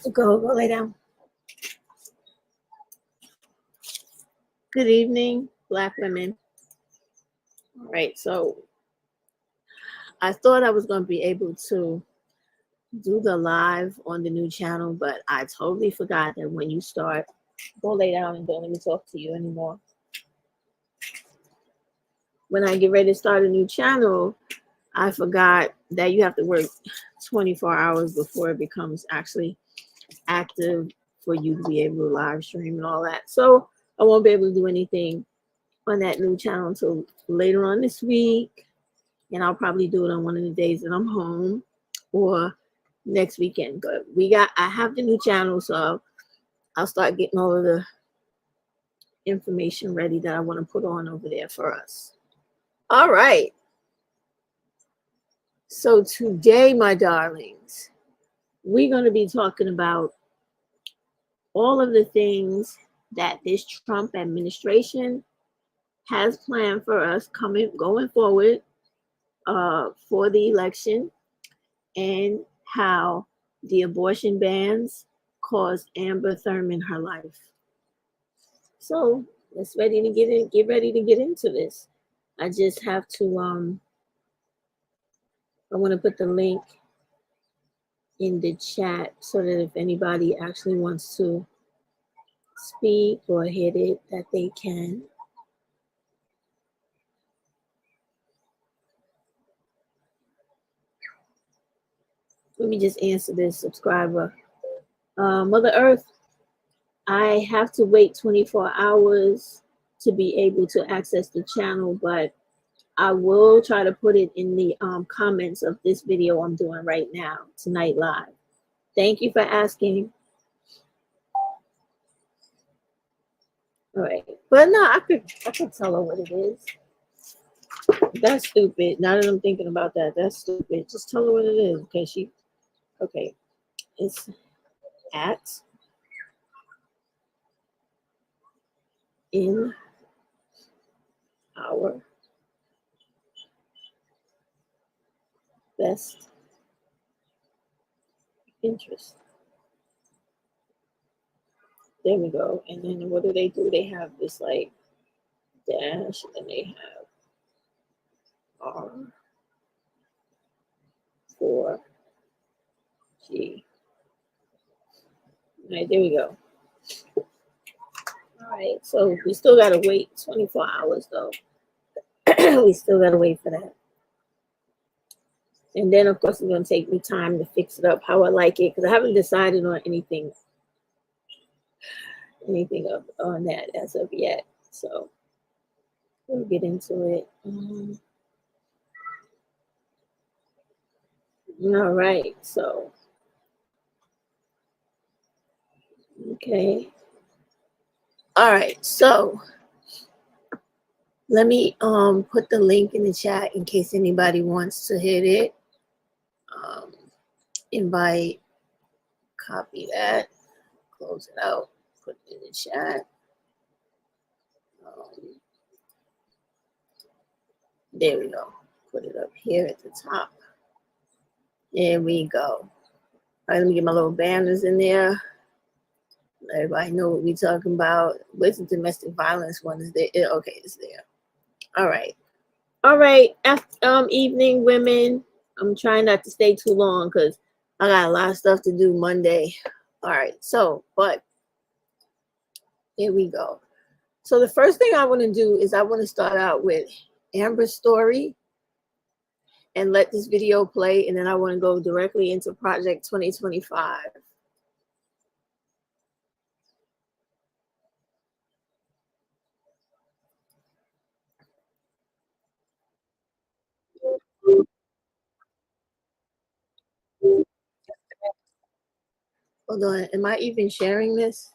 Go lay down. Good evening, Black women. All right, so I thought I was going to be able to do the live on the new channel, but I totally forgot that when you start, go lay down and don't let me talk to you anymore. When I get ready to start a new channel, I forgot that you have to work 24 hours before it becomes actually active for you to be able to live stream and all that. So I won't be able to do anything on that new channel until later on this week. And I'll probably do it on one of the days that I'm home or next weekend. But I have the new channel, so I'll start getting all of the information ready that I want to put on over there for us. All right. So today, my darlings, we're going to be talking about all of the things that this Trump administration has planned for us going forward for the election, and how the abortion bans caused Amber Thurman her life. So let's get ready to get into this. I just have to I want to put the link in the chat so that if anybody actually wants to speak or hit it, that they can. Let me just answer this subscriber. Mother Earth, I have to wait 24 hours to be able to access the channel, but I will try to put it in the comments of this video I'm doing right now, tonight live. Thank you for asking. All right, but no, I could tell her what it is. That's stupid. Now that I'm thinking about that, that's stupid. Just tell her what it is. Okay, it's at in our best interest. There we go. And then what do? They have this like dash, and then they have R 4 G. All right, there we go. All right, so we still gotta wait 24 hours though. We still gotta wait for that. And then of course it's gonna take me time to fix it up how I like it, because I haven't decided on anything up on that as of yet. So we'll get into it. All right, so okay. All right, so let me put the link in the chat in case anybody wants to hit it. Invite, copy that, close it out, put it in the chat. There we go. Put it up here at the top. There we go. All right, let me get my little banners in there. Let everybody know what we're talking about. Where's the domestic violence one? Is there? Okay, it's there. All right. All right. Evening, women. I'm trying not to stay too long because I got a lot of stuff to do Monday. All right. So, but here we go. So the first thing I want to do is I want to start out with Amber's story and let this video play, and then I want to go directly into Project 2025. Hold on, am I even sharing this?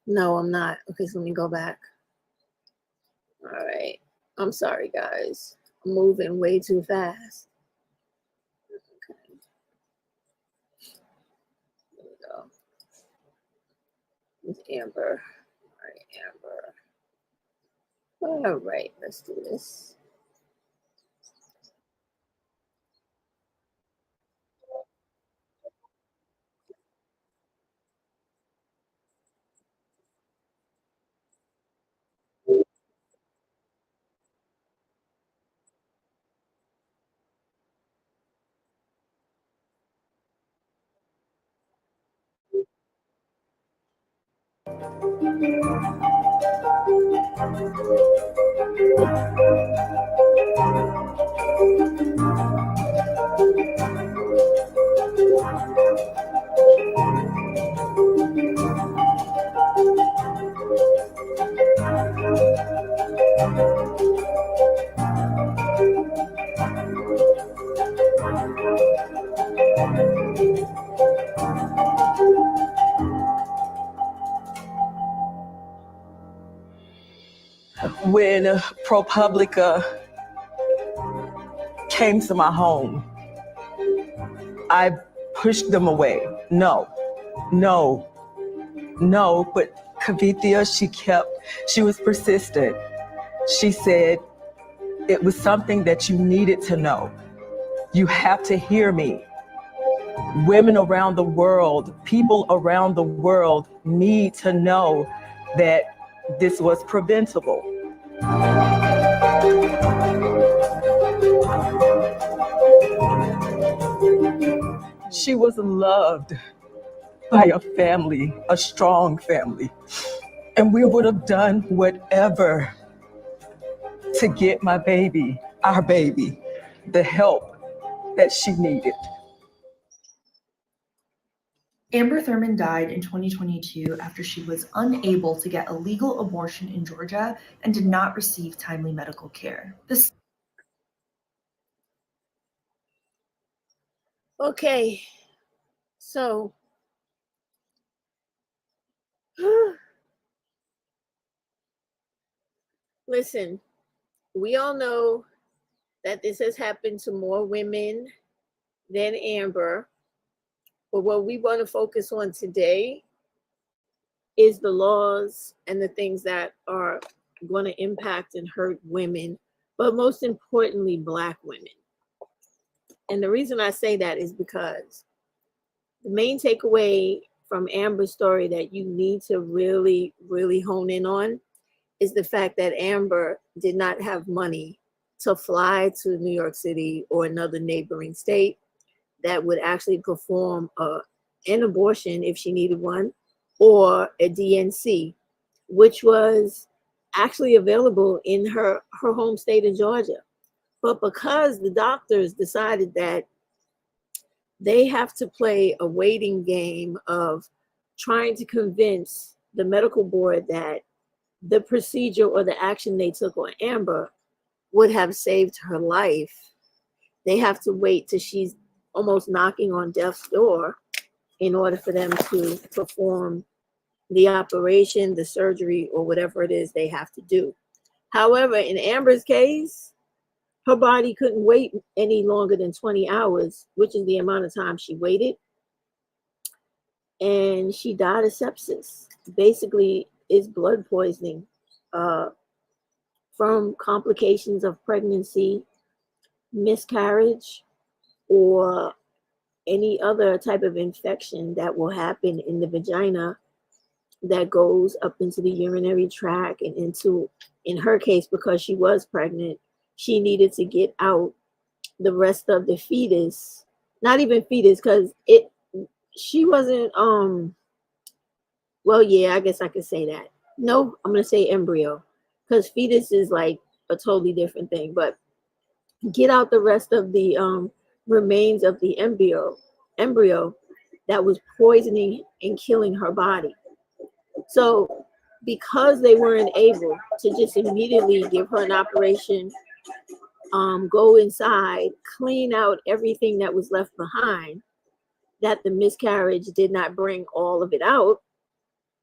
No, I'm not. Okay, so let me go back. All right, I'm sorry, guys. I'm moving way too fast. Okay. There we go. With Amber. All right, Amber. All right, let's do this. When ProPublica came to my home, I pushed them away. No, but Kavithia, she was persistent. She said, it was something that you needed to know. You have to hear me. Women around the world, people around the world need to know that this was preventable. She was loved by a family, a strong family. And we would have done whatever to get my baby, our baby, the help that she needed. Amber Thurman died in 2022 after she was unable to get a legal abortion in Georgia and did not receive timely medical care. Okay, so listen, we all know that this has happened to more women than Amber, but what we want to focus on today is the laws and the things that are going to impact and hurt women, but most importantly, Black women. And the reason I say that is because the main takeaway from Amber's story that you need to really, really hone in on is the fact that Amber did not have money to fly to New York City or another neighboring state that would actually perform an abortion if she needed one, or a DNC, which was actually available in her home state of Georgia. But because the doctors decided that they have to play a waiting game of trying to convince the medical board that the procedure or the action they took on Amber would have saved her life, they have to wait till she's almost knocking on death's door in order for them to perform the operation, the surgery, or whatever it is they have to do. However, in Amber's case, her body couldn't wait any longer than 20 hours, which is the amount of time she waited. And she died of sepsis. Basically, it's blood poisoning from complications of pregnancy, miscarriage, or any other type of infection that will happen in the vagina that goes up into the urinary tract and into, in her case, because she was pregnant, she needed to get out the rest of the fetus, not even fetus, because she wasn't, well, yeah, I guess I could say that. No, I'm going to say embryo, because fetus is like a totally different thing, but get out the rest of the remains of the embryo that was poisoning and killing her body. So because they weren't able to just immediately give her an operation, go inside, clean out everything that was left behind, that the miscarriage did not bring all of it out,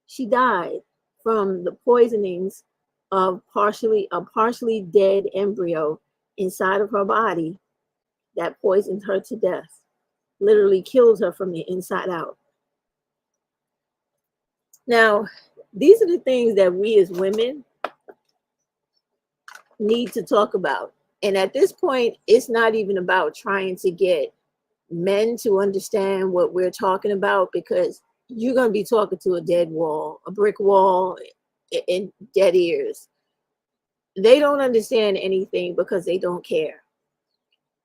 she died from the poisonings of a partially dead embryo inside of her body that poisoned her to death, literally killed her from the inside out. Now, these are the things that we as women need to talk about. And at this point, it's not even about trying to get men to understand what we're talking about, because you're going to be talking to a dead wall, a brick wall, and dead ears. They don't understand anything because they don't care.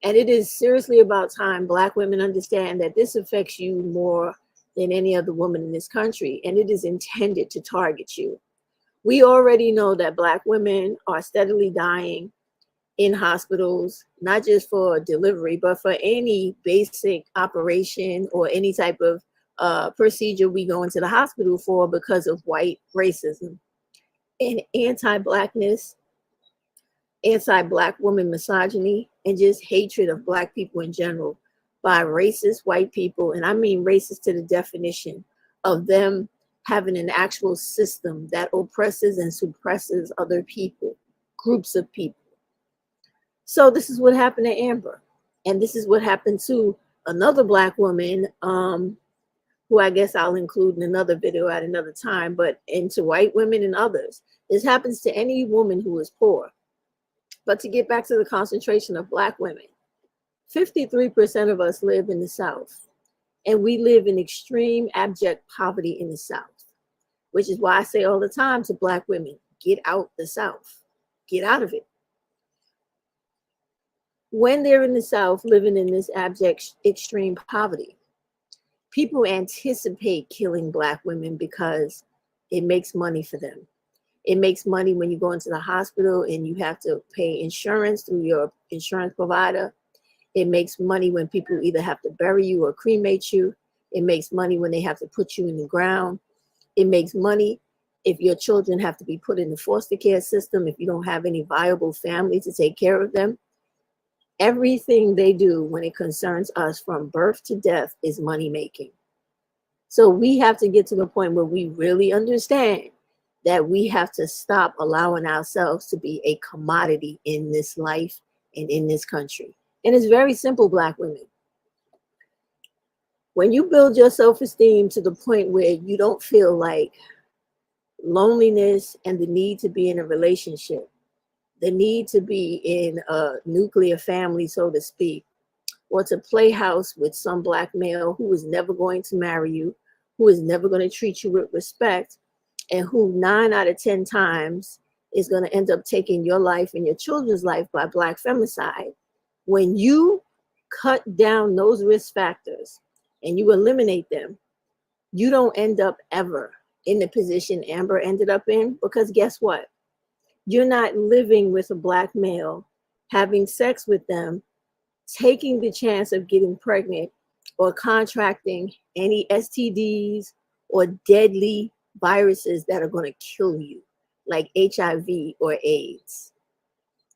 And it is seriously about time Black women understand that this affects you more than any other woman in this country, and it is intended to target you. We already know that Black women are steadily dying in hospitals, not just for delivery, but for any basic operation or any type of procedure we go into the hospital for because of white racism and anti-Blackness, anti-Black woman misogyny, and just hatred of Black people in general by racist white people. And I mean racist to the definition of them having an actual system that oppresses and suppresses other people, groups of people. So this is what happened to Amber. And this is what happened to another Black woman, who I guess I'll include in another video at another time, but into white women and others. This happens to any woman who is poor. But to get back to the concentration of Black women, 53% of us live in the South, and we live in extreme abject poverty in the South, which is why I say all the time to Black women, get out the South, get out of it. When they're in the South living in this abject extreme poverty, people anticipate killing Black women because it makes money for them. It makes money when you go into the hospital and you have to pay insurance through your insurance provider. It makes money when people either have to bury you or cremate you. It makes money when they have to put you in the ground. It makes money if your children have to be put in the foster care system, if you don't have any viable family to take care of them. Everything they do when it concerns us from birth to death is money making. So we have to get to the point where we really understand that we have to stop allowing ourselves to be a commodity in this life and in this country. And it's very simple, Black women. When you build your self-esteem to the point where you don't feel like loneliness and the need to be in a relationship, the need to be in a nuclear family, so to speak, or to play house with some Black male who is never going to marry you, who is never going to treat you with respect, and who 9 out of 10 times is going to end up taking your life and your children's life by Black femicide. When you cut down those risk factors and you eliminate them, you don't end up ever in the position Amber ended up in, because guess what? You're not living with a Black male, having sex with them, taking the chance of getting pregnant or contracting any STDs or deadly viruses that are going to kill you, like HIV or AIDS.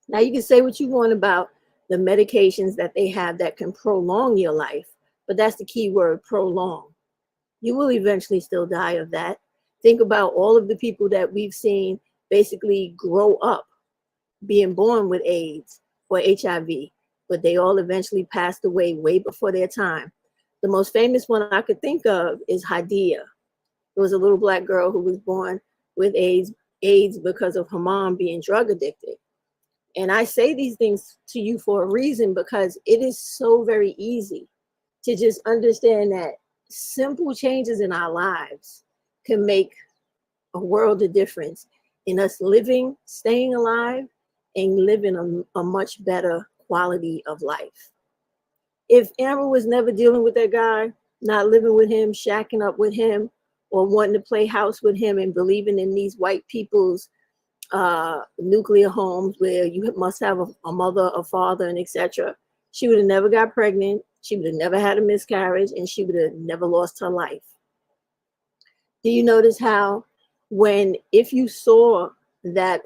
Now, you can say what you want about the medications that they have that can prolong your life, but that's the key word, prolong. You will eventually still die of that. Think about all of the people that we've seen basically grow up being born with AIDS or HIV, but they all eventually passed away way before their time. The most famous one I could think of is Hadia. It was a little Black girl who was born with AIDS because of her mom being drug addicted. And I say these things to you for a reason, because it is so very easy to just understand that simple changes in our lives can make a world of difference in us living, staying alive, and living a much better quality of life. If Amber was never dealing with that guy, not living with him, shacking up with him, or wanting to play house with him and believing in these white people's nuclear homes where you must have a mother, a father, and etc., she would have never got pregnant, she would have never had a miscarriage, and she would have never lost her life. Do you notice how if you saw that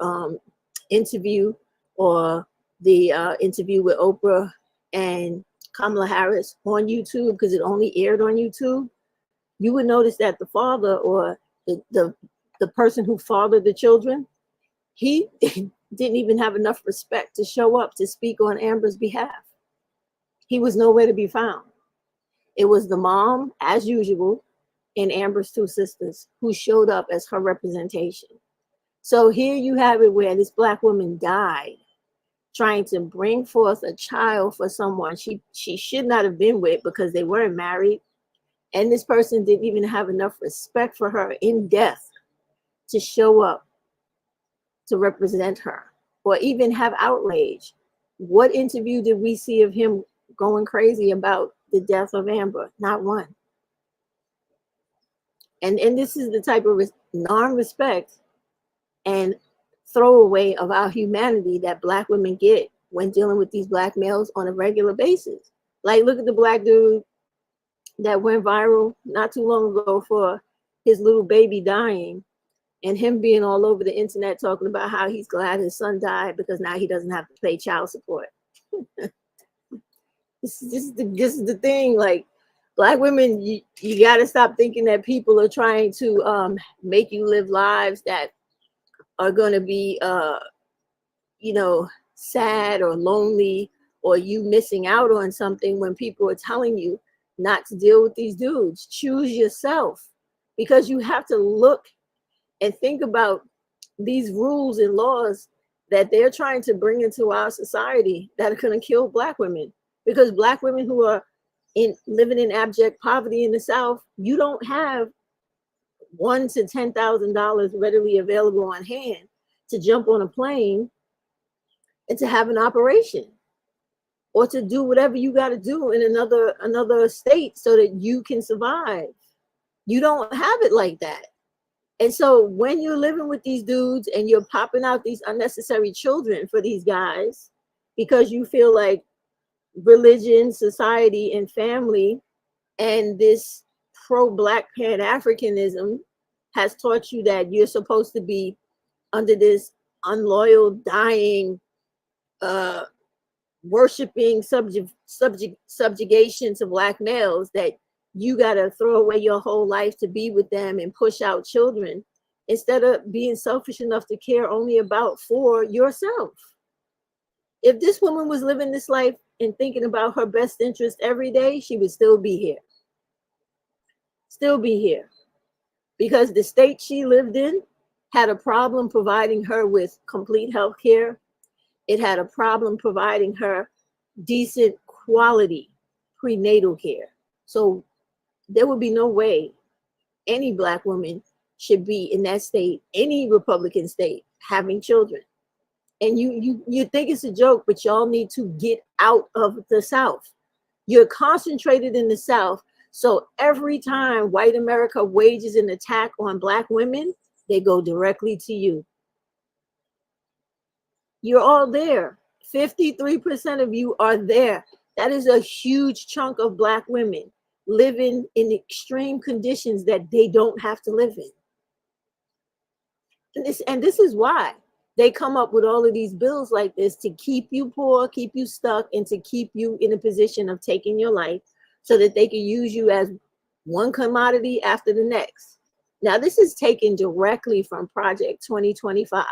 interview or the interview with Oprah and Kamala Harris on YouTube, because it only aired on YouTube, you would notice that the father or the person who fathered the children, he didn't even have enough respect to show up to speak on Amber's behalf. He was nowhere to be found. It was the mom, as usual, and Amber's 2 sisters who showed up as her representation. So here you have it where this Black woman died trying to bring forth a child for someone she should not have been with because they weren't married. And this person didn't even have enough respect for her in death to show up to represent her or even have outrage. What interview did we see of him going crazy about the death of Amber? Not one. And this is the type of non-respect and throwaway of our humanity that Black women get when dealing with these Black males on a regular basis. Like, look at the Black dude that went viral not too long ago for his little baby dying, and him being all over the internet talking about how he's glad his son died because now he doesn't have to pay child support. This is the thing. Like, Black women, you got to stop thinking that people are trying to make you live lives that are going to be, sad or lonely, or you missing out on something when people are telling you not to deal with these dudes. Choose yourself, because you have to look and think about these rules and laws that they're trying to bring into our society that are going to kill Black women. Because Black women who are living in abject poverty in the South, you don't have $1,000 to $10,000 readily available on hand to jump on a plane and to have an operation, or to do whatever you got to do in another state so that you can survive. You don't have it like that. And so when you're living with these dudes and you're popping out these unnecessary children for these guys because you feel like religion, society, and family, and this pro-Black Pan-Africanism has taught you that you're supposed to be under this unloyal, dying, worshiping subjugation to Black males, that you got to throw away your whole life to be with them and push out children, instead of being selfish enough to care only about for yourself. If this woman was living this life and thinking about her best interest every day, she would still be here. Still be here. Because the state she lived in had a problem providing her with complete health care. It had a problem providing her decent quality prenatal care. So there would be no way any Black woman should be in that state, any Republican state, having children. And you think it's a joke, but y'all need to get out of the South. You're concentrated in the South. So every time white America wages an attack on Black women, they go directly to you. You're all there. 53% of you are there. That is a huge chunk of Black women living in extreme conditions that they don't have to live in. And this is why they come up with all of these bills like this, to keep you poor, keep you stuck, and to keep you in a position of taking your life so that they can use you as one commodity after the next. Now, this is taken directly from Project 2025.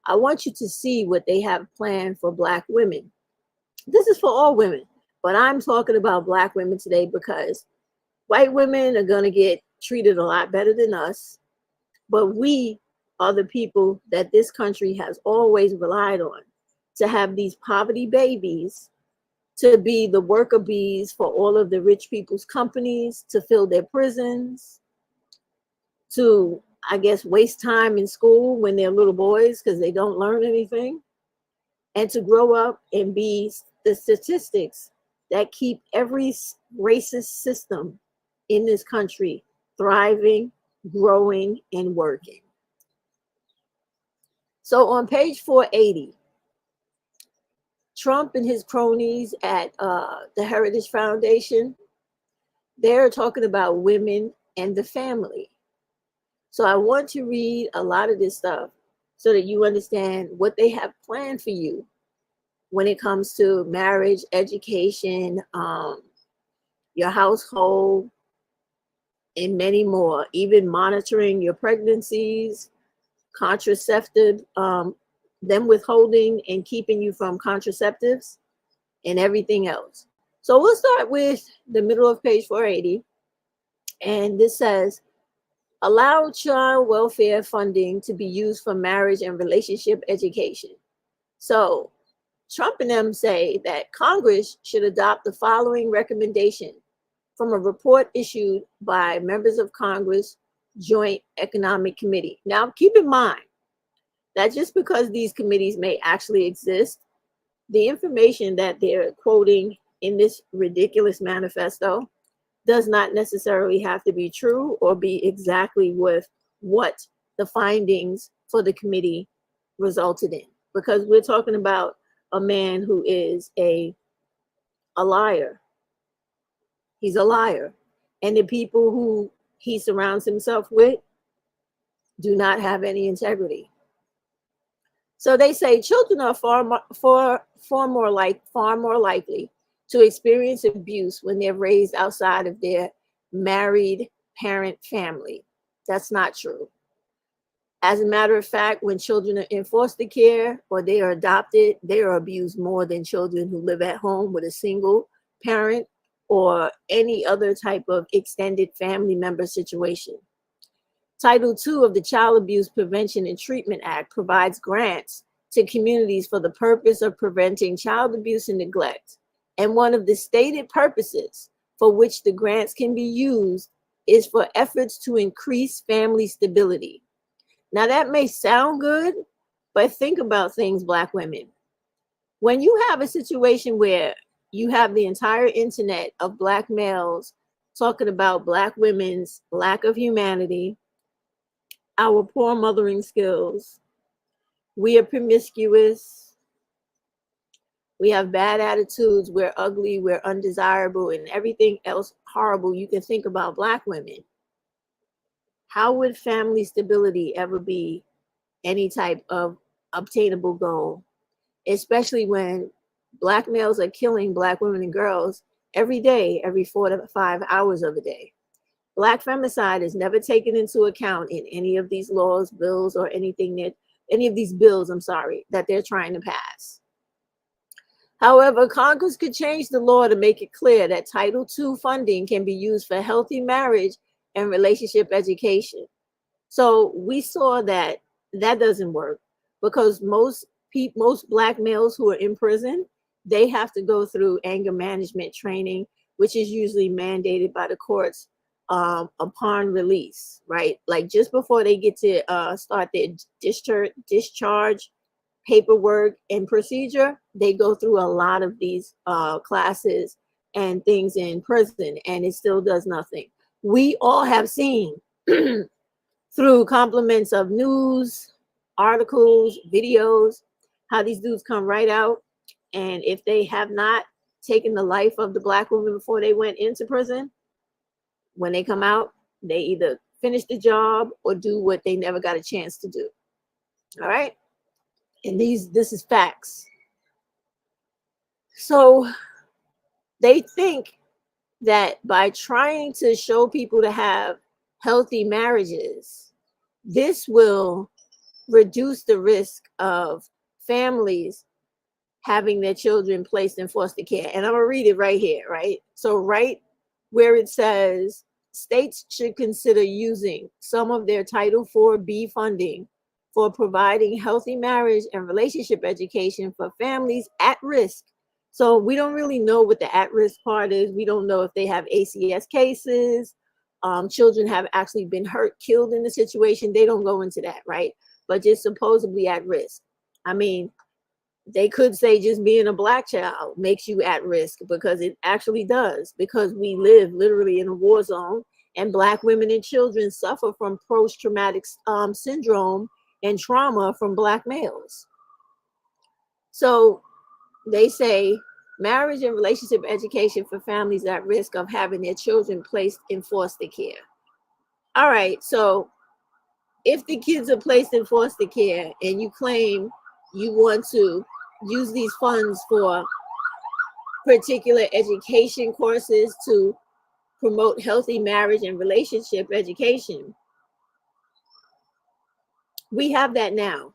I want you to see what they have planned for Black women. This is for all women, but I'm talking about Black women today because white women are going to get treated a lot better than us, but we are the people that this country has always relied on to have these poverty babies, to be the worker bees for all of the rich people's companies, to fill their prisons, to, I guess, waste time in school when they're little boys because they don't learn anything, and to grow up and be the statistics that keep every racist system in this country thriving, growing, and working. So on page 480, Trump and his cronies at the Heritage Foundation, they're talking about women and the family. So I want to read a lot of this stuff so that you understand what they have planned for you when it comes to marriage, education, your household, and many more, even monitoring your pregnancies, contraceptive, them withholding and keeping you from contraceptives and everything else. So we'll start with the middle of page 480. And this says, allow child welfare funding to be used for marriage and relationship education. So Trump and them say that Congress should adopt the following recommendation from a report issued by members of Congress Joint Economic Committee. Now, keep in mind that just because these committees may actually exist, the information that they're quoting in this ridiculous manifesto does not necessarily have to be true or be exactly with what the findings for the committee resulted in, because we're talking about a man who is a liar. He's a liar. And the people who he surrounds himself with do not have any integrity. So they say children are far more likely to experience abuse when they're raised outside of their married parent family. That's not true. As a matter of fact, when children are in foster care or they are adopted, they are abused more than children who live at home with a single parent or any other type of extended family member situation. Title II of the Child Abuse Prevention and Treatment Act provides grants to communities for the purpose of preventing child abuse and neglect. And one of the stated purposes for which the grants can be used is for efforts to increase family stability. Now that may sound good, but think about things, Black women. When you have a situation where you have the entire internet of Black males talking about Black women's lack of humanity, our poor mothering skills, we are promiscuous, we have bad attitudes, we're ugly, we're undesirable, and everything else horrible you can think about Black women. How would family stability ever be any type of obtainable goal, especially when Black males are killing Black women and girls every day, every 4 to 5 hours of a day? Black femicide is never taken into account in any of these laws, bills, or anything that that they're trying to pass. However, Congress could change the law to make it clear that Title II funding can be used for healthy marriage and relationship education. So we saw that doesn't work, because most Black males who are in prison, they have to go through anger management training, which is usually mandated by the courts upon release, right? Like just before they get to start their discharge paperwork and procedure, they go through a lot of these classes and things in prison, and it still does nothing. We all have seen through compliments of news, articles, videos, how these dudes come right out, and if they have not taken the life of the Black woman before they went into prison, when they come out, they either finish the job or do what they never got a chance to do. All right? And this is facts. So they think that by trying to show people to have healthy marriages, this will reduce the risk of families having their children placed in foster care. And I'm gonna read it right here, right? So right where it says states should consider using some of their Title IV-B funding for providing healthy marriage and relationship education for families at risk. So we don't really know what the at-risk part is. We don't know if they have ACS cases. Children have actually been hurt, killed in the situation. They don't go into that, right? But just supposedly at risk. I mean, they could say just being a Black child makes you at risk, because it actually does, because we live literally in a war zone, and Black women and children suffer from post-traumatic syndrome and trauma from Black males. So they say marriage and relationship education for families at risk of having their children placed in foster care. All right, so if the kids are placed in foster care and you claim you want to use these funds for particular education courses to promote healthy marriage and relationship education, we have that now,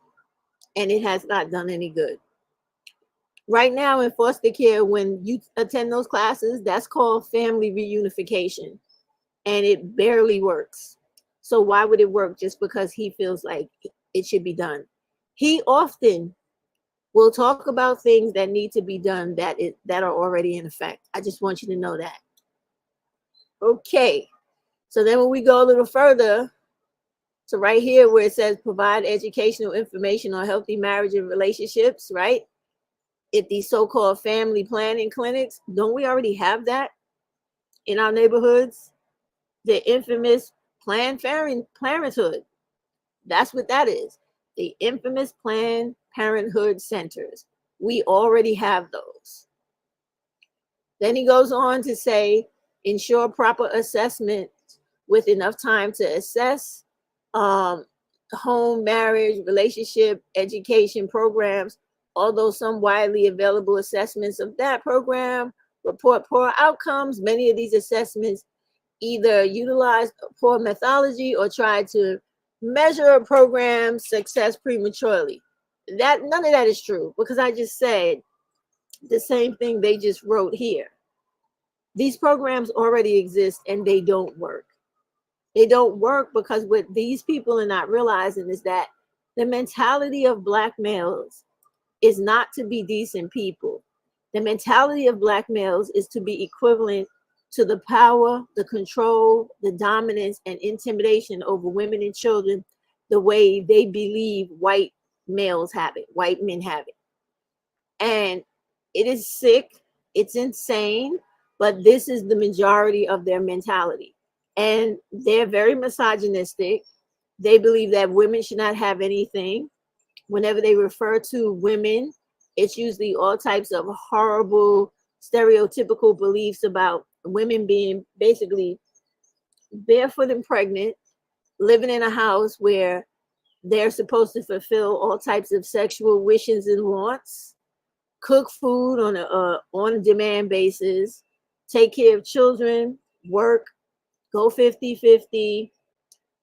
and it has not done any good. Right now in foster care, when you attend those classes, that's called family reunification, and it barely works. So why would it work just because he feels like it should be done? He often will talk about things that need to be done that are already in effect. I just want you to know that. Okay, so then when we go a little further, so right here where it says provide educational information on healthy marriage and relationships, right? At these so-called family planning clinics, don't we already have that in our neighborhoods? The infamous Planned Parenthood. That's what that is. the infamous Planned Parenthood centers. We already have those. Then he goes on to say, ensure proper assessment with enough time to assess home, marriage, relationship, education programs. Although some widely available assessments of that program report poor outcomes, many of these assessments either utilize poor methodology or try to measure a program's success prematurely. That none of that is true, because I just said the same thing they just wrote here. These programs already exist and they don't work. They don't work because what these people are not realizing is that the mentality of Black males is not to be decent people. The mentality of Black males is to be equivalent to the power, the control, the dominance, and intimidation over women and children the way they believe white males have it, white men have it. And it is sick, it's insane, but this is the majority of their mentality. And they're very misogynistic. They believe that women should not have anything. Whenever they refer to women, it's usually all types of horrible, stereotypical beliefs about women being basically barefoot and pregnant, living in a house where they're supposed to fulfill all types of sexual wishes and wants, cook food on a demand basis, take care of children, work, go 50-50,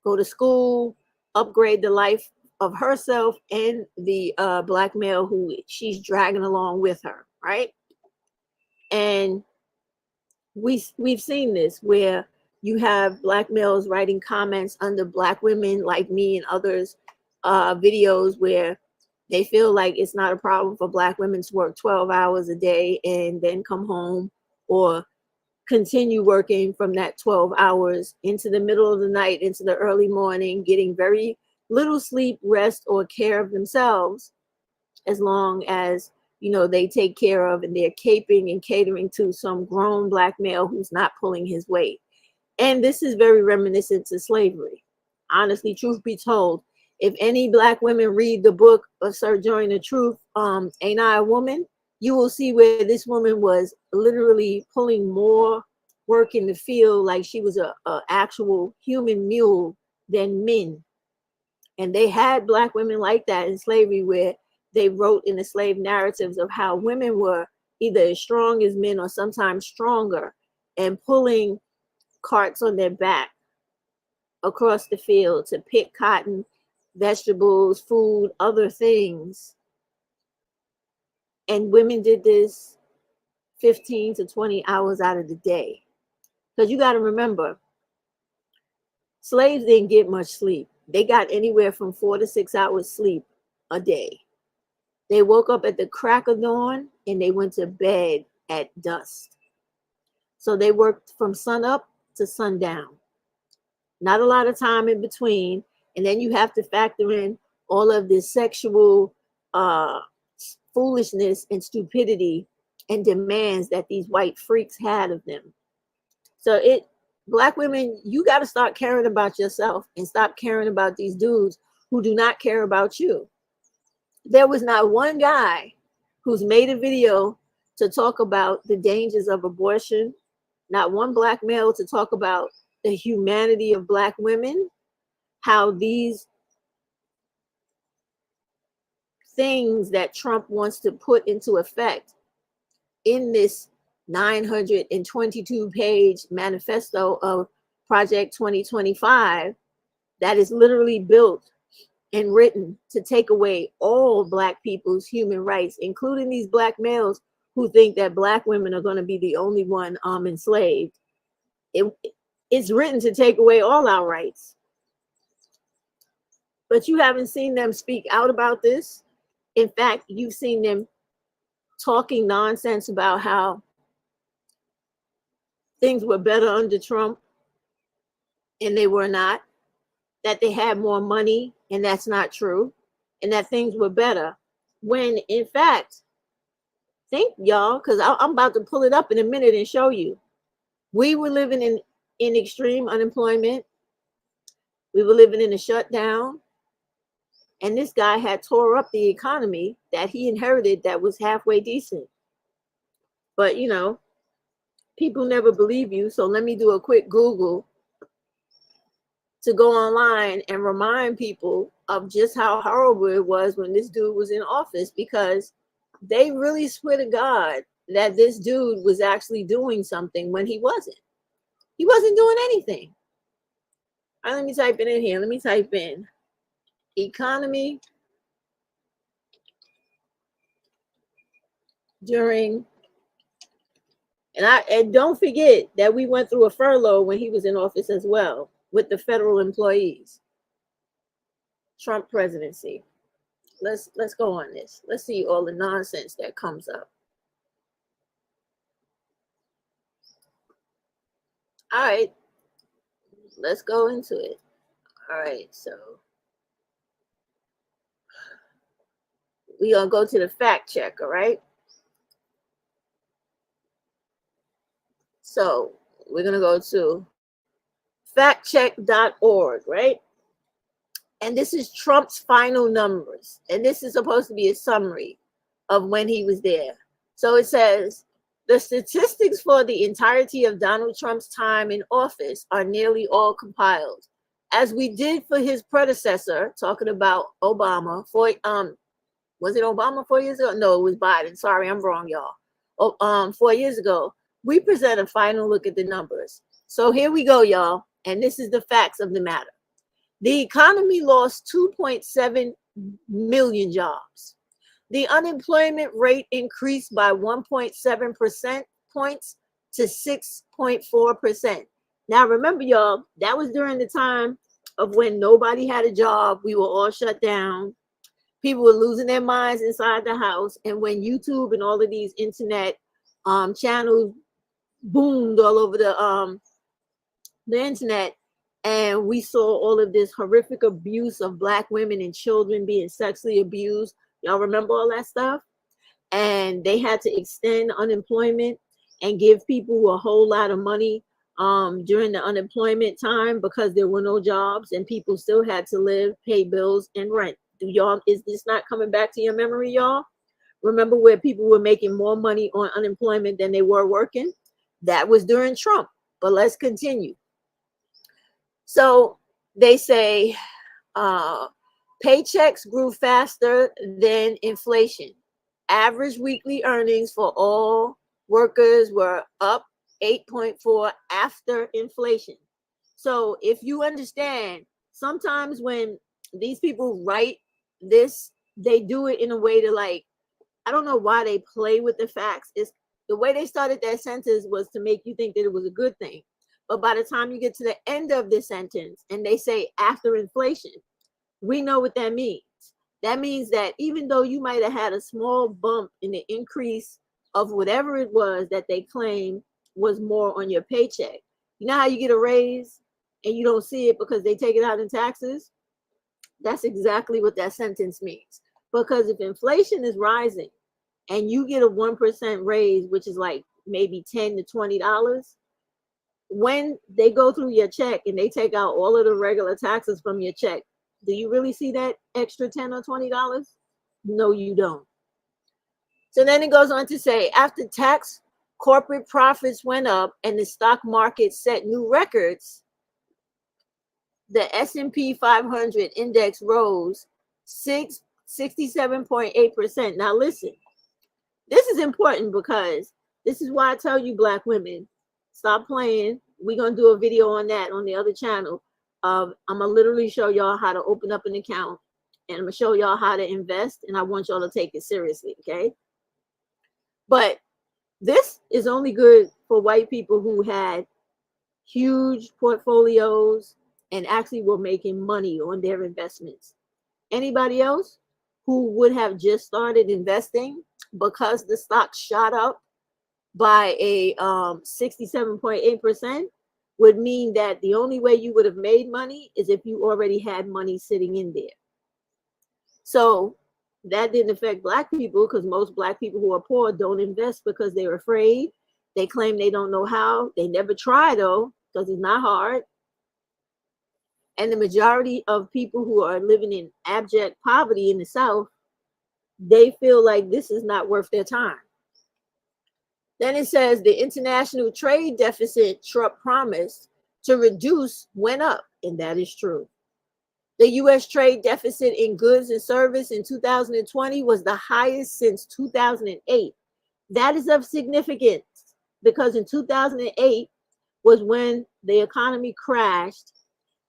go to school, upgrade the life of herself and the Black male who she's dragging along with her, right? And we've seen this where you have Black males writing comments under Black women like me and others videos where they feel like it's not a problem for Black women to work 12 hours a day and then come home, or continue working from that 12 hours into the middle of the night, into the early morning, getting very little sleep, rest, or care of themselves, as long as, you know, they take care of and they're caping and catering to some grown Black male who's not pulling his weight. And this is very reminiscent to slavery. Honestly, truth be told, if any Black women read the book of Sojourner Truth, Ain't I a Woman?, you will see where this woman was literally pulling more work in the field like she was a actual human mule than men. And they had Black women like that in slavery, where they wrote in the slave narratives of how women were either as strong as men or sometimes stronger, and pulling carts on their back across the field to pick cotton, vegetables, food, other things. And women did this 15 to 20 hours out of the day. Because you got to remember, slaves didn't get much sleep. They got anywhere from 4 to 6 hours sleep a day. They woke up at the crack of dawn and they went to bed at dusk. So they worked from sun up to sundown. Not a lot of time in between. And then you have to factor in all of this sexual foolishness and stupidity and demands that these white freaks had of them. So Black women, you got to start caring about yourself and stop caring about these dudes who do not care about you. There was not one guy who's made a video to talk about the dangers of abortion, not one Black male to talk about the humanity of Black women, how these things that Trump wants to put into effect in this 922-page manifesto of Project 2025 that is literally built and written to take away all Black people's human rights, including these Black males who think that Black women are going to be the only one enslaved. It's written to take away all our rights. But you haven't seen them speak out about this. In fact, you've seen them talking nonsense about how things were better under Trump, and they were not, that they had more money, and that's not true, and that things were better. When in fact, think y'all, because I'm about to pull it up in a minute and show you. We were living in extreme unemployment. We were living in a shutdown. And this guy had tore up the economy that he inherited that was halfway decent. But, you know, people never believe you. So let me do a quick Google to go online and remind people of just how horrible it was when this dude was in office, because they really swear to God that this dude was actually doing something when he wasn't. He wasn't doing anything. All right, let me type it in here. Let me type in economy during, and don't forget that we went through a furlough when he was in office as well with the federal employees. Trump presidency. Let's go on this. Let's see all the nonsense that comes up. All right, let's go into it. All right, so we gonna go to the fact check, all right? So we're gonna go to factcheck.org, right? And this is Trump's final numbers. And this is supposed to be a summary of when he was there. So it says, the statistics for the entirety of Donald Trump's time in office are nearly all compiled. As we did for his predecessor, talking about Obama, was it Obama 4 years ago? No, it was Biden. Sorry, I'm wrong, y'all. 4 years ago, we present a final look at the numbers. So here we go, y'all. And this is the facts of the matter. The economy lost 2.7 million jobs. The unemployment rate increased by 1.7% points to 6.4%. Now, remember, y'all, that was during the time of when nobody had a job. We were all shut down. People were losing their minds inside the house. And when YouTube and all of these internet channels boomed all over the internet, and we saw all of this horrific abuse of Black women and children being sexually abused. Y'all remember all that stuff? And they had to extend unemployment and give people a whole lot of money during the unemployment time because there were no jobs and people still had to live, pay bills, and rent. Is this not coming back to your memory, y'all? Remember where people were making more money on unemployment than they were working? That was during Trump. But let's continue. So they say paychecks grew faster than inflation. Average weekly earnings for all workers were up 8.4 after inflation. So if you understand, sometimes when these people write this, they do it in a way to, like, I don't know why they play with the facts. It's the way they started that sentence was to make you think that it was a good thing. But by the time you get to the end of the sentence and they say after inflation, we know what that means. That means that even though you might have had a small bump in the increase of whatever it was that they claim was more on your paycheck. You know how you get a raise and you don't see it because they take it out in taxes? That's exactly what that sentence means. Because if inflation is rising and you get a 1% raise, which is like maybe $10 to $20, when they go through your check and they take out all of the regular taxes from your check, do you really see that extra $10 or $20? No, you don't. So then it goes on to say, after tax, corporate profits went up and the stock market set new records. The S&P 500 index rose 67.8%. Now listen, this is important because this is why I tell you, Black women, stop playing. We're going to do a video on that on the other channel. I'm going to literally show y'all how to open up an account, and I'm going to show y'all how to invest, and I want y'all to take it seriously, okay? But this is only good for white people who had huge portfolios and actually were making money on their investments. Anybody else who would have just started investing because the stock shot up by a 67.8% would mean that the only way you would have made money is if you already had money sitting in there. So that didn't affect Black people because most Black people who are poor don't invest because they're afraid. They claim they don't know how. They never try though, because it's not hard. And the majority of people who are living in abject poverty in the South, they feel like this is not worth their time. Then it says the international trade deficit Trump promised to reduce went up, and that is true. The U.S. trade deficit in goods and service in 2020 was the highest since 2008. That is of significance because in 2008 was when the economy crashed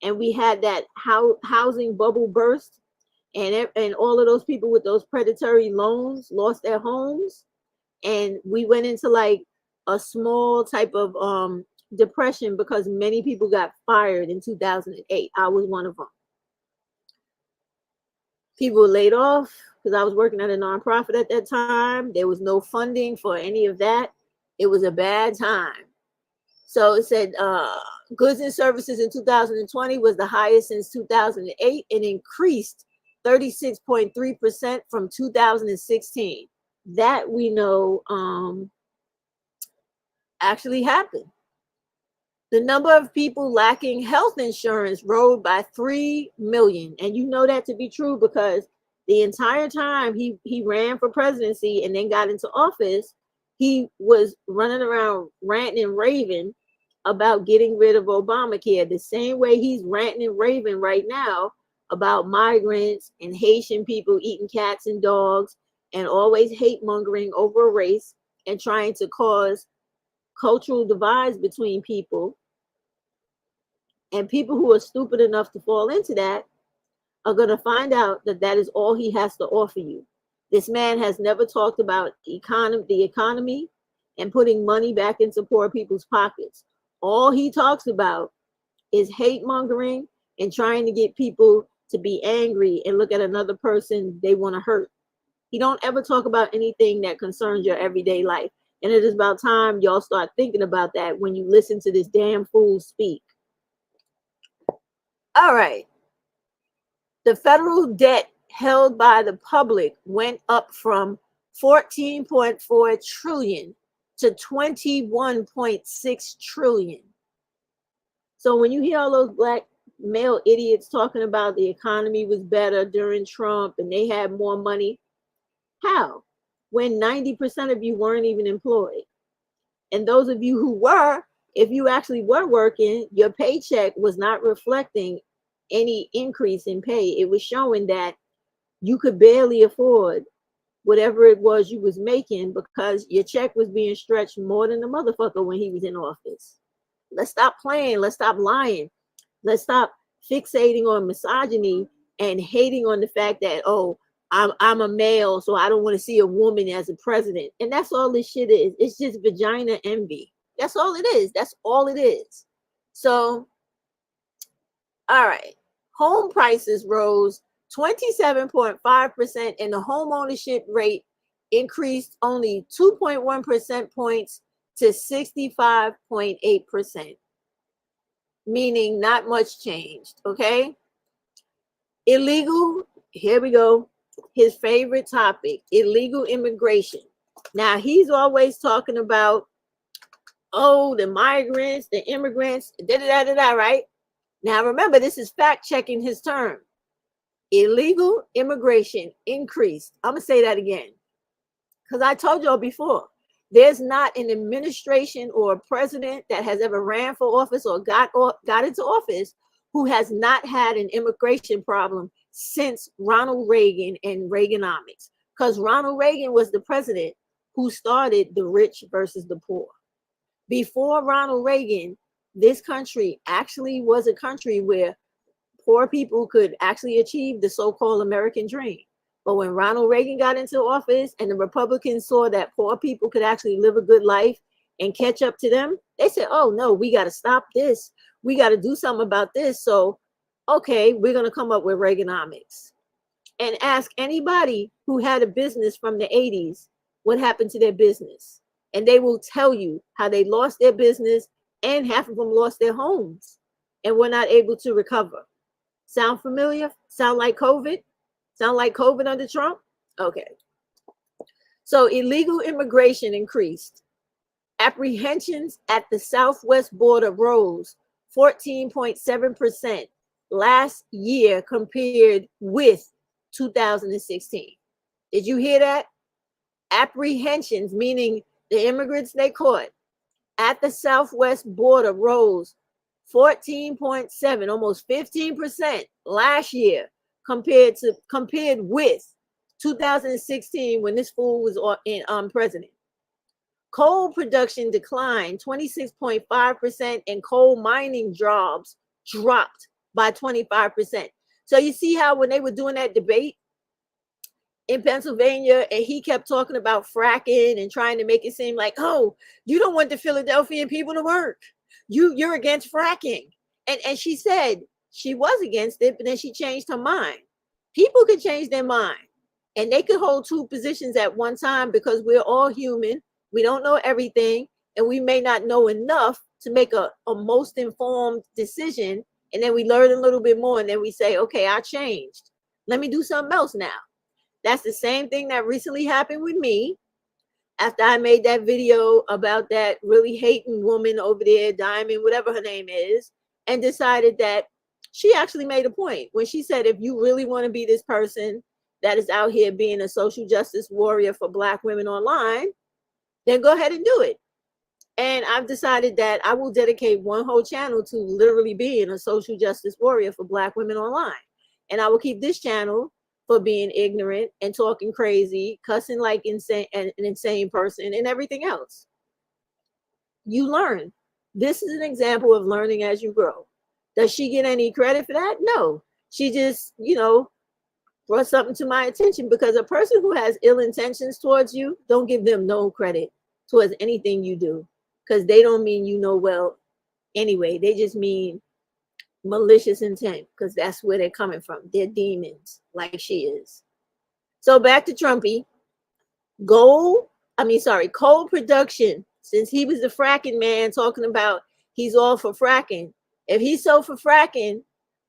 and we had that housing bubble burst, and all of those people with those predatory loans lost their homes, and we went into like a small type of depression because many people got fired in 2008. I was one of them. People were laid off because I was working at a nonprofit at that time. There was no funding for any of that. It was a bad time. So it said goods and services in 2020 was the highest since 2008 and increased 36.3% from 2016. That we know actually happened. The number of people lacking health insurance rose by 3 million. And you know that to be true because the entire time he ran for presidency and then got into office, he was running around ranting and raving about getting rid of Obamacare, the same way he's ranting and raving right now about migrants and Haitian people eating cats and dogs and always hate mongering over a race and trying to cause cultural divides between people. And people who are stupid enough to fall into that are going to find out that that is all he has to offer you. This man has never talked about the economy and putting money back into poor people's pockets. All he talks about is hate mongering and trying to get people to be angry and look at another person they want to hurt. He don't ever talk about anything that concerns your everyday life. And it is about time y'all start thinking about that when you listen to this damn fool speak. All right. The federal debt held by the public went up from 14.4 trillion to 21.6 trillion. So when you hear all those black male idiots talking about the economy was better during Trump and they had more money, how? When 90% of you weren't even employed. And those of you who were, if you actually were working, your paycheck was not reflecting any increase in pay. It was showing that you could barely afford whatever it was you was making because your check was being stretched more than the motherfucker when he was in office. Let's stop playing. Let's stop lying. Let's stop fixating on misogyny and hating on the fact that, oh, I'm a male, so I don't want to see a woman as a president. And that's all this shit is. It's just vagina envy. That's all it is. That's all it is. So, all right. Home prices rose 27.5% and the home ownership rate increased only 2.1 percentage points to 65.8%. Meaning not much changed, okay? Illegal, here we go. His favorite topic, illegal immigration. Now, he's always talking about, oh, the migrants, the immigrants, right? Now, remember, this is fact checking his term. Illegal immigration increased. I'm going to say that again because I told y'all before, there's not an administration or a president that has ever ran for office or got into office who has not had an immigration problem since Ronald Reagan and Reaganomics, because Ronald Reagan was the president who started the rich versus the poor. Before Ronald Reagan, this country actually was a country where poor people could actually achieve the so-called American dream. But when Ronald Reagan got into office and the Republicans saw that poor people could actually live a good life and catch up to them, they said, oh no, we got to stop this. We got to do something about this. So, okay, we're going to come up with Reaganomics. And ask anybody who had a business from the 80s what happened to their business. And they will tell you how they lost their business and half of them lost their homes and were not able to recover. Sound familiar? Sound like COVID? Sound like COVID under Trump? Okay. So illegal immigration increased. Apprehensions at the southwest border rose 14.7% last year compared with 2016. Did you hear that? Apprehensions, meaning the immigrants they caught at the southwest border, rose 14.7, almost 15% last year compared with 2016 when this fool was president. Coal production declined 26.5% and coal mining jobs dropped by 25%. So you see how when they were doing that debate in Pennsylvania and he kept talking about fracking and trying to make it seem like, oh, you don't want the Philadelphian people to work. You're against fracking. And she said she was against it, but then she changed her mind. People can change their mind and they could hold two positions at one time because we're all human. We don't know everything, and we may not know enough to make a most informed decision. And then we learn a little bit more, and then we say, okay, I changed. Let me do something else now. That's the same thing that recently happened with me after I made that video about that really hating woman over there, Diamond, whatever her name is, and decided that she actually made a point when she said, if you really want to be this person that is out here being a social justice warrior for Black women online, then go ahead and do it. And I've decided that I will dedicate one whole channel to literally being a social justice warrior for Black women online. And I will keep this channel for being ignorant and talking crazy, cussing like an insane person and everything else. You learn. This is an example of learning as you grow. Does she get any credit for that? No. She just, brought something to my attention, because a person who has ill intentions towards you, don't give them no credit towards anything you do, because they don't mean well anyway. They just mean malicious intent, because that's where they're coming from. They're demons, like she is. So back to Trumpy. Coal production, since he was the fracking man talking about he's all for fracking. If he's so for fracking,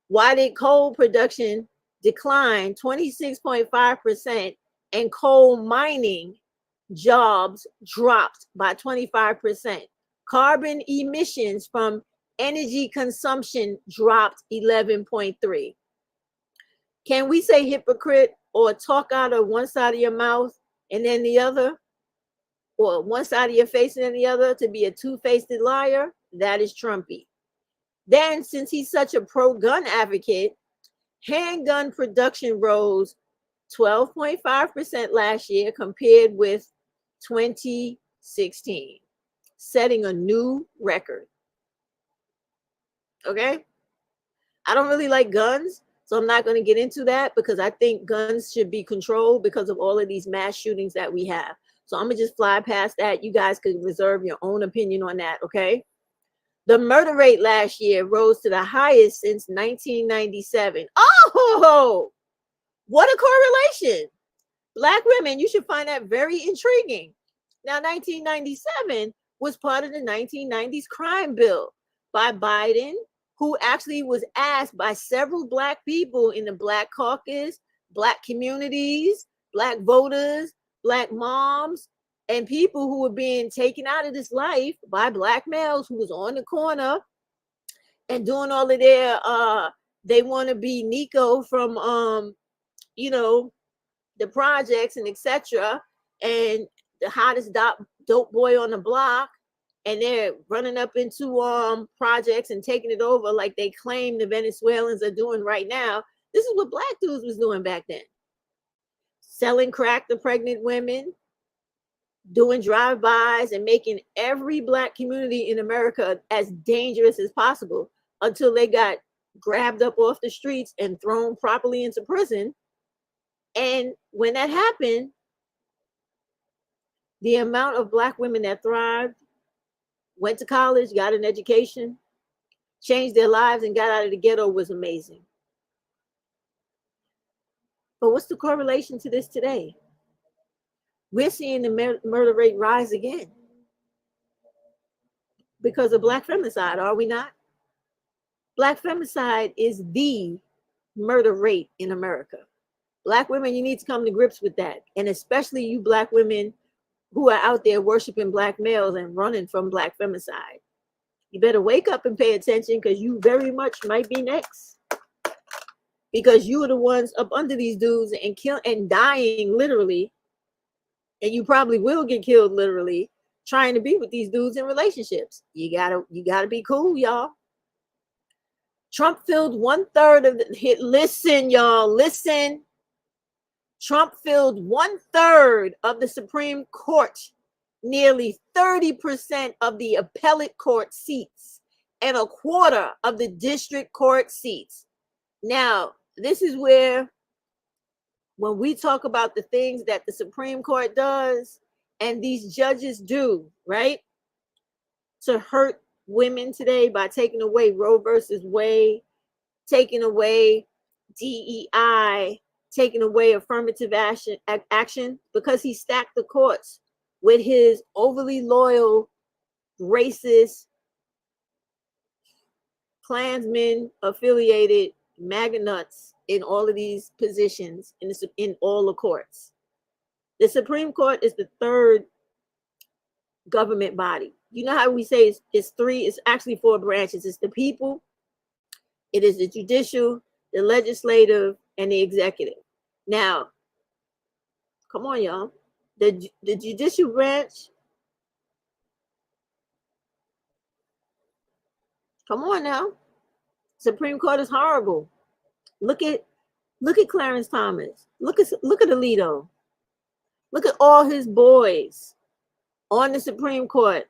why did coal production decline 26.5% and coal mining jobs dropped by 25%? Carbon emissions from energy consumption dropped 11.3. Can we say hypocrite or talk out of one side of your mouth and then the other, or one side of your face and then the other, to be a two-faced liar? That is Trumpy. Then, since he's such a pro-gun advocate, handgun production rose 12.5% last year compared with 2016, setting a new record. Okay? I don't really like guns, so I'm not going to get into that, because I think guns should be controlled because of all of these mass shootings that we have. So I'm going to just fly past that. You guys could reserve your own opinion on that, okay? The murder rate last year rose to the highest since 1997. Oh, what a correlation. Black women, you should find that very intriguing. Now, 1997 was part of the 1990s crime bill by Biden, who actually was asked by several Black people in the Black caucus, Black communities, Black voters, Black moms, and people who were being taken out of this life by Black males who was on the corner and doing all of their, they want to be Nico from, the projects and etc. And the hottest dope boy on the block. And they're running up into projects and taking it over like they claim the Venezuelans are doing right now. This is what Black dudes was doing back then. Selling crack to pregnant women, doing drive-bys, and making every Black community in America as dangerous as possible until they got grabbed up off the streets and thrown properly into prison. And when that happened, the amount of Black women that thrived, went to college, got an education, changed their lives, and got out of the ghetto was amazing. But what's the correlation to this today? We're seeing the murder rate rise again because of Black femicide, are we not? Black femicide is the murder rate in America. Black women, you need to come to grips with that. And especially you Black women who are out there worshiping Black males and running from Black femicide. You better wake up and pay attention, because you very much might be next. because you were the ones up under these dudes and dying literally, and you probably will get killed literally trying to be with these dudes in relationships. You gotta be cool, y'all. Trump filled 1/3 of the hit. Listen, y'all, listen. Trump filled 1/3 of the Supreme Court, nearly 30% of the appellate court seats, and 1/4 of the district court seats. Now, this is where, when we talk about the things that the Supreme Court does and these judges do, right, to hurt women today by taking away Roe versus Wade, taking away DEI, taking away affirmative action, because he stacked the courts with his overly loyal, racist, Klansmen affiliated MAGA nuts in all of these positions in all the courts. The Supreme Court is the 3rd government body. You know how we say it's 3? It's actually 4 branches. It's the people, it is the judicial, the legislative, and the executive. Now, come on, y'all. The judicial branch, come on now. Supreme Court is horrible. Look at Clarence Thomas. Look at Alito. Look at all his boys on the Supreme Court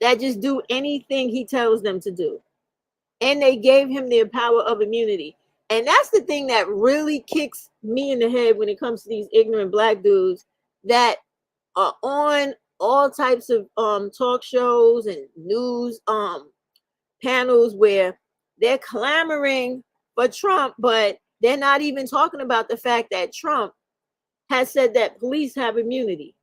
that just do anything he tells them to do. And they gave him the power of immunity. And that's the thing that really kicks me in the head when it comes to these ignorant black dudes that are on all types of talk shows and news panels where they're clamoring for Trump, but they're not even talking about the fact that Trump has said that police have immunity.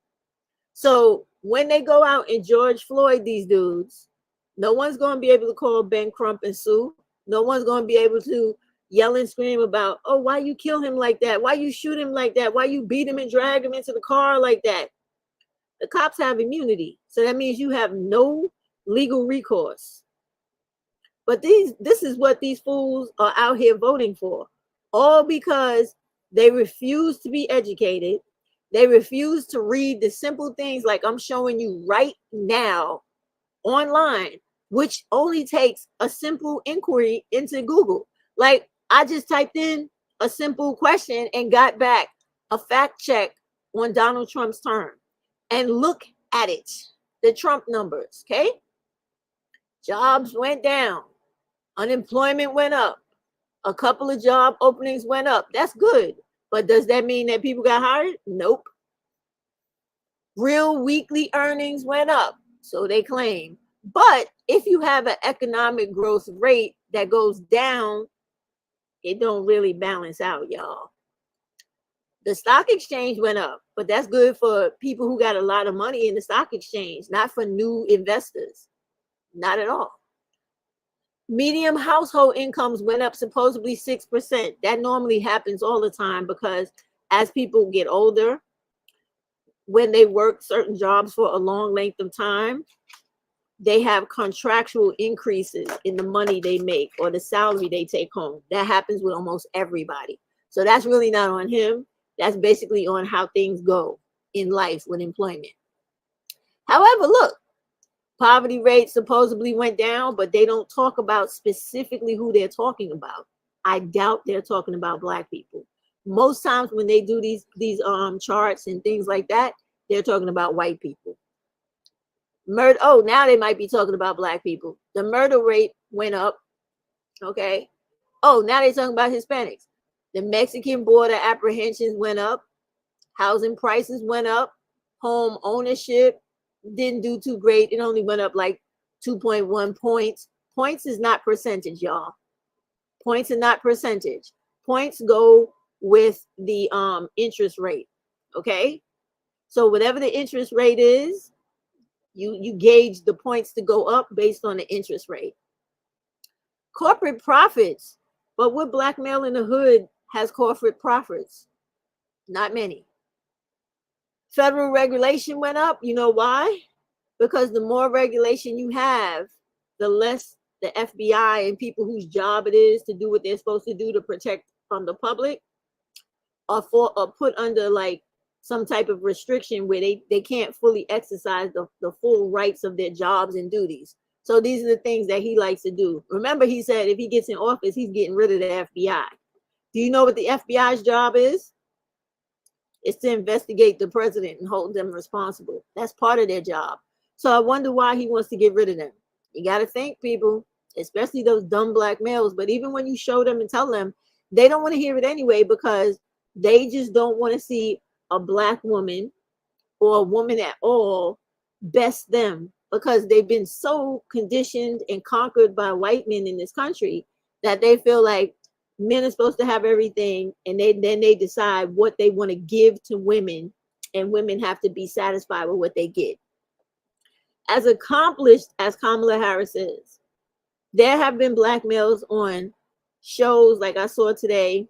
So when they go out and George Floyd these dudes, no one's going to be able to call Ben Crump and sue. No one's going to be able to yell and scream about, oh, why you kill him like that? Why you shoot him like that? Why you beat him and drag him into the car like that? The cops have immunity. So that means you have no legal recourse. But this is what these fools are out here voting for. All because they refuse to be educated. They refuse to read the simple things like I'm showing you right now online, which only takes a simple inquiry into Google. Like I just typed in a simple question and got back a fact check on Donald Trump's term. And look at it, the Trump numbers, okay? Jobs went down. Unemployment went up. A couple of job openings went up. That's good. But does that mean that people got hired? Nope. Real weekly earnings went up, so they claim. But if you have an economic growth rate that goes down, it don't really balance out, y'all. The stock exchange went up, but that's good for people who got a lot of money in the stock exchange, not for new investors. Not at all. Medium household incomes went up supposedly 6%. That normally happens all the time because as people get older, when they work certain jobs for a long length of time, they have contractual increases in the money they make or the salary they take home. That happens with almost everybody. So that's really not on him. That's basically on how things go in life with employment. However, look, poverty rates supposedly went down, but they don't talk about specifically who they're talking about. I doubt they're talking about black people. Most times when they do these charts and things like that, they're talking about white people. Now they might be talking about black people. The murder rate went up. Okay. Oh, now they're talking about Hispanics. The Mexican border apprehensions went up. Housing prices went up. Home ownership didn't do too great. It only went up like 2.1 points. Points is not percentage, y'all. Points are not percentage. Points go with the interest rate. Okay. So whatever the interest rate is, you gauge the points to go up based on the interest rate. Corporate profits, but what black male in the hood has corporate profits? Not many. Federal regulation went up. You know why? Because the more regulation you have, the less the FBI and people whose job it is to do what they're supposed to do to protect from the public are put under like some type of restriction where they can't fully exercise the full rights of their jobs and duties. So these are the things that he likes to do. Remember, he said if he gets in office, he's getting rid of the FBI. Do you know what the FBI's job is? It's to investigate the president and hold them responsible. That's part of their job. So I wonder why he wants to get rid of them. You got to think, people, especially those dumb black males. But even when you show them and tell them, they don't want to hear it anyway, because they just don't want to see a black woman or a woman at all best them, because they've been so conditioned and conquered by white men in this country that they feel like men are supposed to have everything, and then they decide what they want to give to women, and women have to be satisfied with what they get. As accomplished as Kamala Harris is, there have been black males on shows like I saw today,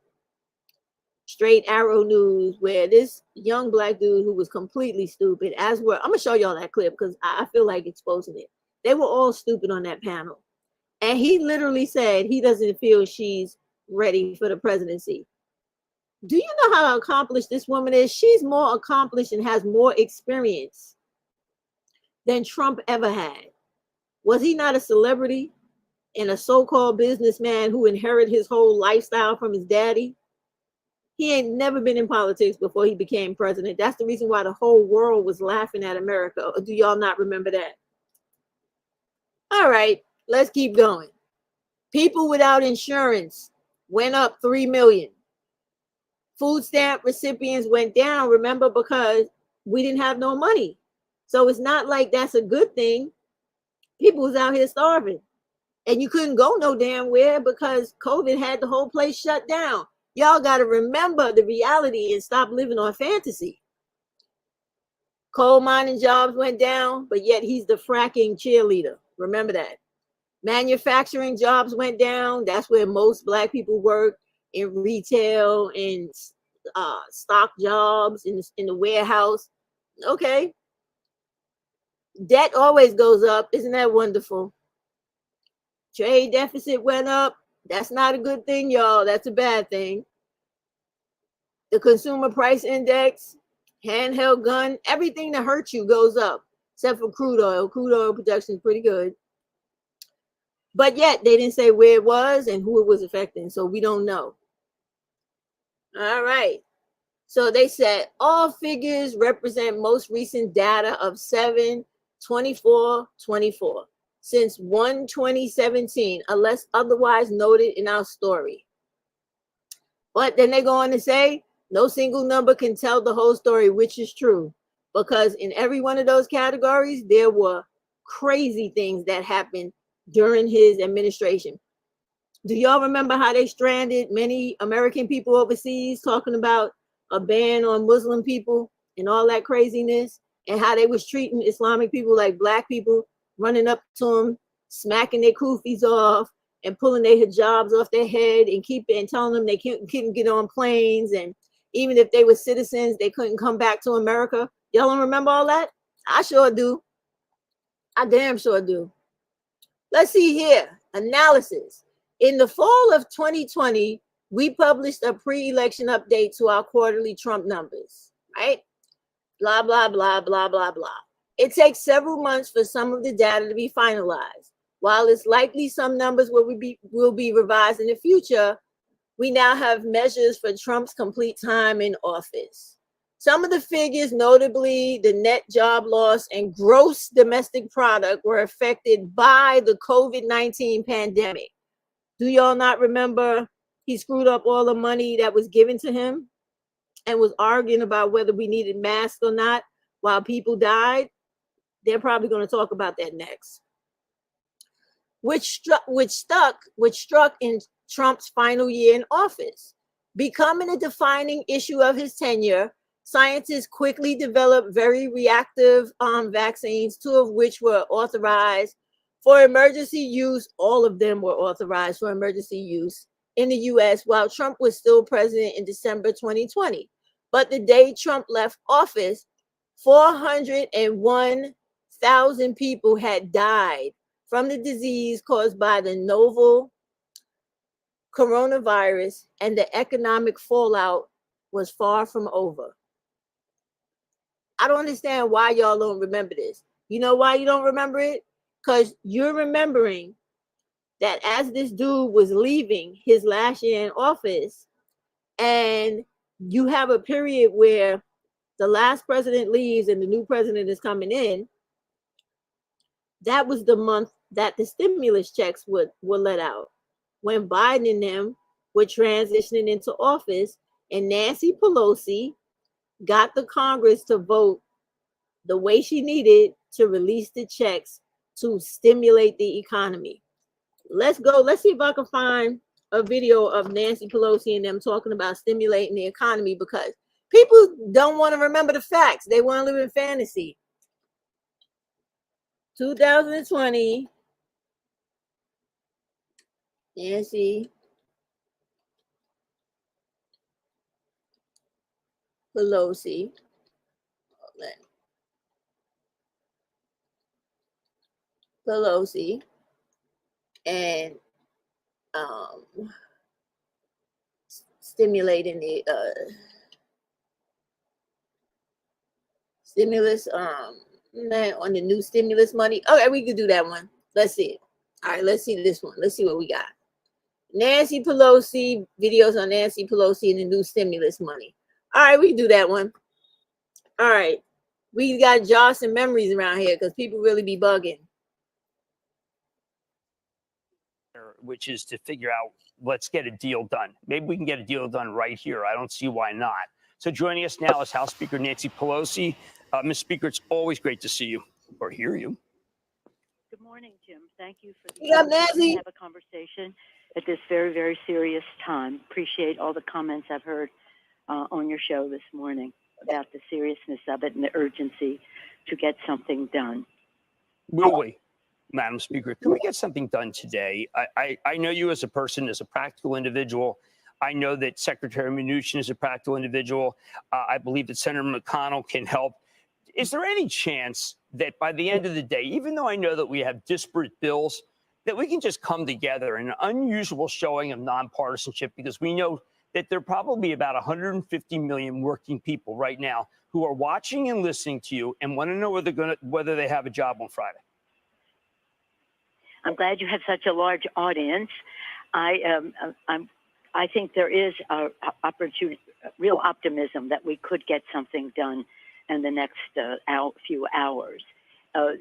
Straight Arrow News, where this young black dude who was completely stupid, I'm gonna show y'all that clip because I feel like exposing it. They were all stupid on that panel. And he literally said he doesn't feel she's ready for the presidency. Do you know how accomplished this woman is? She's more accomplished and has more experience than Trump ever had. Was he not a celebrity and a so-called businessman who inherited his whole lifestyle from his daddy? He ain't never been in politics before he became president. That's the reason why the whole world was laughing at America. Do y'all not remember that? All right, let's keep going. People without insurance went up 3 million. Food stamp recipients went down, remember, because we didn't have no money. So it's not like that's a good thing. People was out here starving. And you couldn't go no damn where because COVID had the whole place shut down. Y'all got to remember the reality and stop living on fantasy. Coal mining jobs went down, but yet he's the fracking cheerleader. Remember that. Manufacturing jobs went down. That's where most black people work, in retail, in stock jobs, in the warehouse. Okay. Debt always goes up. Isn't that wonderful? Trade deficit went up. That's not a good thing, y'all. That's a bad thing. The consumer price index, handheld gun, everything that hurts you goes up, except for crude oil. Crude oil production is pretty good. But yet, they didn't say where it was and who it was affecting, so we don't know. All right. So they said all figures represent most recent data of 7/24/24 since 1/2017, unless otherwise noted in our story. But then they go on to say, no single number can tell the whole story, which is true, because in every one of those categories, there were crazy things that happened during his administration. Do y'all remember how they stranded many American people overseas, talking about a ban on Muslim people and all that craziness, and how they was treating Islamic people like black people, running up to them, smacking their kufis off and pulling their hijabs off their head and telling them they couldn't get on planes, and even if they were citizens, they couldn't come back to America. Y'all don't remember all that? I sure do. I damn sure do. Let's see here. Analysis. In the fall of 2020, we published a pre-election update to our quarterly Trump numbers, right? Blah, blah, blah, blah, blah, blah. It takes several months for some of the data to be finalized. While it's likely some numbers will be revised in the future, we now have measures for Trump's complete time in office. Some of the figures, notably the net job loss and gross domestic product, were affected by the COVID-19 pandemic. Do y'all not remember he screwed up all the money that was given to him and was arguing about whether we needed masks or not while people died? They're probably going to talk about that next. Which struck in Trump's final year in office. Becoming a defining issue of his tenure, scientists quickly developed very reactive vaccines, 2 of which were authorized for emergency use. All of them were authorized for emergency use in the US while Trump was still president in December 2020. But the day Trump left office, 401,000 people had died from the disease caused by the novel coronavirus, and the economic fallout was far from over. I don't understand why y'all don't remember this. You know why you don't remember it? Because you're remembering that as this dude was leaving his last year in office, and you have a period where the last president leaves and the new president is coming in, that was the month that the stimulus checks were let out. When Biden and them were transitioning into office, and Nancy Pelosi got the Congress to vote the way she needed to release the checks to stimulate the economy. Let's go. Let's see if I can find a video of Nancy Pelosi and them talking about stimulating the economy, because people don't want to remember the facts. They want to live in fantasy. 2020, Nancy Pelosi. Pelosi and stimulating the stimulus on the new stimulus money. Okay, we could do that one. Let's see it. All right, let's see this one. Let's see what we got. Nancy Pelosi, videos on Nancy Pelosi and the new stimulus money. All right, we can do that one. All right, we got Joss and memories around here because people really be bugging. Which is to figure out, let's get a deal done. Maybe we can get a deal done right here. I don't see why not. So joining us now is House Speaker Nancy Pelosi. Ms. Speaker, it's always great to see you or hear you. Good morning, Jim. Thank you for the Yeah, Nancy. to have a conversation at this very, very serious time. Appreciate all the comments I've heard on your show this morning about the seriousness of it and the urgency to get something done. Will we, Madam Speaker? Can we get something done today? I know you as a person, as a practical individual. I know that Secretary Mnuchin is a practical individual. I believe that Senator McConnell can help. Is there any chance that by the end of the day, even though I know that we have disparate bills, that we can just come together in an unusual showing of nonpartisanship? Because we know that there are probably about 150 million working people right now who are watching and listening to you and want to know whether they have a job on Friday. I'm glad you have such a large audience. I think there is a real optimism that we could get something done in the next few hours. The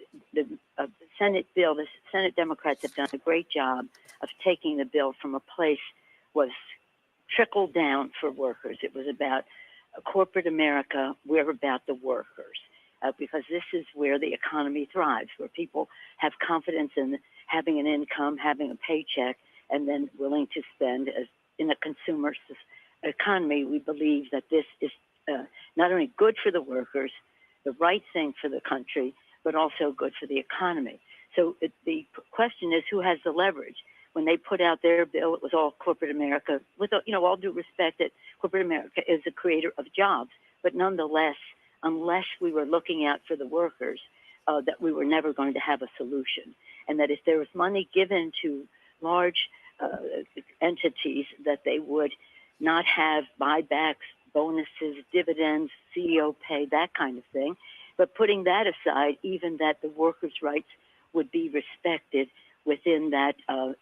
Senate bill, the Senate Democrats have done a great job of taking the bill from a place was trickled down for workers. It was about corporate America. We're about the workers because this is where the economy thrives, where people have confidence in having an income, having a paycheck, and then willing to spend. As in a consumer economy, we believe that this is not only good for the workers, the right thing for the country, but also good for the economy. So the question is, who has the leverage? When they put out their bill, it was all corporate America. With all due respect, that corporate America is a creator of jobs, but nonetheless, unless we were looking out for the workers, that we were never going to have a solution. And that if there was money given to large entities, that they would not have buybacks, bonuses, dividends, CEO pay, that kind of thing. But putting that aside, even that the workers' rights would be respected within that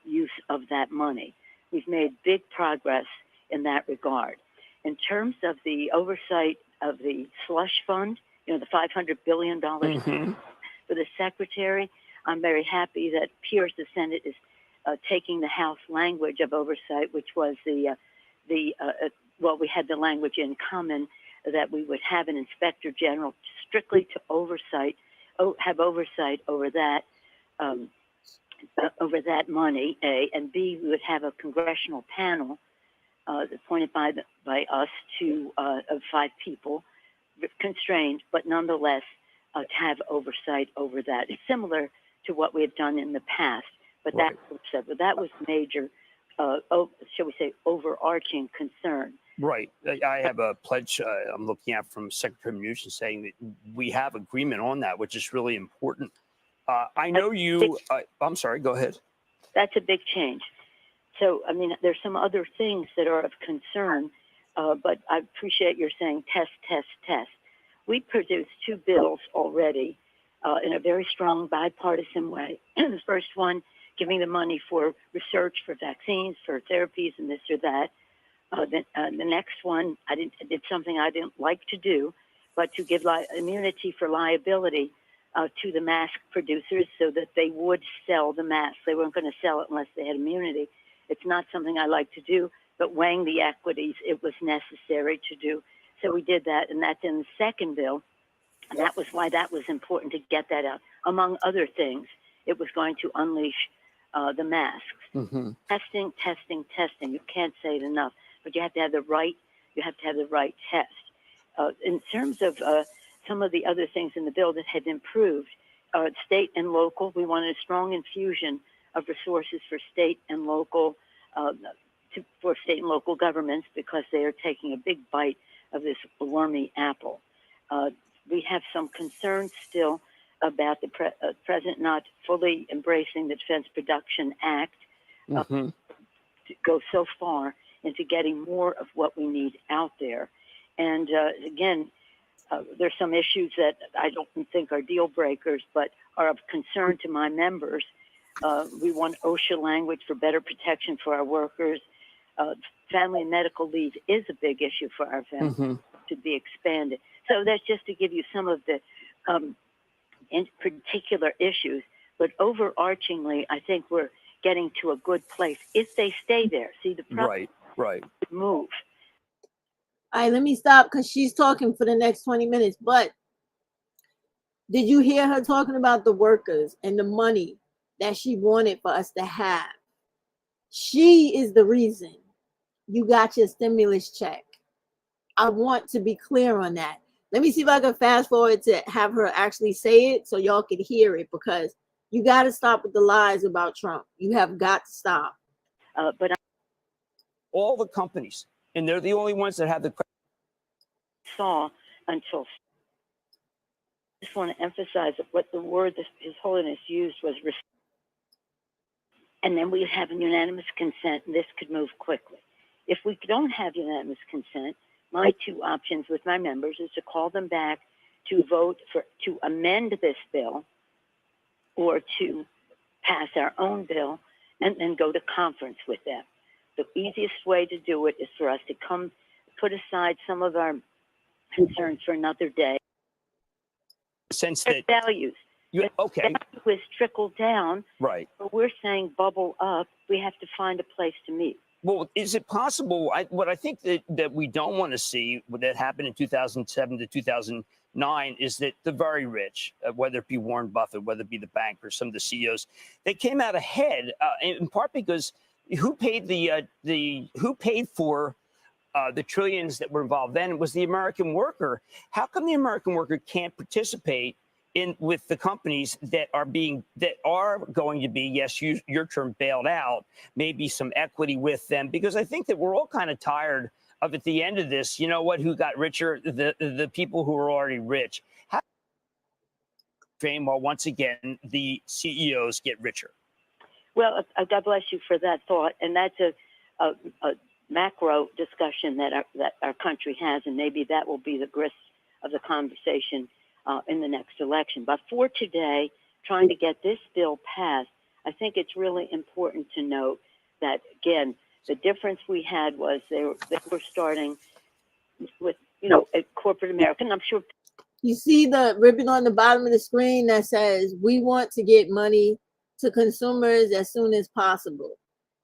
use of that money. We've made big progress in that regard. In terms of the oversight of the slush fund, the $500 billion for the secretary, I'm very happy that Pierce, the Senate, is taking the House language of oversight, which was we had the language in common that we would have an inspector general strictly to have oversight over that money, A, and B, we would have a congressional panel appointed by us of 5 people, constrained, but nonetheless to have oversight over that. It's similar to what we have done in the past, but right. that was major, shall we say, overarching concern. Right. I have a pledge I'm looking at from Secretary Mnuchin saying that we have agreement on that, which is really important. I know you. I'm sorry. Go ahead. That's a big change. So, I mean, there's some other things that are of concern, but I appreciate your saying test, test, test. We produced 2 bills already in a very strong bipartisan way. The first one, giving the money for research, for vaccines, for therapies, and this or that. The next one, I did something I didn't like to do, but to give immunity for liability to the mask producers so that they would sell the masks. They weren't going to sell it unless they had immunity. It's not something I like to do, but weighing the equities, it was necessary to do. So we did that, and that's in the second bill. And that was why that was important to get that out. Among other things, it was going to unleash the masks. Mm-hmm. Testing, testing, testing. You can't say it enough, but you have to have the right test. In terms of some of the other things in the bill that had improved, state and local, we wanted a strong infusion of resources for state and local governments because they are taking a big bite of this wormy apple. We have some concerns still about the president not fully embracing the Defense Production Act Mm-hmm. to go so far into getting more of what we need out there. And again, there's some issues that I don't think are deal breakers, but are of concern to my members. We want OSHA language for better protection for our workers. Family and medical leave is a big issue for our families Mm-hmm. to be expanded. So that's just to give you some of the in particular issues. But overarchingly, I think we're getting to a good place if they stay there. See, the problem Right. move. All right, let me stop because she's talking for the next 20 minutes. But did you hear her talking about the workers and the money that she wanted for us to have? She is the reason you got your stimulus check. I want to be clear on that. Let me see if I can fast forward to have her actually say it so y'all can hear it, because you got to stop with the lies about Trump. You have got to stop. But I All the companies, and they're the only ones that have the. saw until I just want to emphasize that what the word that His Holiness used was and then we have a unanimous consent, and this could move quickly. If we don't have unanimous consent, my 2 options with my members is to call them back to vote to amend this bill or to pass our own bill and then go to conference with them. The easiest way to do it is for us to put aside some of our concerns for another day. Sense Their that values. okay, Value is trickled down. right. But we're saying bubble up. We have to find a place to meet. Well, is it possible? What I think that we don't want to see, what that happened in 2007 to 2009, is that the very rich, whether it be Warren Buffett, whether it be the bankers, some of the CEOs, they came out ahead in part because who paid for the trillions that were involved then was the American worker. How come the American worker can't participate with the companies that are going to be, yes, use your term, bailed out, maybe some equity with them? Because I think that we're all kind of tired of, at the end of this, you know what, who got richer? The people who are already rich. How fame while once again the CEOs get richer? Well, God bless you for that thought. And that's a macro discussion that our country has, and maybe that will be the grist of the conversation in the next election. But for today, trying to get this bill passed, I think it's really important to note that, again, the difference we had was they were starting with, a corporate America. And I'm sure You see the ribbon on the bottom of the screen that says, we want to get money to consumers as soon as possible.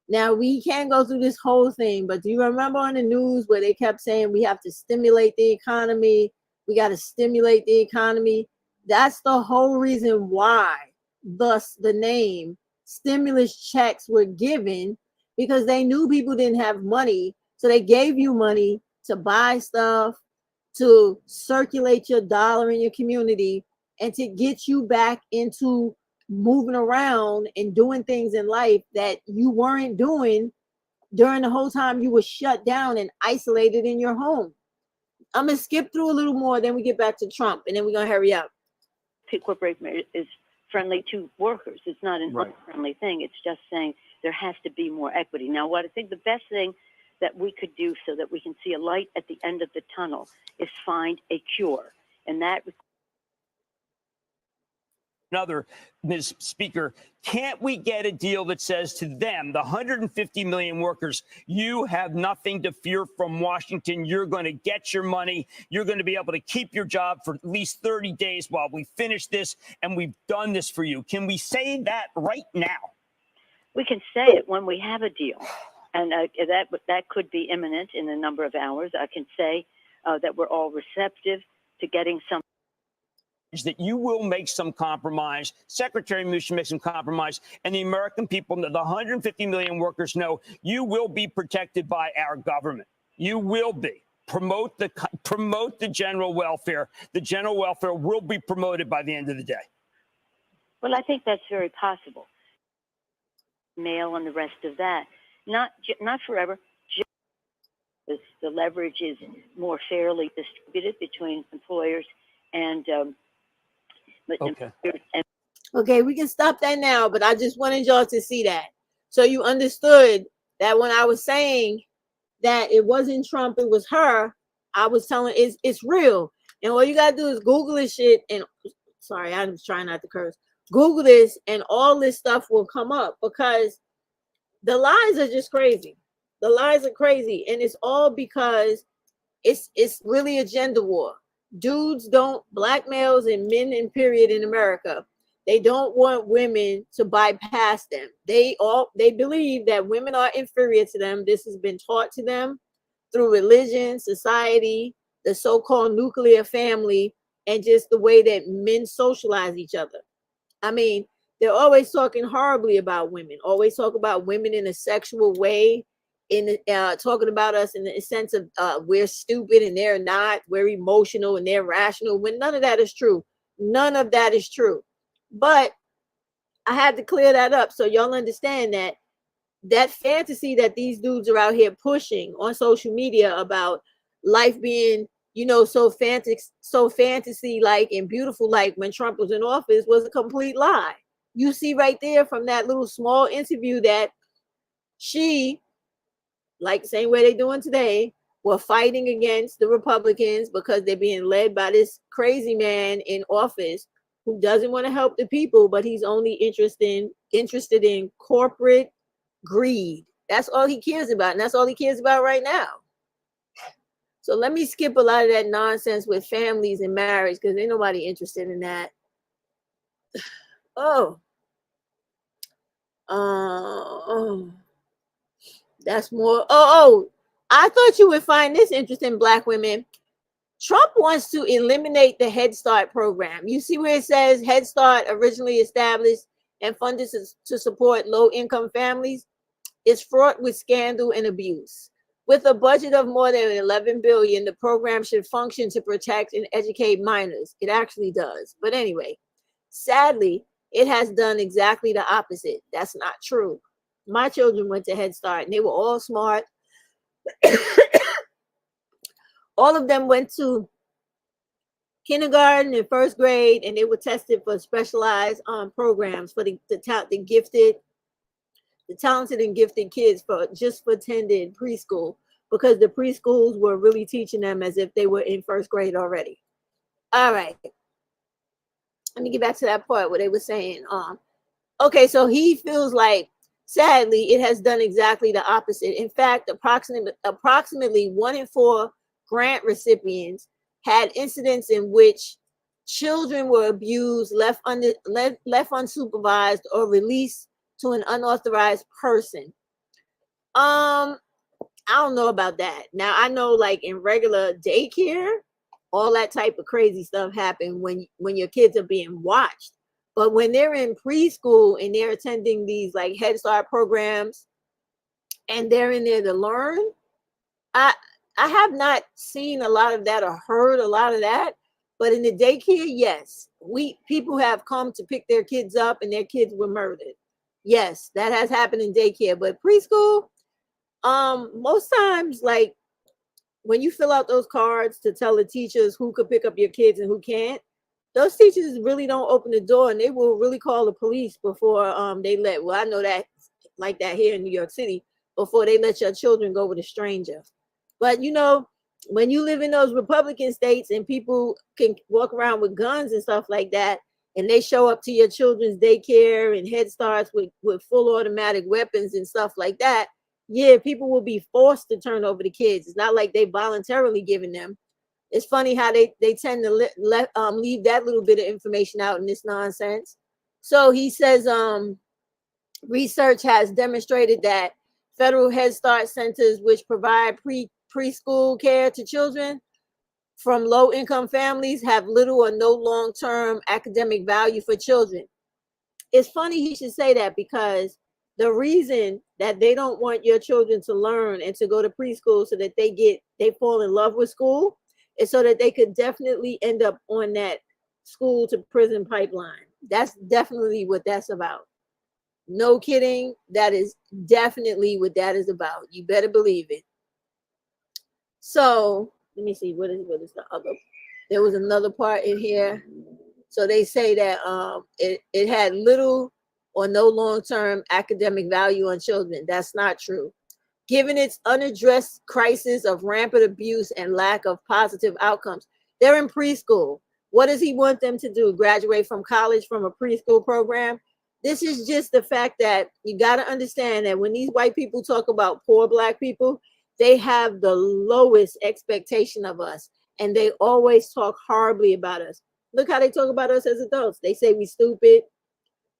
Now, we can't go through this whole thing, but do you remember on the news where they kept saying we have to stimulate the economy? We got to stimulate the economy. That's the whole reason why, thus the name, stimulus checks were given, because they knew people didn't have money. So they gave you money to buy stuff, to circulate your dollar in your community, and to get you back into moving around and doing things in life that you weren't doing during the whole time you were shut down and isolated in your home. I'm going to skip through a little more, then we get back to Trump, and then we're going to hurry up. corporate is friendly to workers. It's not an Right. unfriendly thing. It's just saying there has to be more equity. Now, what I think the best thing that we could do so that we can see a light at the end of the tunnel is find a cure. And that Another, Ms. Speaker, can't we get a deal that says to them, the 150 million workers, you have nothing to fear from Washington. You're going to get your money. You're going to be able to keep your job for at least 30 days while we finish this, and we've done this for you. Can we say that right now? we can say it when we have a deal. And that could be imminent in a number of hours. I can say that we're all receptive to getting some. That you will make some compromise. Secretary Mnuchin make some compromise, and the American people, the 150 million workers know you will be protected by our government. You will be. Promote the general welfare. The general welfare will be promoted by the end of the day. Well, I think that's very possible. Mail and the rest of that, not forever. Just the leverage is more fairly distributed between employers and. Okay. Okay, we can stop that now, but I just wanted y'all to see that. So you understood that when I was saying that it wasn't Trump, it was her, I was telling it's real. And all you gotta do is Google this shit and sorry, I'm trying not to curse. Google this and all this stuff will come up because the lies are just crazy. The lies are crazy, and it's all because it's really a gender war. Dudes don't, black males and men in period in America, they don't want women to bypass them. They believe that women are inferior to them. This has been taught to them through religion, society, the so-called nuclear family, and just the way that men socialize each other. I mean, they're always talking horribly about women, always talk about women in a sexual way, talking about us in the sense of we're stupid and they're not, we're emotional and they're rational, when none of that is true. None of that is true. But I had to clear that up so y'all understand that fantasy that these dudes are out here pushing on social media about life being, so fantasy like and beautiful like when Trump was in office was a complete lie. You see right there from that little small interview that she, like the same way they're doing today, were fighting against the Republicans because they're being led by this crazy man in office who doesn't want to help the people, but he's only interested in corporate greed. That's all he cares about, and that's all he cares about right now. So let me skip a lot of that nonsense with families and marriage because ain't nobody interested in that. That's more. I thought you would find this interesting, black women. Trump wants to eliminate the Head Start program. You see where it says Head Start originally established and funded to support low-income families? It's fraught with scandal and abuse. With a budget of more than $11 billion, the program should function to protect and educate minors. It actually does. But anyway, sadly, it has done exactly the opposite. That's not true. My children went to Head Start and they were all smart. All of them went to kindergarten and first grade, and they were tested for specialized programs for the talented and gifted kids for attending preschool, because the preschools were really teaching them as if they were in first grade already. All right. Let me get back to that part where they were saying, okay, so he feels like, sadly, it has done exactly the opposite. In fact, approximately 1 in 4 grant recipients had incidents in which children were abused, left unsupervised, or released to an unauthorized person. I don't know about that. Now, I know like in regular daycare, all that type of crazy stuff happen when your kids are being watched. But when they're in preschool and they're attending these like Head Start programs and they're in there to learn, I have not seen a lot of that or heard a lot of that. But in the daycare, yes, people have come to pick their kids up and their kids were murdered. Yes, that has happened in daycare. But preschool, most times, like when you fill out those cards to tell the teachers who could pick up your kids and who can't, those teachers really don't open the door, and they will really call the police before they let. Well, I know that like that here in New York City, before they let your children go with a stranger. But you know, when you live in those Republican states and people can walk around with guns and stuff like that, and they show up to your children's daycare and Head Starts with full automatic weapons and stuff like that, yeah, people will be forced to turn over the kids. It's not like they voluntarily giving them. It's funny how they tend to leave that little bit of information out in this nonsense. So he says research has demonstrated that federal Head Start centers, which provide preschool care to children from low-income families, have little or no long-term academic value for children. It's funny he should say that, because the reason that they don't want your children to learn and to go to preschool so that they fall in love with school is so that they could definitely end up on that school to prison pipeline. That's definitely what that's about. No kidding. That is definitely what that is about. You better believe it. So let me see. What is the other? There was another part in here. So they say that it had little or no long-term academic value on children. That's not true. Given its unaddressed crisis of rampant abuse and lack of positive outcomes, they're in preschool. What does he want them to do? Graduate from college from a preschool program? This is just the fact that you got to understand that when these white people talk about poor Black people, they have the lowest expectation of us, and they always talk horribly about us. Look how they talk about us as adults. They say we stupid.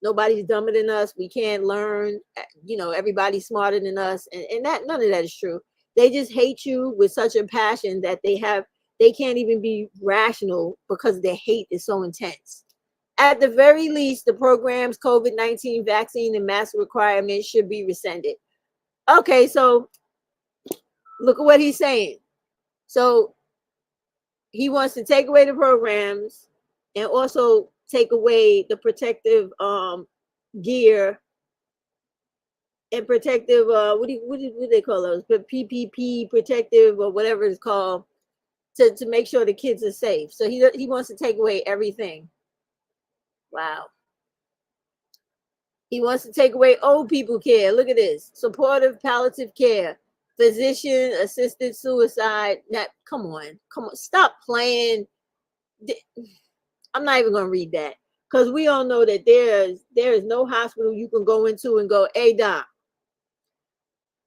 Nobody's dumber than us. We can't learn. You know, everybody's smarter than us. And that none of that is true. They just hate you with such a passion that they can't even be rational because their hate is so intense. At the very least, the program's COVID-19 vaccine and mask requirements should be rescinded. Okay, so look at what he's saying. So he wants to take away the programs and also take away the protective gear and protective what do they call those? But PPP, protective or whatever it's called, to make sure the kids are safe. So he wants to take away everything. Wow. He wants to take away old people care. Look at this. Supportive palliative care, physician assisted suicide. Now, come on, stop playing. I'm not even gonna read that, because we all know that there is no hospital you can go into and go, hey doc,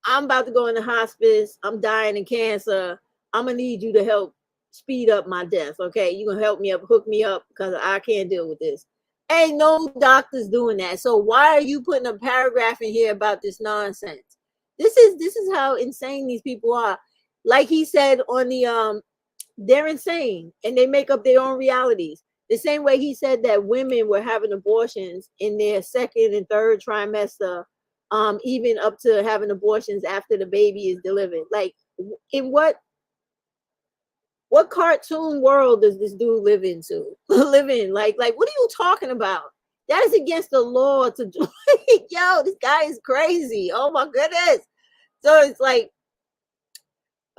I'm about to go into hospice, I'm dying of cancer, I'm gonna need you to help speed up my death. Okay, you gonna help me up, hook me up, because I can't deal with this. Ain't no doctors doing that. So why are you putting a paragraph in here about this nonsense? This is how insane these people are. Like he said on the they're insane and they make up their own realities. The same way he said that women were having abortions in their second and third trimester, even up to having abortions after the baby is delivered. Like, in what cartoon world does this dude live in? Like, what are you talking about? That is against the law to do. Yo, this guy is crazy. Oh my goodness. So it's like,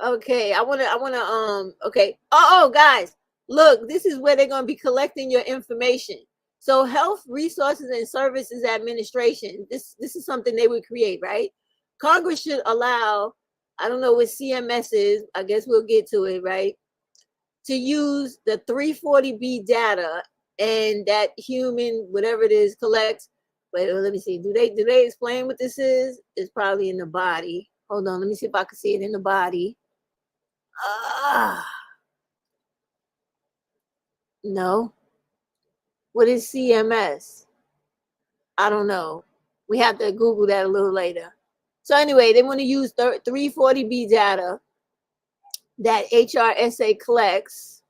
okay, I wanna okay. Oh guys, look, this is where they're gonna be collecting your information. So Health Resources and Services Administration, this is something they would create, right? Congress should allow, I don't know what CMS is, I guess we'll get to it, right? To use the 340B data and that human, whatever it is, collects. Wait, let me see. Do they explain what this is? It's probably in the body. Hold on, let me see if I can see it in the body. No. What is CMS? I don't know. We have to Google that a little later. So anyway, they want to use 340B data that HRSA collects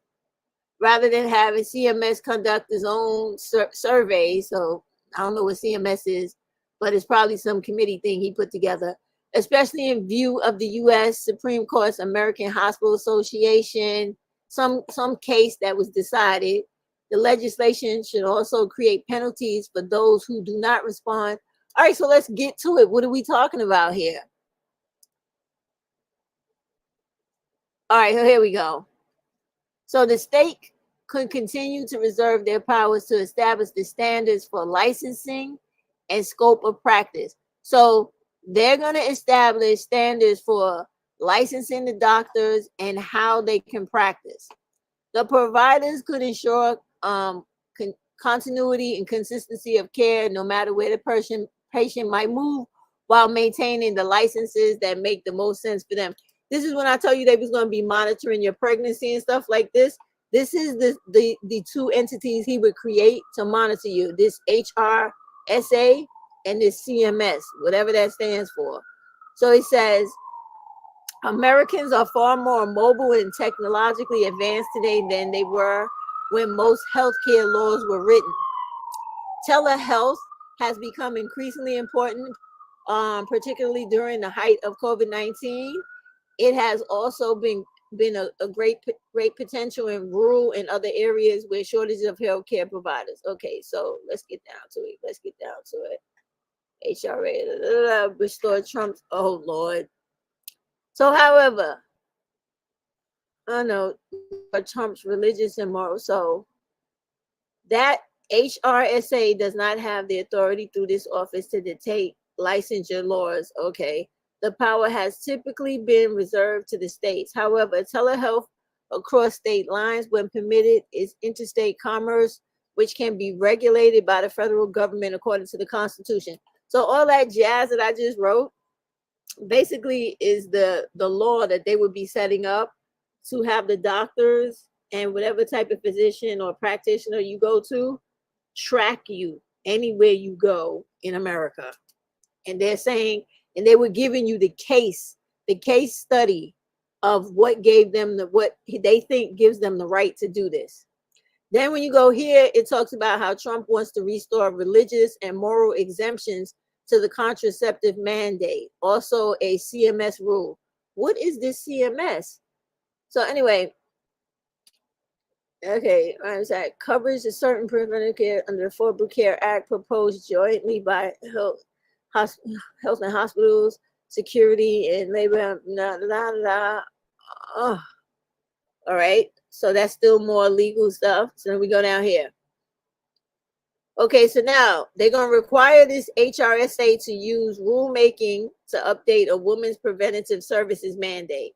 rather than having CMS conduct its own survey. So I don't know what CMS is, but it's probably some committee thing he put together, especially in view of the U.S. Supreme Court's American Hospital Association, some case that was decided. The legislation should also create penalties for those who do not respond. All right, so let's get to it. What are we talking about here? All right, here we go. So the state could continue to reserve their powers to establish the standards for licensing and scope of practice. So they're going to establish standards for licensing the doctors and how they can practice. The providers could ensure continuity and consistency of care no matter where the patient might move, while maintaining the licenses that make the most sense for them. This is when I told you they was going to be monitoring your pregnancy and stuff like this. This is the two entities he would create to monitor you, this HRSA and this CMS, whatever that stands for. So it says, Americans are far more mobile and technologically advanced today than they were when most healthcare laws were written. Telehealth has become increasingly important, particularly during the height of COVID-19. It has also been a great potential in rural and other areas where shortage of healthcare providers. Okay, so let's get down to it. HRA, restore Trump's, oh Lord. So, however, I know Trump's religious and moral. So that HRSA does not have the authority through this office to dictate licensure laws. Okay. The power has typically been reserved to the states. However, telehealth across state lines, when permitted, is interstate commerce, which can be regulated by the federal government according to the Constitution. So all that jazz that I just wrote basically is the law that they would be setting up to have the doctors and whatever type of physician or practitioner you go to track you anywhere you go in America. And they're saying, and they were giving you the case study of what gave them what they think gives them the right to do this. Then when you go here, it talks about how Trump wants to restore religious and moral exemptions to the contraceptive mandate, also a CMS rule. What is this CMS? So anyway, okay, I'm sorry. Coverage of certain preventive care under the Affordable Care Act proposed jointly by Health and Hospitals, Security, and Labor. All right, so that's still more legal stuff. So then we go down here. Okay, so now they're going to require this HRSA to use rulemaking to update a women's preventative services mandate.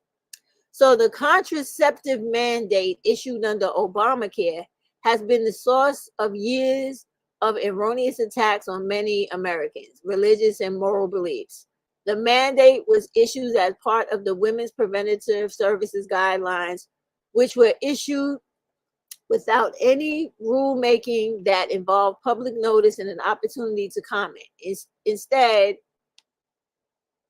So the contraceptive mandate issued under Obamacare has been the source of years of erroneous attacks on many Americans' religious and moral beliefs. The mandate was issued as part of the Women's Preventative Services Guidelines, which were issued without any rulemaking that involved public notice and an opportunity to comment. Instead,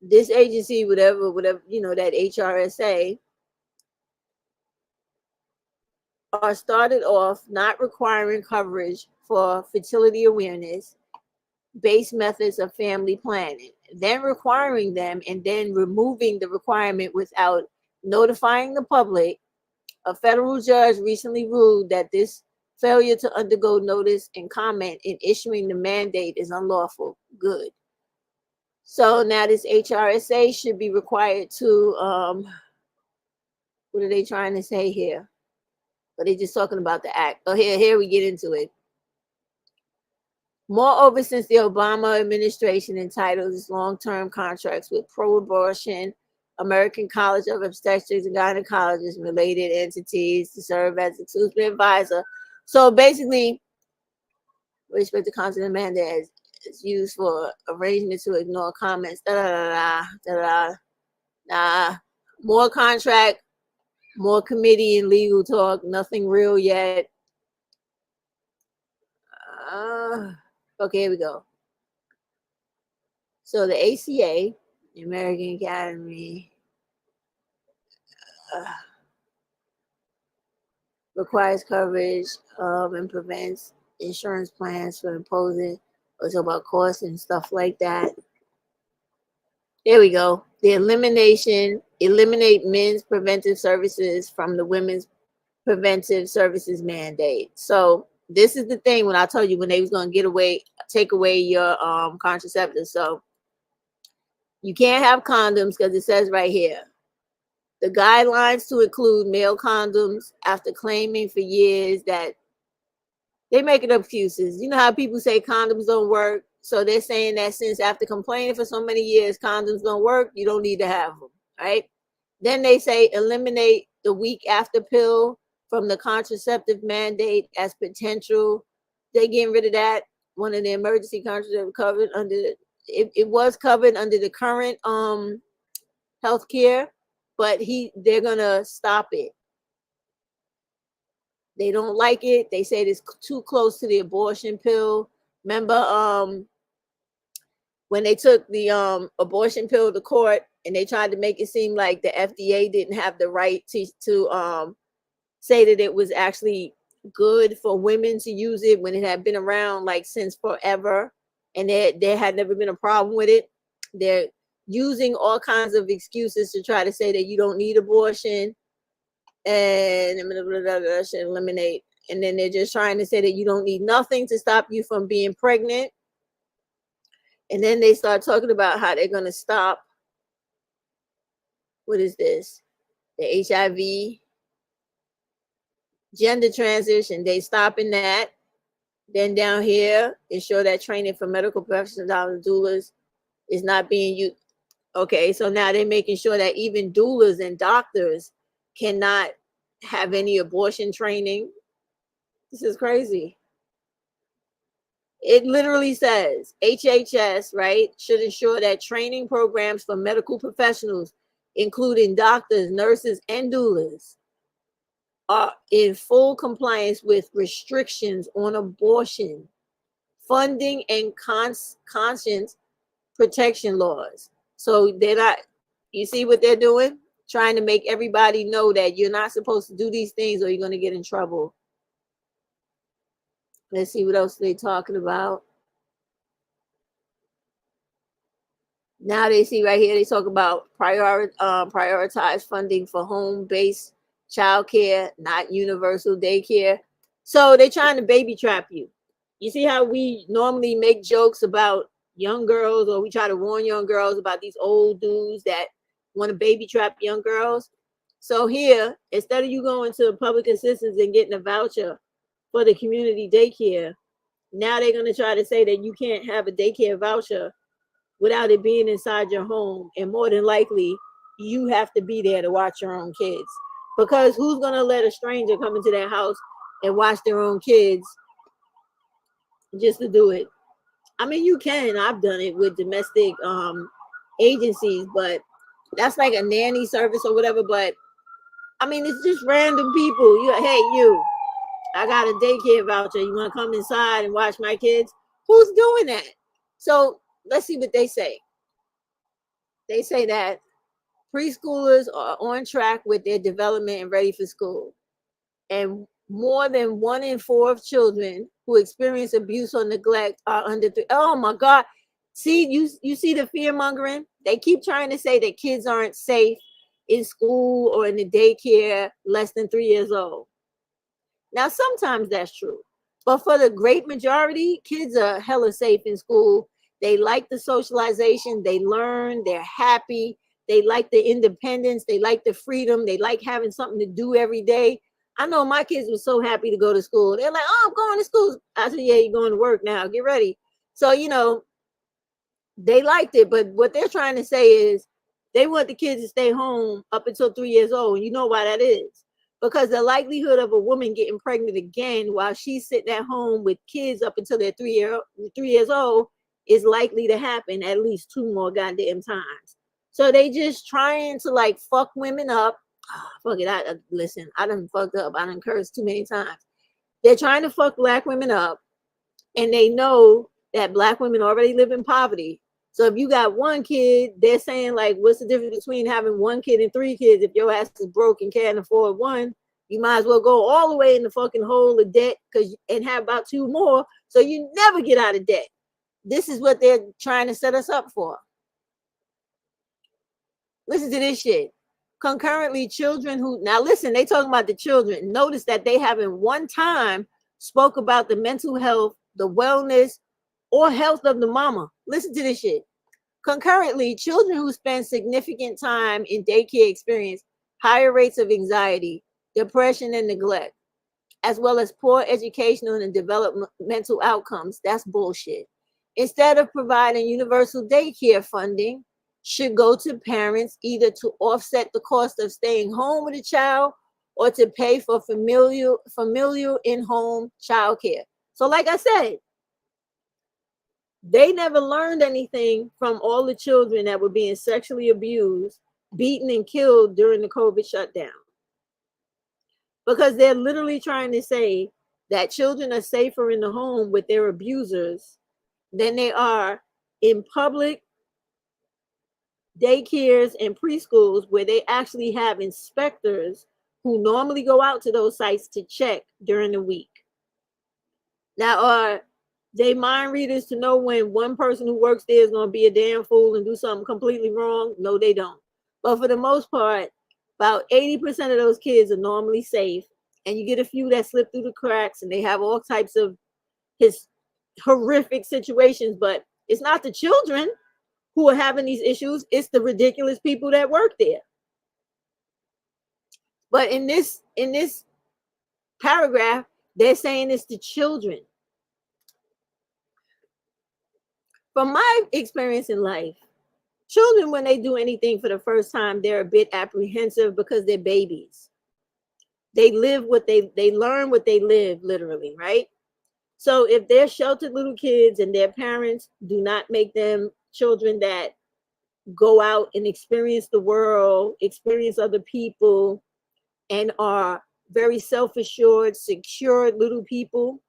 this agency, whatever, that HRSA, are started off not requiring coverage for fertility awareness based methods of family planning, then requiring them and then removing the requirement without notifying the public. A federal judge recently ruled that this failure to undergo notice and comment in issuing the mandate is unlawful. Good. So now this HRSA should be required to, what are they trying to say here? But they're just talking about the act. Oh, here we get into it. Moreover, since the Obama administration entitled its long-term contracts with pro-abortion American College of Obstetrics and Gynecologists and related entities to serve as exclusive advisor. So basically, with respect to content mandate is used for arrangement to ignore comments. More contract, more committee and legal talk, nothing real yet. Okay, here we go. So the ACA, the American Academy, requires coverage of and prevents insurance plans from imposing or about costs and stuff like that. There we go. The eliminate men's preventive services from the women's preventive services mandate. So this is the thing when I told you when they was going to take away your contraceptives. So you can't have condoms because it says right here, the guidelines to include male condoms after claiming for years that they making up excuses. You know how people say condoms don't work? So they're saying that since after complaining for so many years, condoms don't work, you don't need to have them, right? Then they say eliminate the week after pill from the contraceptive mandate as potential. They getting rid of that. One of the emergency contraceptive covered under, it was covered under the current health care, but they're gonna stop it. They don't like it. They say it's too close to the abortion pill. Remember when they took the abortion pill to court and they tried to make it seem like the FDA didn't have the right to say that it was actually good for women to use it when it had been around like since forever, and there had never been a problem with it. They're using all kinds of excuses to try to say that you don't need abortion and should eliminate. And then they're just trying to say that you don't need nothing to stop you from being pregnant. And then they start talking about how they're going to stop. What is this? The HIV, gender transition. They stopping that. Then down here, ensure that training for medical professionals and doulas is not being used. Okay, so now they're making sure that even doulas and doctors cannot have any abortion training. This is crazy. It literally says HHS, right, should ensure that training programs for medical professionals, including doctors, nurses, and doulas, are in full compliance with restrictions on abortion, funding, and conscience protection laws. So they're not, you see what they're doing? Trying to make everybody know that you're not supposed to do these things or you're going to get in trouble. Let's see what else they're talking about. Now they see right here, they talk about prioritize funding for home-based childcare, not universal daycare. So they're trying to baby trap you. You see how we normally make jokes about young girls, or we try to warn young girls about these old dudes that want to baby trap young girls? So here, instead of you going to public assistance and getting a voucher for the community daycare, now they're going to try to say that you can't have a daycare voucher without it being inside your home. And more than likely, you have to be there to watch your own kids. Because who's going to let a stranger come into their house and watch their own kids just to do it? I mean, you can. I've done it with domestic agencies, but that's like a nanny service or whatever. But I mean, it's just random people. Hey, you, I got a daycare voucher. You want to come inside and watch my kids? Who's doing that? So let's see what they say. They say that preschoolers are on track with their development and ready for school. And more than 1 in 4 of children who experience abuse or neglect are under 3. Oh my God. See, you see the fear mongering? They keep trying to say that kids aren't safe in school or in the daycare less than 3 years old. Now, sometimes that's true. But for the great majority, kids are hella safe in school. They like the socialization. They learn. They're happy. They like the independence. They like the freedom. They like having something to do every day. I know my kids were so happy to go to school. They're like, oh, I'm going to school. I said, yeah, you're going to work now. Get ready. So, you know, they liked it. But what they're trying to say is they want the kids to stay home up until 3 years old. You know why that is? Because the likelihood of a woman getting pregnant again while she's sitting at home with kids up until they're 3 years old is likely to happen at least 2 more goddamn times. So they just trying to like fuck women up. Fuck it. Listen, I done fucked up. I done cursed too many times. They're trying to fuck black women up, and they know that black women already live in poverty. So if you got 1 kid, they're saying like, what's the difference between having 1 kid and 3 kids? If your ass is broke and can't afford 1, you might as well go all the way in the fucking hole of debt and have about 2 more, so you never get out of debt. This is what they're trying to set us up for. Listen to this shit. Concurrently, children who, now listen, they talking about the children. Notice that they haven't one time spoke about the mental health, the wellness, or health of the mama. Listen to this shit. Concurrently, children who spend significant time in daycare experience higher rates of anxiety, depression, and neglect, as well as poor educational and developmental outcomes. That's bullshit. Instead of providing universal daycare funding, should go to parents either to offset the cost of staying home with a child or to pay for familial in-home childcare. So like I said, they never learned anything from all the children that were being sexually abused, beaten, and killed during the COVID shutdown. Because they're literally trying to say that children are safer in the home with their abusers than they are in public daycares and preschools where they actually have inspectors who normally go out to those sites to check during the week. Now, are they mind readers to know when one person who works there is going to be a damn fool and do something completely wrong? No, they don't. But for the most part, about 80% of those kids are normally safe, and you get a few that slip through the cracks and they have all types of horrific situations, but it's not the children who are having these issues, it's the ridiculous people that work there. But in this paragraph, they're saying it's the children. From my experience in life, children, when they do anything for the first time, they're a bit apprehensive because they're babies. They live what they learn what they live, literally, right? So if they're sheltered little kids and their parents do not make them children that go out and experience the world, experience other people, and are very self-assured, secure little people,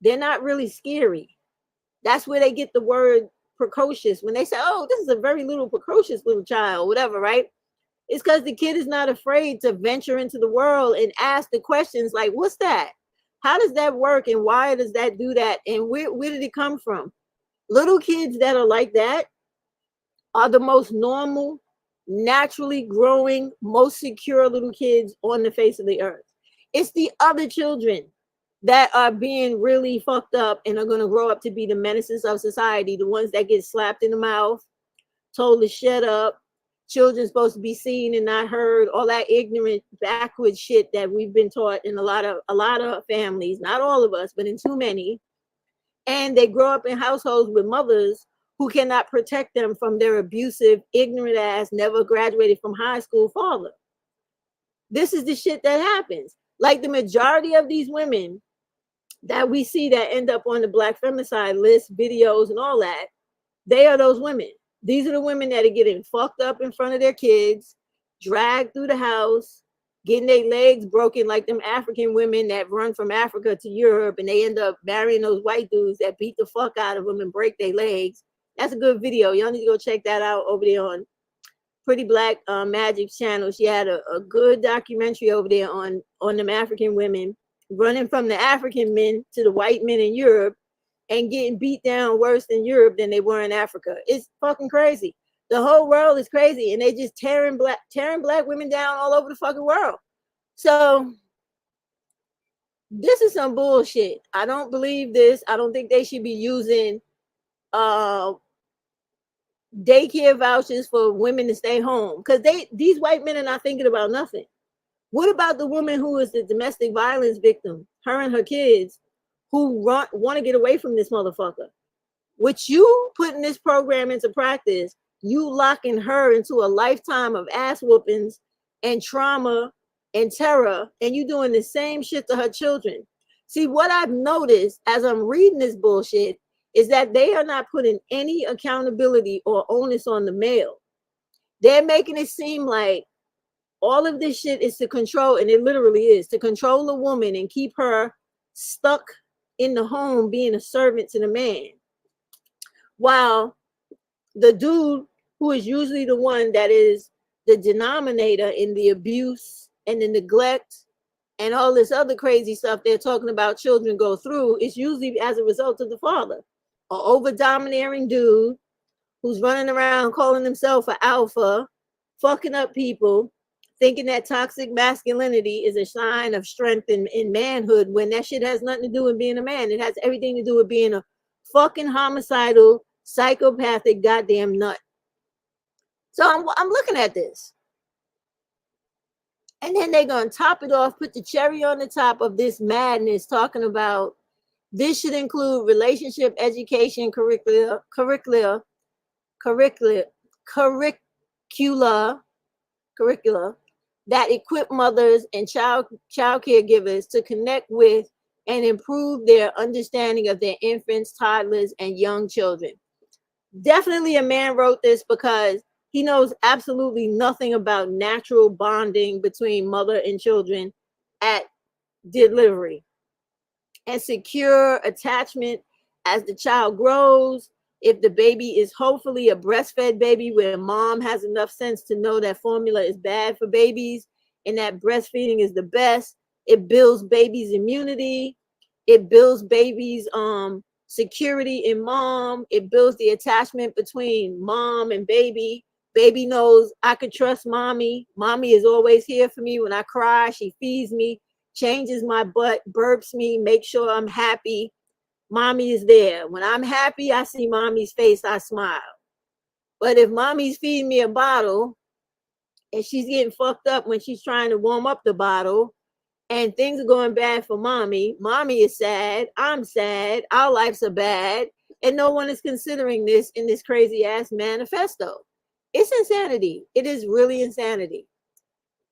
they're not really scary. That's where they get the word precocious. When they say, oh, this is a very little precocious little child, whatever, right? It's because the kid is not afraid to venture into the world and ask the questions like, what's that? How does that work? And why does that do that? And where did it come from? Little kids that are like that are the most normal, naturally growing, most secure little kids on the face of the earth. It's the other children that are being really fucked up and are going to grow up to be the menaces of society, the ones that get slapped in the mouth, told to shut up, children supposed to be seen and not heard, all that ignorant, backward shit that we've been taught in a lot of families, not all of us, but in too many. And they grow up in households with mothers who cannot protect them from their abusive, ignorant ass, never graduated from high school father. This is the shit that happens. Like the majority of these women that we see that end up on the Black femicide list, videos and all that, they are those women. These are the women that are getting fucked up in front of their kids, dragged through the house, getting their legs broken like them African women that run from Africa to Europe, and they end up marrying those white dudes that beat the fuck out of them and break their legs. That's a good video. Y'all need to go check that out over there on Pretty Black Magic's channel. She had a good documentary over there on them African women running from the African men to the white men in Europe and getting beat down worse in Europe than they were in Africa. It's fucking crazy. The whole world is crazy, and they just tearing black women down all over the fucking world. So this is some bullshit. I don't believe this. I don't think they should be using daycare vouchers for women to stay home, because these white men are not thinking about nothing. What about the woman who is the domestic violence victim, her and her kids, who want to get away from this motherfucker? With you putting this program into practice, you locking her into a lifetime of ass whoopings and trauma and terror, and you doing the same shit to her children. See, what I've noticed as I'm reading this bullshit is that they are not putting any accountability or onus on the male. They're making it seem like all of this shit is to control, and it literally is, to control a woman and keep her stuck in the home being a servant to the man. While the dude, who is usually the one that is the denominator in the abuse and the neglect and all this other crazy stuff they're talking about children go through, is usually as a result of the father. An over-domineering dude who's running around calling himself an alpha, fucking up people, thinking that toxic masculinity is a sign of strength in manhood, when that shit has nothing to do with being a man. It has everything to do with being a fucking homicidal, psychopathic goddamn nut. So I'm looking at this. And then they're going to top it off, put the cherry on the top of this madness, talking about this should include relationship education curricula that equip mothers and child caregivers to connect with and improve their understanding of their infants, toddlers, and young children. Definitely a man wrote this because he knows absolutely nothing about natural bonding between mother and children at delivery and secure attachment as the child grows. If the baby is hopefully a breastfed baby where mom has enough sense to know that formula is bad for babies and that breastfeeding is the best, it builds babies' immunity. It builds babies' security in mom. It builds the attachment between mom and baby. Baby knows I can trust mommy. Mommy is always here for me when I cry. She feeds me, changes my butt, burps me, makes sure I'm happy. Mommy is there. When I'm happy, I see mommy's face, I smile. But if mommy's feeding me a bottle and she's getting fucked up when she's trying to warm up the bottle and things are going bad for mommy, mommy is sad, I'm sad, our lives are bad, and no one is considering this in this crazy ass manifesto. It's insanity. It is really insanity.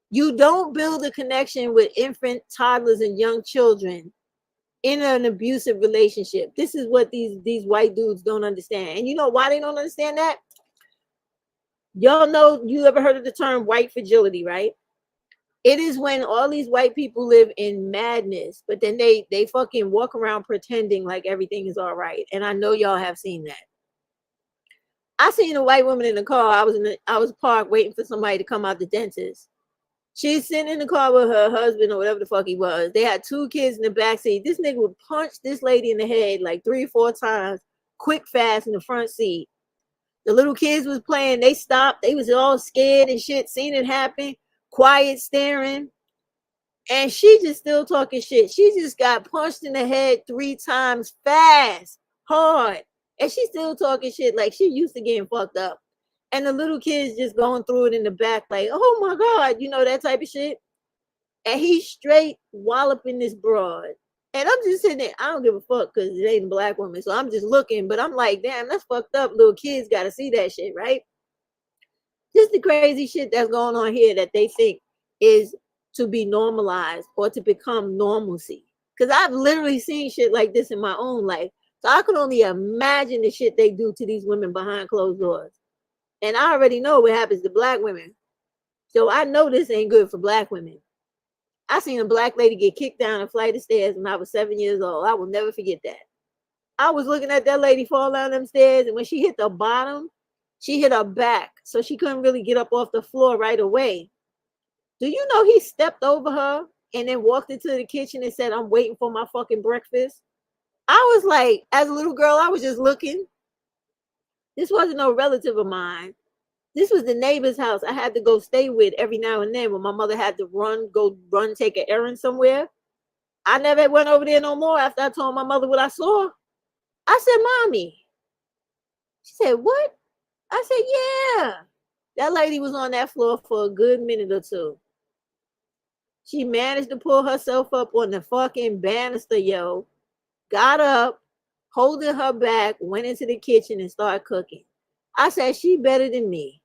You don't build a connection with infant, toddlers, and young children in an abusive relationship. This is what these white dudes don't understand. And you know why they don't understand that? Y'all know, you ever heard of the term white fragility, right? It is when all these white people live in madness, but then they fucking walk around pretending like everything is all right. And I know y'all have seen that. I seen a white woman in the car. I was parked waiting for somebody to come out the dentist. She's sitting in the car with her husband or whatever the fuck he was. They had 2 kids in the backseat. This nigga would punch this lady in the head like 3 or 4 times, quick, fast in the front seat. The little kids was playing. They stopped. They was all scared and shit, seen it happen, quiet staring. And she just still talking shit. She just got punched in the head 3 times fast, hard. And she still talking shit like she used to getting fucked up. And the little kids just going through it in the back like, oh my God, you know, that type of shit. And he's straight walloping this broad. And I'm just sitting there, I don't give a fuck because it ain't a black woman. So I'm just looking, but I'm like, damn, that's fucked up. Little kids got to see that shit, right? Just the crazy shit that's going on here that they think is to be normalized or to become normalcy. Because I've literally seen shit like this in my own life. So I could only imagine the shit they do to these women behind closed doors. And I already know what happens to black women. So I know this ain't good for black women. I seen a black lady get kicked down a flight of stairs when I was 7 years old. I will never forget that. I was looking at that lady fall down them stairs, and when she hit the bottom, she hit her back. So she couldn't really get up off the floor right away. Do you know he stepped over her and then walked into the kitchen and said, I'm waiting for my fucking breakfast? I was like, as a little girl, I was just looking. This wasn't no relative of mine. This was the neighbor's house I had to go stay with every now and then when my mother had to go run, take an errand somewhere. I never went over there no more after I told my mother what I saw. I said, Mommy. She said, what? I said, yeah. That lady was on that floor for a good minute or 2. She managed to pull herself up on the fucking banister, yo. Got up, holding her back, went into the kitchen and started cooking. I said, she better than me.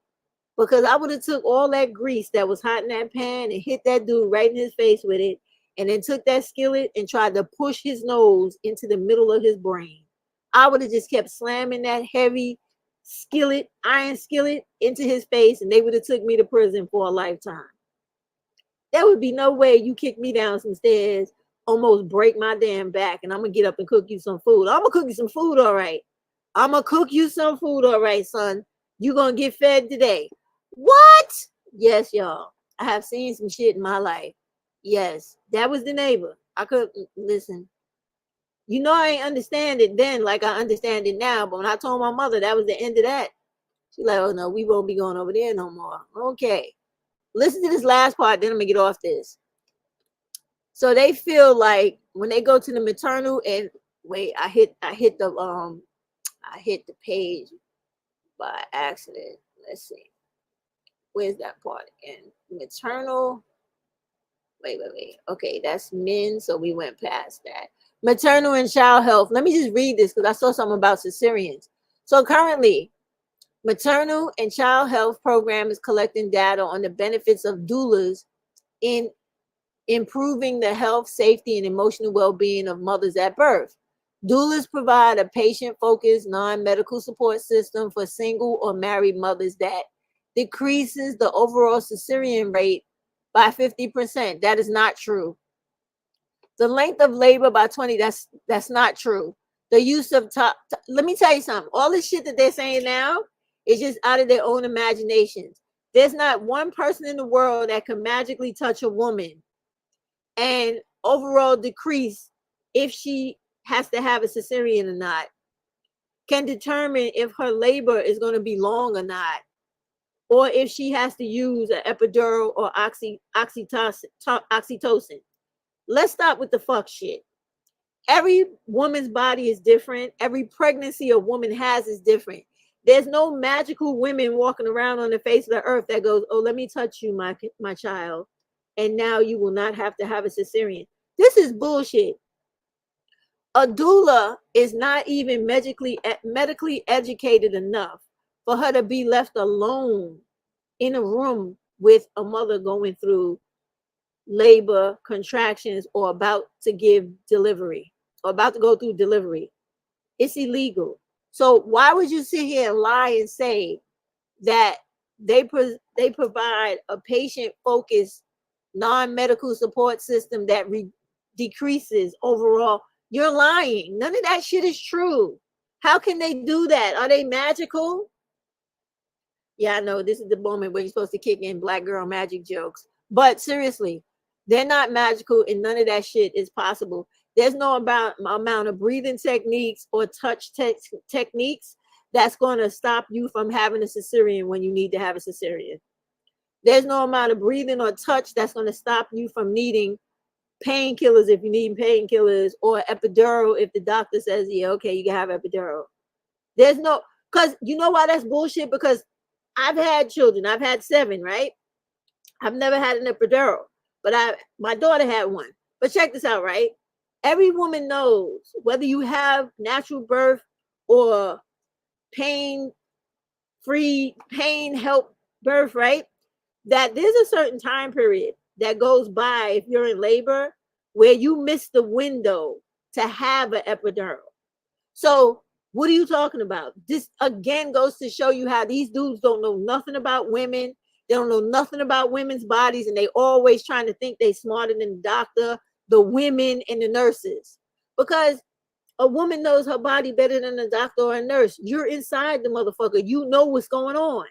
Because I would have took all that grease that was hot in that pan and hit that dude right in his face with it, and then took that skillet and tried to push his nose into the middle of his brain. I would have just kept slamming that heavy skillet, iron skillet, into his face, and they would have took me to prison for a lifetime. There would be no way you kick me down some stairs, almost break my damn back, and I'm going to get up and cook you some food. I'm going to cook you some food, all right. I'm going to cook you some food, all right, son. You're going to get fed today. What? Yes, y'all. I have seen some shit in my life. Yes, that was the neighbor. I could, listen. You know, I ain't understand it then like I understand it now, but when I told my mother that was the end of that, she's like, oh no, we won't be going over there no more. Okay. Listen to this last part, then I'm going to get off this. So they feel like when they go to the maternal, and wait, I hit the page by accident. Let's see. Where's that part again? Maternal Wait. Okay, that's men, so we went past that. Maternal and child health. Let me just read this because I saw something about cesareans. So currently, maternal and child health program is collecting data on the benefits of doulas in improving the health, safety, and emotional well-being of mothers at birth. Doulas provide a patient-focused, non-medical support system for single or married mothers that decreases the overall cesarean rate by 50%. That is not true. The length of labor by 20, that's not true. The use of let me tell you something. All this shit that they're saying now is just out of their own imaginations. There's not one person in the world that can magically touch a woman and overall decrease if she has to have a cesarean or not, can determine if her labor is going to be long or not, or if she has to use an epidural or oxytocin. Let's stop with the fuck shit. Every woman's body is different. Every pregnancy a woman has is different. There's no magical women walking around on the face of the earth that goes, oh, let me touch you, my child, and now you will not have to have a cesarean. This is bullshit. A doula is not even medically educated enough for her to be left alone in a room with a mother going through labor, contractions, or about to give delivery, or about to go through delivery. It's illegal. So why would you sit here and lie and say that they provide a patient-focused, non-medical support system that decreases overall? You're lying. None of that shit is true. How can they do that? Are they magical? Yeah, I know this is the moment where you're supposed to kick in black girl magic jokes. But seriously, they're not magical, and none of that shit is possible. There's no amount of breathing techniques or touch techniques that's going to stop you from having a cesarean when you need to have a cesarean. There's no amount of breathing or touch that's going to stop you from needing painkillers if you need painkillers, or epidural if the doctor says, yeah, okay, you can have epidural. There's no, because you know why that's bullshit? Because I've had children. I've had 7, right? I've never had an epidural, but my daughter had one. But check this out, right? Every woman knows, whether you have natural birth or pain-free, pain-help birth, right? That there's a certain time period that goes by if you're in labor where you miss the window to have an epidural. So what are you talking about? This again goes to show you how these dudes don't know nothing about women. They don't know nothing about women's bodies, and they always trying to think they smarter than the doctor, the women, and the nurses. Because a woman knows her body better than a doctor or a nurse. You're inside the motherfucker. You know what's going on.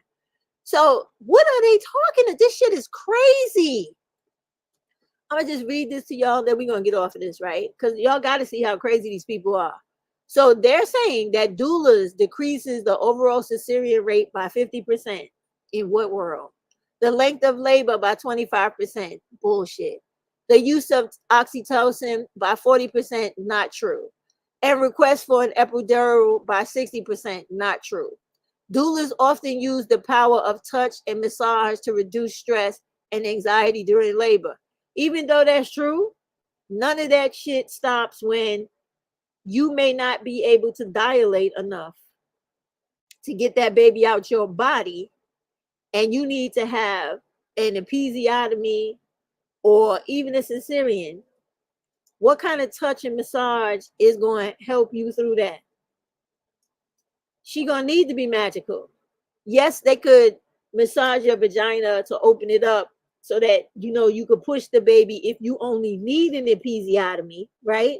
So what are they talking? This shit is crazy. I'm gonna just read this to y'all, then we're gonna get off of this, right? Because y'all got to see how crazy these people are. So they're saying that doulas decreases the overall cesarean rate by 50%. In what world? The length of labor by 25%. Bullshit. The use of oxytocin by 40%. Not true. And requests for an epidural by 60%. Not true. Doulas often use the power of touch and massage to reduce stress and anxiety during labor. Even though that's true, none of that shit stops when you may not be able to dilate enough to get that baby out your body, and you need to have an episiotomy or even a cesarean. What kind of touch and massage is going to help you through that? She gonna need to be magical. Yes, they could massage your vagina to open it up so that you could push the baby if you only need an episiotomy, right?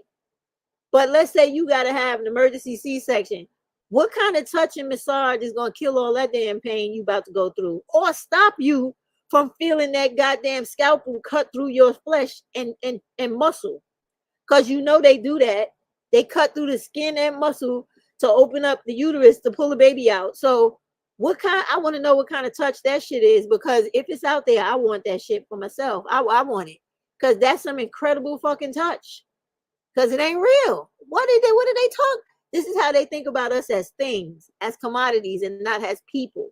But let's say you got to have an emergency C-section. What kind of touch and massage is going to kill all that damn pain you about to go through, or stop you from feeling that goddamn scalpel cut through your flesh and muscle? Because they do that. They cut through the skin and muscle to open up the uterus to pull the baby out. So I want to know what kind of touch that shit is, because if it's out there, I want that shit for myself. I want it, because that's some incredible fucking touch. Because it ain't real. What do they talk? This is how they think about us, as things, as commodities, and not as people.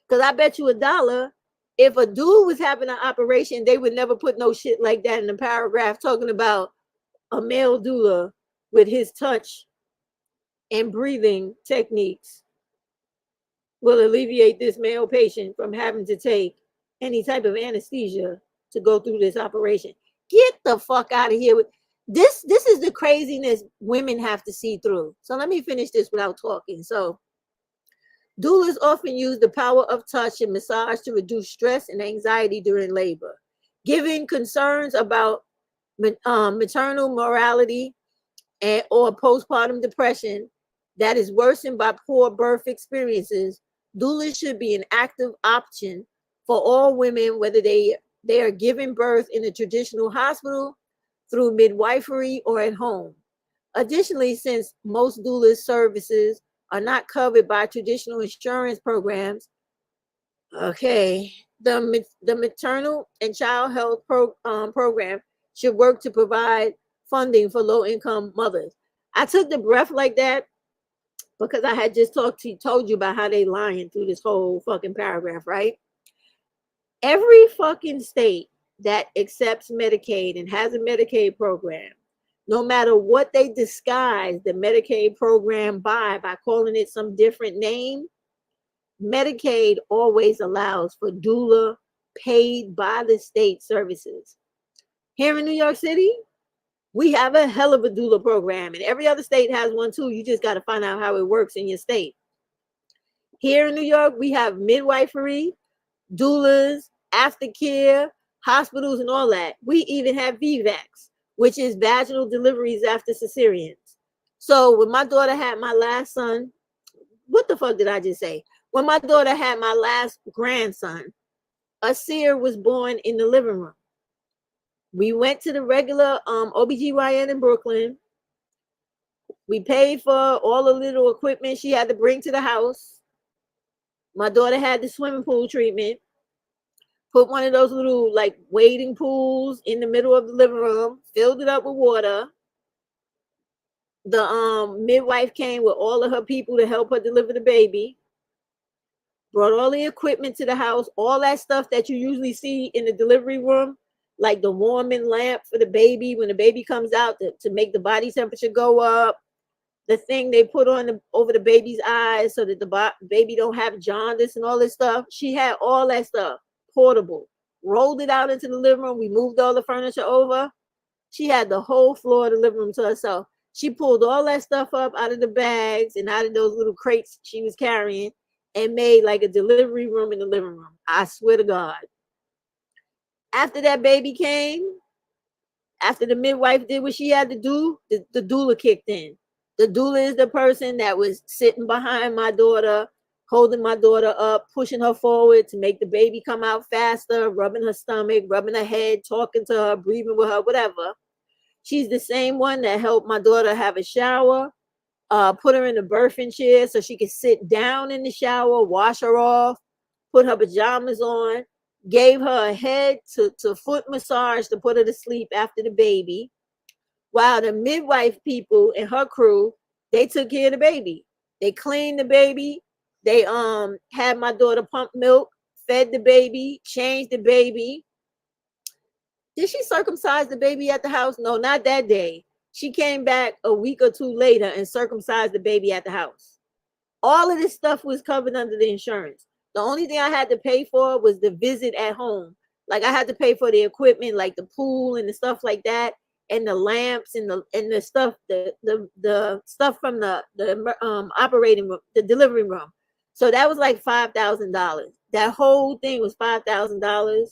Because I bet you $1 If a dude was having an operation, they would never put no shit like that in a paragraph talking about a male doula with his touch and breathing techniques will alleviate this male patient from having to take any type of anesthesia to go through this operation. Get the fuck out of here with this. This is the craziness women have to see through. So let me finish this without talking. So doulas often use the power of touch and massage to reduce stress and anxiety during labor, giving concerns about maternal morality and or postpartum depression that is worsened by poor birth experiences. Doulas should be an active option for all women, whether they are giving birth in a traditional hospital, through midwifery, or at home. Additionally, since most doula services are not covered by traditional insurance programs, the maternal and child health program should work to provide funding for low-income mothers. I took the breath like that because I had just told you about how they lying through this whole fucking paragraph, right? Every fucking state that accepts Medicaid and has a Medicaid program, no matter what they disguise the Medicaid program by calling it some different name, Medicaid always allows for doula paid by the state services. Here in New York City, we have a hell of a doula program, and every other state has one too. You just got to find out how it works in your state. Here in New York, we have midwifery, doulas, aftercare, hospitals, and all that. We even have VVACs, which is vaginal deliveries after cesareans. So when my daughter had my last son, what the fuck did I just say? When my daughter had my last grandson, a seer was born in the living room. We went to the regular OBGYN in Brooklyn. We paid for all the little equipment she had to bring to the house. My daughter had the swimming pool treatment. Put one of those little like wading pools in the middle of the living room, filled it up with water. The midwife came with all of her people to help her deliver the baby. Brought all the equipment to the house, all that stuff that you usually see in the delivery room, like the warming lamp for the baby when the baby comes out to make the body temperature go up, the thing they put on over the baby's eyes so that the baby don't have jaundice and all this stuff. She had all that stuff portable, rolled it out into the living room. We moved all the furniture over. She had the whole floor of the living room to herself. She pulled all that stuff up out of the bags and out of those little crates she was carrying and made like a delivery room in the living room. I swear to God. After that baby came, after the midwife did what she had to do, the doula kicked in. The doula is the person that was sitting behind my daughter, holding my daughter up, pushing her forward to make the baby come out faster, rubbing her stomach, rubbing her head, talking to her, breathing with her, whatever. She's the same one that helped my daughter have a shower, put her in a birthing chair so she could sit down in the shower, wash her off, put her pajamas on, gave her a head to foot massage to put her to sleep after the baby. While the midwife people and her crew, they took care of the baby. They cleaned the baby. They had my daughter pump milk, fed the baby, changed the baby. Did she circumcise the baby at the house? No, not that day. She came back a week or two later and circumcised the baby at the house. All of this stuff was covered under the insurance. The only thing I had to pay for was the visit at home. Like I had to pay for the equipment, like the pool and the stuff like that, and the lamps and the stuff, the stuff from the operating room, the delivery room. So that was like $5,000. That whole thing was $5,000.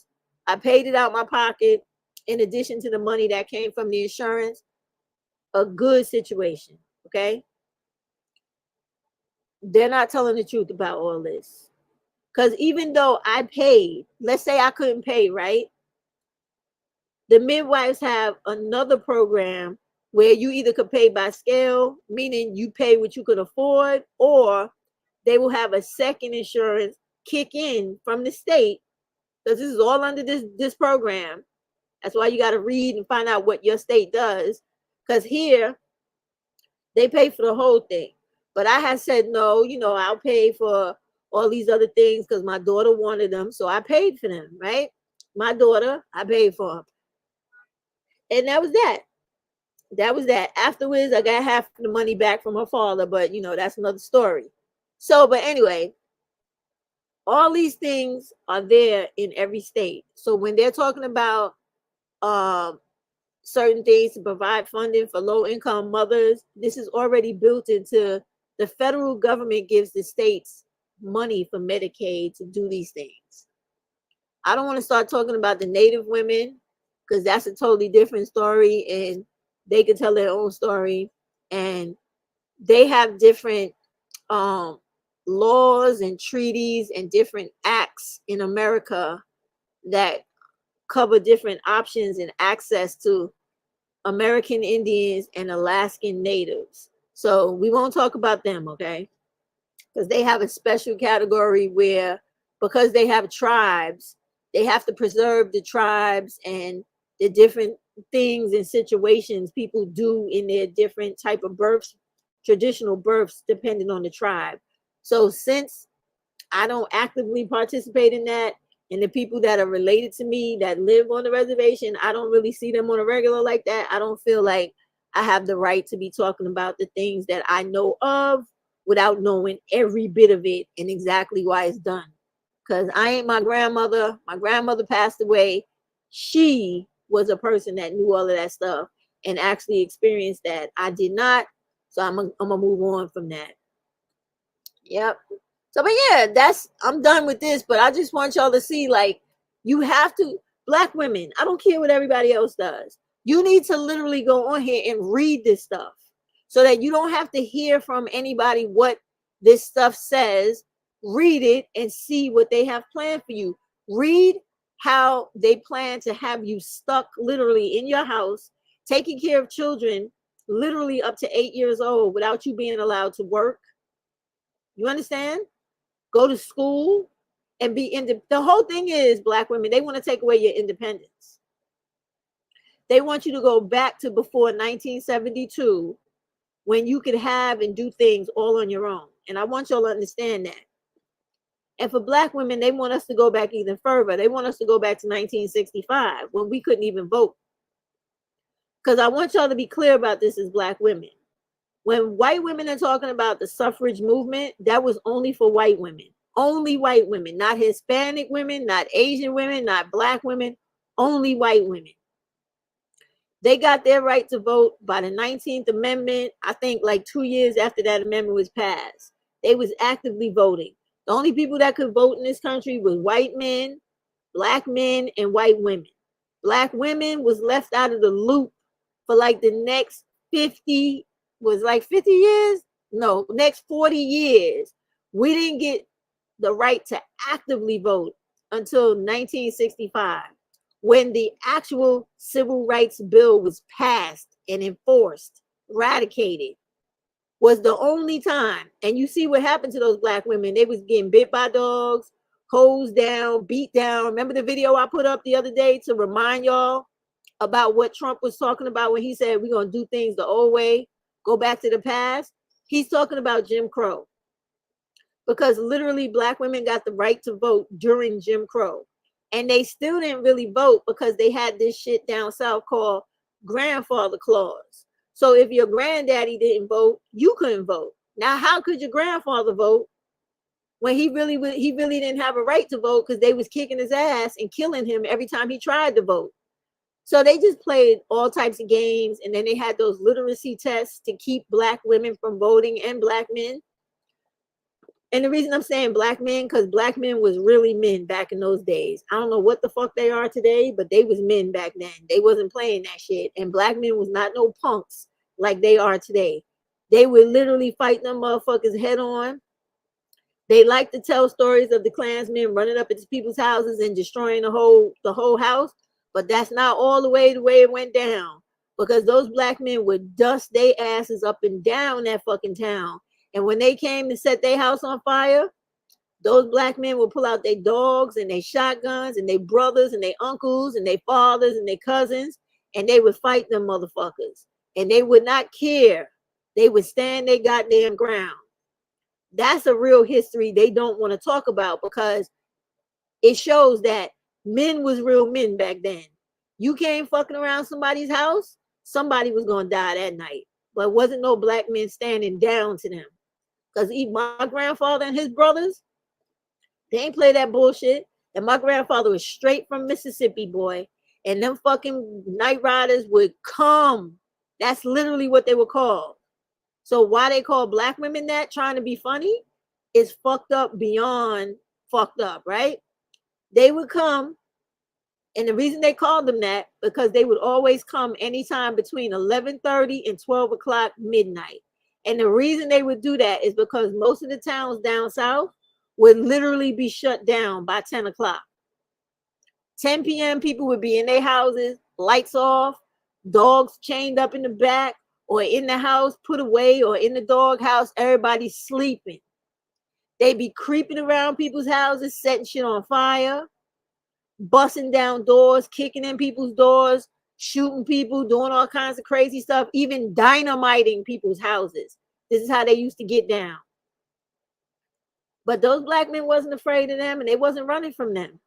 I paid it out my pocket in addition to the money that came from the insurance. A good situation, okay? They're not telling the truth about all this. Because even though I paid, let's say I couldn't pay, right? The midwives have another program where you either could pay by scale, meaning you pay what you could afford, or they will have a second insurance kick in from the state, because this is all under this program. That's why you got to read and find out what your state does, because here they pay for the whole thing. But I had said, no, I'll pay for all these other things because my daughter wanted them. So I paid for them, right? My daughter, I paid for them. And that was that. That was that. Afterwards, I got half the money back from her father, but you know, that's another story. So, but anyway, all these things are there in every state. So when they're talking about certain things to provide funding for low-income mothers, this is already built into the federal government gives the states money for Medicaid to do these things. I don't want to start talking about the Native women because that's a totally different story and they can tell their own story, and they have different laws and treaties and different acts in America that cover different options and access to American Indians and Alaskan Natives. So we won't talk about them, okay? Because they have a special category where, because they have tribes, they have to preserve the tribes and the different things and situations people do in their different type of births, traditional births, depending on the tribe. So since I don't actively participate in that, and the people that are related to me that live on the reservation, I don't really see them on a regular like that. I don't feel like I have the right to be talking about the things that I know of without knowing every bit of it and exactly why it's done. Because I ain't my grandmother. My grandmother passed away. She was a person that knew all of that stuff and actually experienced that. I did not. So I'm gonna move on from that. Yep. So, but yeah, I'm done with this, but I just want y'all to see, like, you have to, Black women, I don't care what everybody else does. You need to literally go on here and read this stuff so that you don't have to hear from anybody what this stuff says. Read it and see what they have planned for you. Read how they plan to have you stuck literally in your house, taking care of children literally up to 8 years old without you being allowed to work. You understand? Go to school and be independent. The whole thing is, Black women, they want to take away your independence. They want you to go back to before 1972 when you could have and do things all on your own. And I want y'all to understand that. And for Black women, they want us to go back even further. They want us to go back to 1965 when we couldn't even vote. Because I want y'all to be clear about this as Black women. When white women are talking about the suffrage movement, that was only for white women. Only white women, not Hispanic women, not Asian women, not Black women, only white women. They got their right to vote by the 19th Amendment. I think like 2 years after that amendment was passed. They was actively voting. The only people that could vote in this country was white men, Black men, and white women. Black women was left out of the loop for like the next 50 years? No, next 40 years. We didn't get the right to actively vote until 1965, when the actual civil rights bill was passed and enforced, eradicated, was the only time. And you see what happened to those Black women. They was getting bit by dogs, hosed down, beat down. Remember the video I put up the other day to remind y'all about what Trump was talking about when he said we're going to do things the old way, go back to the past? He's talking about Jim Crow. Because literally Black women got the right to vote during Jim Crow. And they still didn't really vote because they had this shit down south called grandfather clause. So if your granddaddy didn't vote, you couldn't vote. Now, how could your grandfather vote when he really didn't have a right to vote because they was kicking his ass and killing him every time he tried to vote? So they just played all types of games, and then they had those literacy tests to keep Black women from voting and Black men. And the reason I'm saying Black men, because Black men was really men back in those days. I don't know what the fuck they are today, but they was men back then. They wasn't playing that shit. And Black men was not no punks like they are today. They would literally fight them motherfuckers head on. They like to tell stories of the Klansmen running up into people's houses and destroying the whole house. But that's not all the way it went down. Because those Black men would dust their asses up and down that fucking town. And when they came to set their house on fire, those Black men would pull out their dogs and their shotguns and their brothers and their uncles and their fathers and their cousins, and they would fight them motherfuckers. And they would not care. They would stand their goddamn ground. That's a real history they don't want to talk about, because it shows that men was real men back then. You came fucking around somebody's house, somebody was going to die that night. But wasn't no black men standing down to them. Because my grandfather and his brothers, they ain't play that bullshit. And my grandfather was straight from Mississippi, boy. And them fucking night riders would come. That's literally what they were called. So why they call black women that, trying to be funny, is fucked up beyond fucked up, right? They would come, and the reason they called them that, because they would always come anytime between 11:30 and 12 o'clock midnight. And the reason they would do that is because most of the towns down south would literally be shut down by 10 o'clock. 10 p.m. people would be in their houses, lights off, dogs chained up in the back or in the house put away, or in the dog house, everybody's sleeping. They'd be creeping around people's houses, setting shit on fire, busting down doors, kicking in people's doors, shooting people, doing all kinds of crazy stuff, even dynamiting people's houses. This is how they used to get down. But those black men wasn't afraid of them, and they wasn't running from them.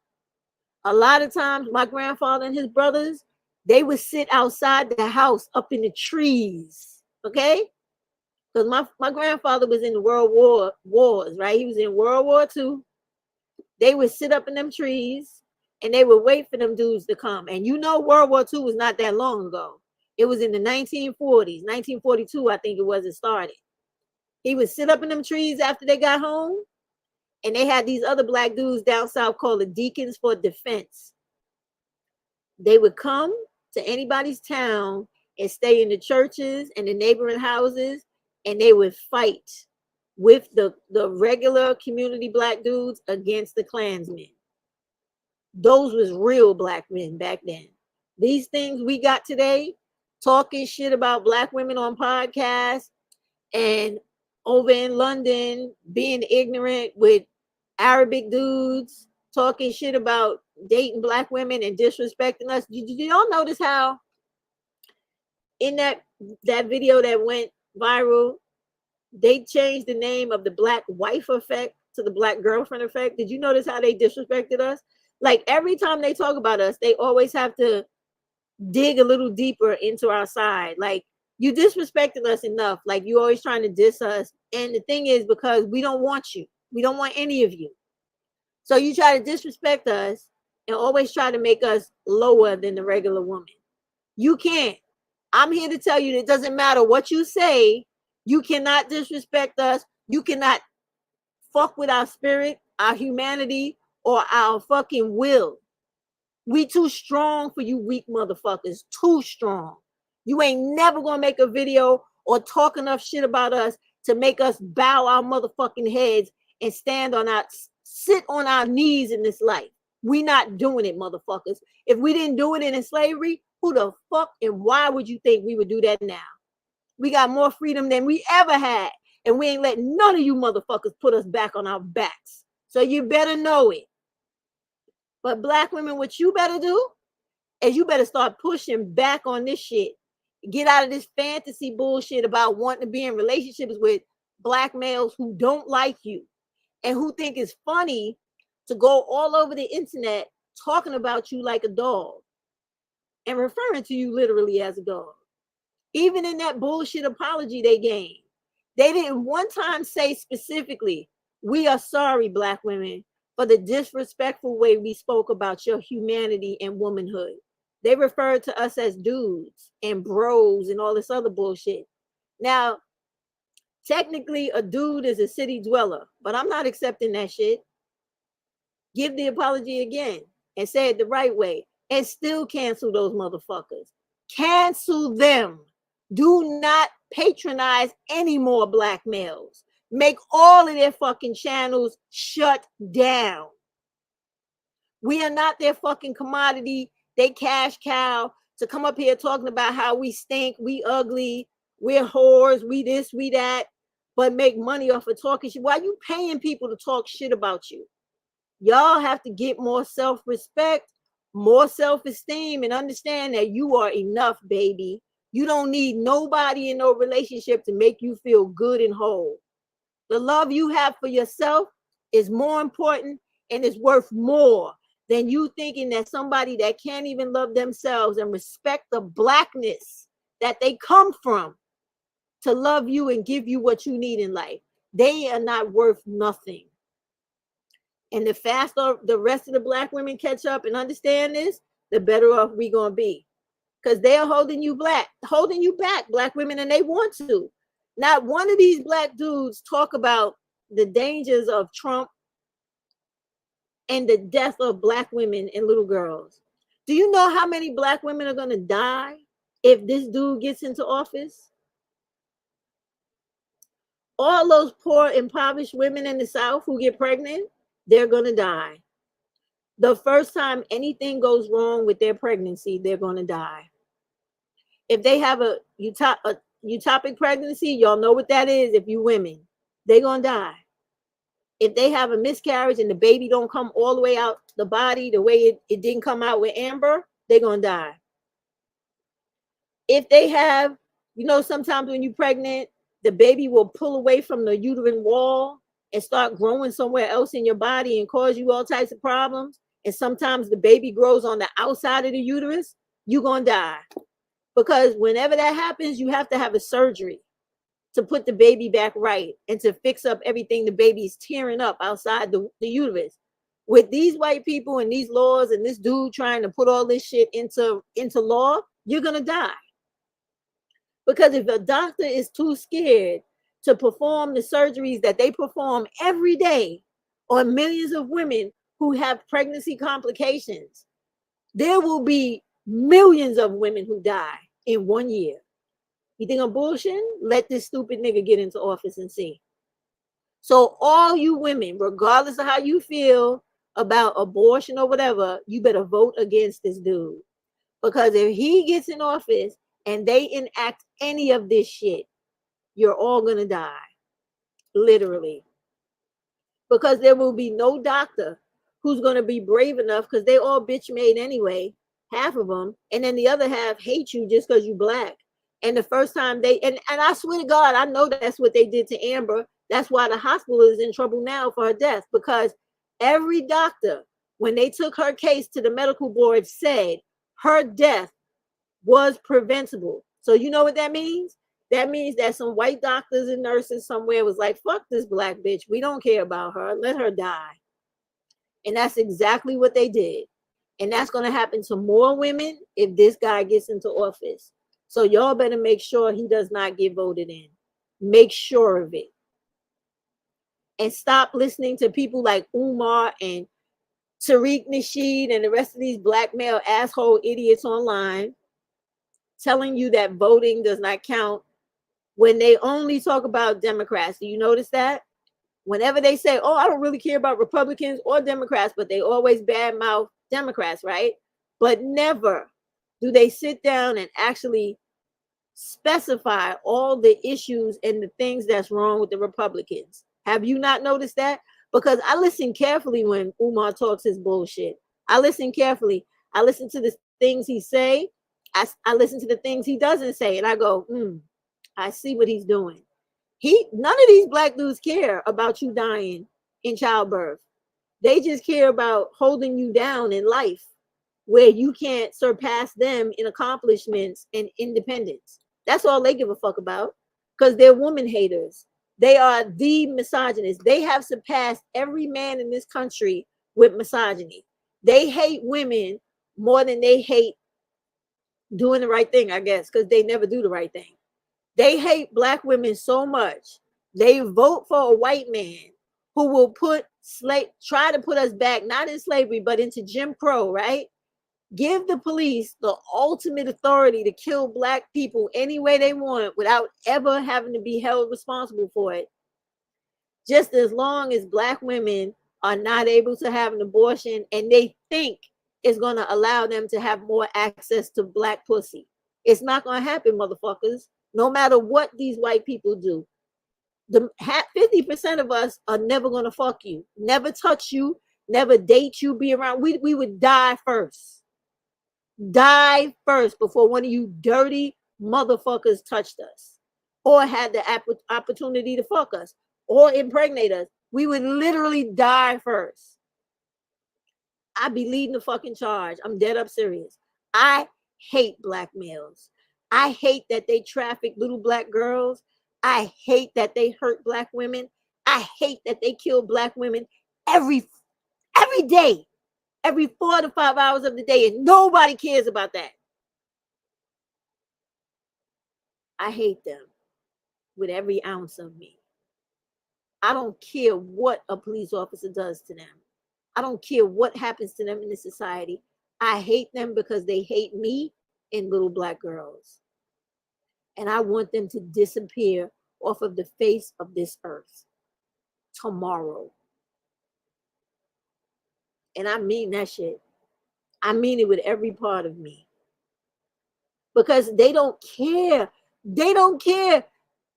A lot of times, my grandfather and his brothers, they would sit outside the house up in the trees, okay? Because my grandfather was in the wars, right? He was in World War II. They would sit up in them trees, and they would wait for them dudes to come. And you know World War II was not that long ago. It was in the 1940s, 1942, I think it was, it started. He would sit up in them trees after they got home, and they had these other black dudes down south called the Deacons for Defense. They would come to anybody's town and stay in the churches and the neighboring houses, and they would fight with the regular community black dudes against the Klansmen. Those was real black men back then. These things we got today, talking shit about black women on podcasts and over in London being ignorant with Arabic dudes, talking shit about dating black women and disrespecting us. Did y'all notice how in that video that went viral, they changed the name of the black wife effect to the black girlfriend effect? Did you notice how they disrespected us? Like every time they talk about us, they always have to dig a little deeper into our side. Like, you disrespected us enough. Like, you always trying to diss us. And the thing is, because we don't want you. We don't want any of you. So you try to disrespect us and always try to make us lower than the regular woman. You can't. I'm here to tell you that it doesn't matter what you say. You cannot disrespect us. You cannot fuck with our spirit, our humanity, or our fucking will. We too strong for you weak motherfuckers. Too strong. You ain't never gonna make a video or talk enough shit about us to make us bow our motherfucking heads and sit on our knees in this life. We not doing it, motherfuckers. If we didn't do it in slavery, who the fuck and why would you think we would do that now? We got more freedom than we ever had, and we ain't letting none of you motherfuckers put us back on our backs. So you better know it. But black women, what you better do is you better start pushing back on this shit. Get out of this fantasy bullshit about wanting to be in relationships with black males who don't like you and who think it's funny to go all over the internet talking about you like a dog and referring to you literally as a dog. Even in that bullshit apology they gave, they didn't one time say specifically, "We are sorry, black women, for the disrespectful way we spoke about your humanity and womanhood." They referred to us as dudes and bros and all this other bullshit. Now, technically, a dude is a city dweller, but I'm not accepting that shit. Give the apology again and say it the right way and still cancel those motherfuckers. Cancel them. Do not patronize any more black males. Make all of their fucking channels shut down. We are not their fucking commodity. They cash cow to come up here talking about how we stink, we ugly, we're whores, we this, we that, but make money off of talking shit. Why are you paying people to talk shit about you? Y'all have to get more self-respect, more self-esteem, and understand that you are enough, baby. You don't need nobody in no relationship to make you feel good and whole. The love you have for yourself is more important and is worth more than you thinking that somebody that can't even love themselves and respect the blackness that they come from to love you and give you what you need in life. They are not worth nothing. And the faster the rest of the black women catch up and understand this, the better off we gonna be. Because they are holding you back, black women, and they want to. Not one of these black dudes talk about the dangers of Trump and the death of black women and little girls. Do you know how many black women are gonna die if this dude gets into office? All those poor, impoverished women in the South who get pregnant, they're gonna die. The first time anything goes wrong with their pregnancy, they're gonna die. If they have a ectopic pregnancy, y'all know what that is. If you women, they're gonna die. If they have a miscarriage and the baby don't come all the way out the body the way it didn't come out with Amber, they're gonna die. If they have, sometimes when you're pregnant, the baby will pull away from the uterine wall and start growing somewhere else in your body and cause you all types of problems. And sometimes the baby grows on the outside of the uterus, you're gonna die. Because whenever that happens, you have to have a surgery to put the baby back right and to fix up everything the baby's tearing up outside the uterus. With these white people and these laws and this dude trying to put all this shit into law, you're gonna die. Because if a doctor is too scared to perform the surgeries that they perform every day on millions of women who have pregnancy complications, there will be millions of women who die in 1 year. You think I'm bullshitting? Let this stupid nigga get into office and see. So all you women, regardless of how you feel about abortion or whatever, you better vote against this dude. Because if he gets in office and they enact any of this shit, you're all gonna die. Literally. Because there will be no doctor who's gonna be brave enough, because they all bitch made anyway, half of them, and then the other half hate you just because you black. And the first time and I swear to God, I know that's what they did to Amber. That's why the hospital is in trouble now for her death, because every doctor, when they took her case to the medical board, said her death was preventable. So you know what that means? That means that some white doctors and nurses somewhere was like, fuck this black bitch. We don't care about her. Let her die. And that's exactly what they did. And that's going to happen to more women if this guy gets into office. So y'all better make sure he does not get voted in. Make sure of it. And stop listening to people like Umar and Tariq Nasheed and the rest of these black male asshole idiots online telling you that voting does not count when they only talk about Democrats. Do you notice that? Whenever they say, oh, I don't really care about Republicans or Democrats, but they always badmouth Democrats, right? But never do they sit down and actually specify all the issues and the things that's wrong with the Republicans. Have you not noticed that? Because I listen carefully when Umar talks his bullshit. I listen carefully. I listen to the things he say. I listen to the things he doesn't say. And I go, I see what he's doing. None of these black dudes care about you dying in childbirth. They just care about holding you down in life where you can't surpass them in accomplishments and independence. That's all they give a fuck about, because they're woman haters. They are the misogynists. They have surpassed every man in this country with misogyny. They hate women more than they hate doing the right thing, I guess, because they never do the right thing. They hate black women so much, they vote for a white man who will try to put us back, not in slavery, but into Jim Crow, right? Give the police the ultimate authority to kill black people any way they want without ever having to be held responsible for it. Just as long as black women are not able to have an abortion and they think it's going to allow them to have more access to black pussy. It's not going to happen, motherfuckers. No matter what these white people do. The 50% of us are never going to fuck you, never touch you, never date you, be around. We would die first. Die first before one of you dirty motherfuckers touched us or had the opportunity to fuck us. or impregnate us, we would literally die first. I'd be leading the fucking charge. I'm dead up serious. I hate black males. I hate that they traffic little black girls. I hate that they hurt black women. I hate that they kill black women every day, every 4 to 5 hours of the day, and nobody cares about that. I hate them with every ounce of me. I don't care what a police officer does to them. I don't care what happens to them in this society. I hate them because they hate me and little black girls. And I want them to disappear off of the face of this earth tomorrow. And I mean that shit. I mean it with every part of me. Because they don't care. They don't care.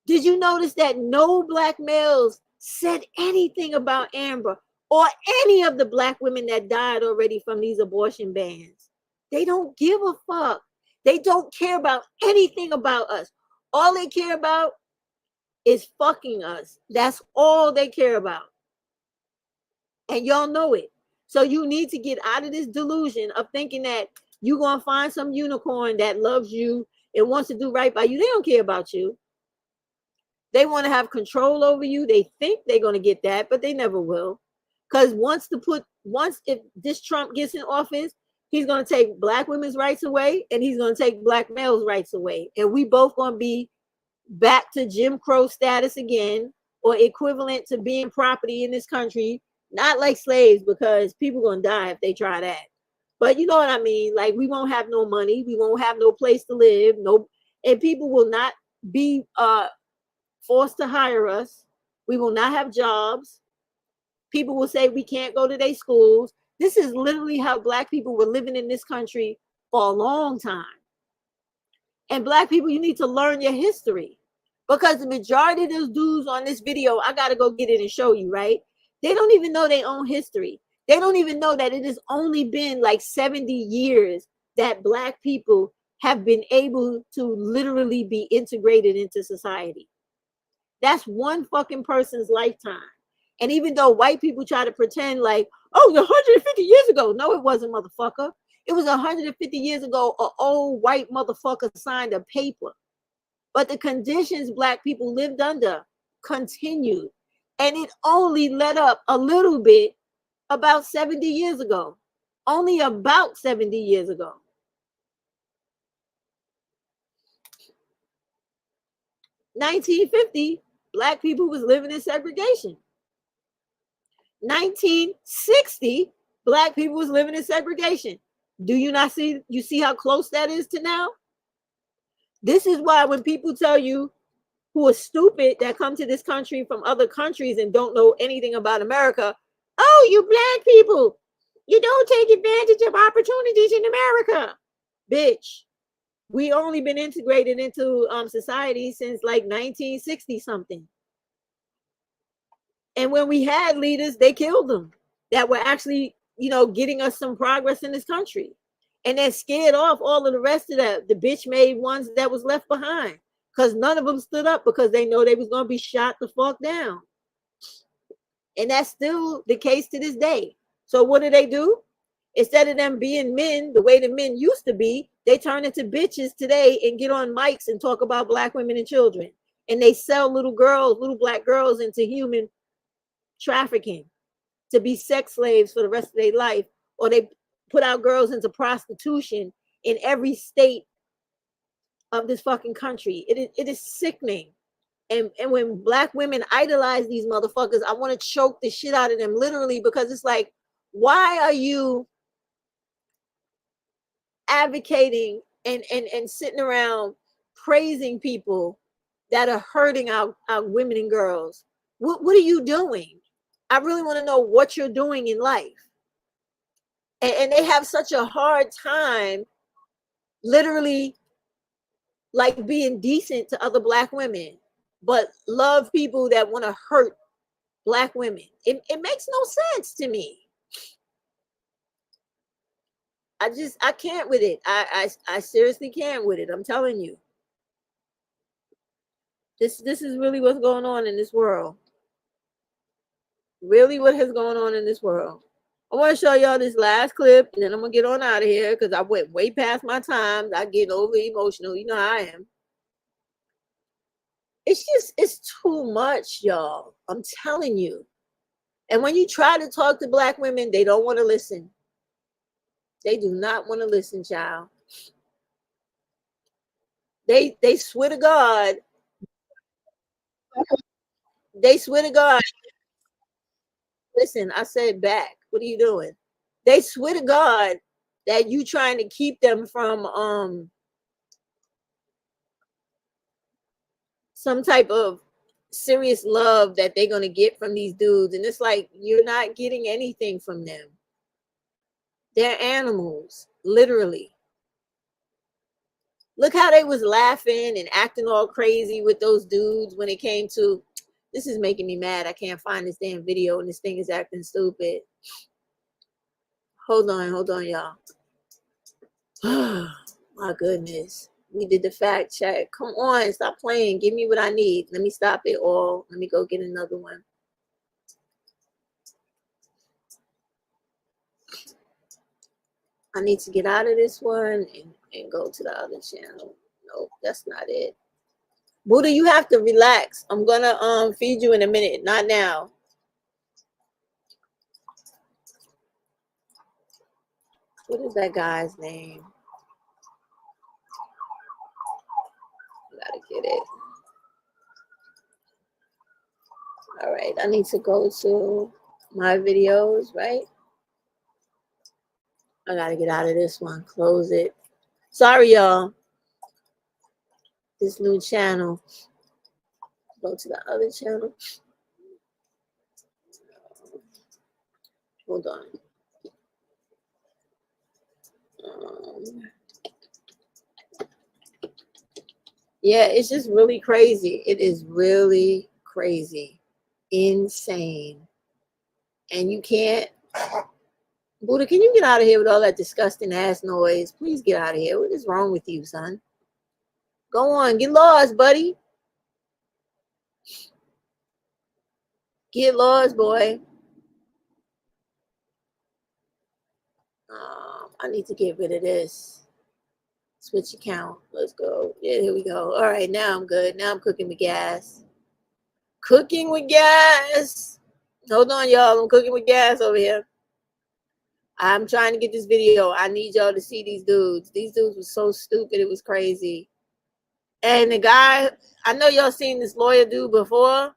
Did you notice that no black males said anything about Amber or any of the black women that died already from these abortion bans? They don't give a fuck. They don't care about anything about us. All they care about is fucking us. That's all they care about. And y'all know it. So you need to get out of this delusion of thinking that you're going to find some unicorn that loves you and wants to do right by you. They don't care about you. They want to have control over you. They think they're going to get that, but they never will. Because once if this Trump gets in office, he's going to take black women's rights away and he's going to take black males' rights away. And we both going to be back to Jim Crow status again, or equivalent to being property in this country, not like slaves, because people going to die if they try that. But you know what I mean? Like, we won't have no money. We won't have no place to live. And people will not be forced to hire us. We will not have jobs. People will say we can't go to their schools. This is literally how black people were living in this country for a long time. And black people, you need to learn your history, because the majority of those dudes on this video, I got to go get it and show you, right? They don't even know their own history. They don't even know that it has only been like 70 years that black people have been able to literally be integrated into society. That's one fucking person's lifetime. And even though white people try to pretend like, oh, 150 years ago. No, it wasn't, motherfucker. It was 150 years ago, an old white motherfucker signed a paper. But the conditions black people lived under continued. And it only let up a little bit about 70 years ago. Only about 70 years ago. In 1950, black people was living in segregation. 1960, black people was living in segregation. Do you not see? You see how close that is to now? This is why when people tell you who are stupid that come to this country from other countries and don't know anything about America, oh, you black people, you don't take advantage of opportunities in America. Bitch, we only been integrated into society since like 1960 something. And when we had leaders, they killed them that were actually, getting us some progress in this country. And then scared off all of the rest of the bitch made ones that was left behind, because none of them stood up because they know they was going to be shot the fuck down. And that's still the case to this day. So what do? Instead of them being men the way the men used to be, they turn into bitches today and get on mics and talk about black women and children. And they sell little black girls into human trafficking to be sex slaves for the rest of their life, or they put our girls into prostitution in every state of this fucking country. It is sickening. And when black women idolize these motherfuckers, I want to choke the shit out of them, literally, because it's like, why are you advocating and sitting around praising people that are hurting our women and girls? What are you doing? I really want to know what you're doing in life. And they have such a hard time literally like being decent to other black women, but love people that want to hurt black women. It makes no sense to me. I can't with it. I seriously can't with it. I'm telling you. This is really what's going on in this world. Really what is going on in this world. I want to show y'all this last clip, and then I'm going to get on out of here because I went way past my time. I get over emotional. You know how I am. It's too much, y'all. I'm telling you. And when you try to talk to Black women, they don't want to listen. They do not want to listen, child. They swear to God. They swear to God. Listen, I said back. What are you doing? They swear to God that you trying to keep them from some type of serious love that they're gonna get from these dudes. And it's like you're not getting anything from them. They're animals, literally. Look how they was laughing and acting all crazy with those dudes when it came to, this is making me mad. I can't find this damn video and this thing is acting stupid. Hold on, y'all. My goodness. We did the fact check. Come on, stop playing. Give me what I need. Let me stop it all. Let me go get another one. I need to get out of this one and go to the other channel. Nope, that's not it. Buddha, you have to relax. I'm gonna feed you in a minute. Not now. What is that guy's name? Gotta get it. All right, I need to go to my videos, right? I gotta get out of this one. Close it. Sorry, y'all. This new channel. Go to the other channel. Hold on. Yeah, it's just really crazy. It is really crazy. Insane. And you can't. Buddha, can you get out of here with all that disgusting ass noise? Please get out of here. What is wrong with you, son? Go on. Get lost, buddy. Get lost, boy. I need to get rid of this. Switch account. Let's go. Yeah, here we go. All right, now I'm good. Now I'm cooking with gas. Cooking with gas. Hold on, y'all. I'm cooking with gas over here. I'm trying to get this video. I need y'all to see these dudes. These dudes were so stupid. It was crazy. And the guy, I know y'all seen this lawyer dude before.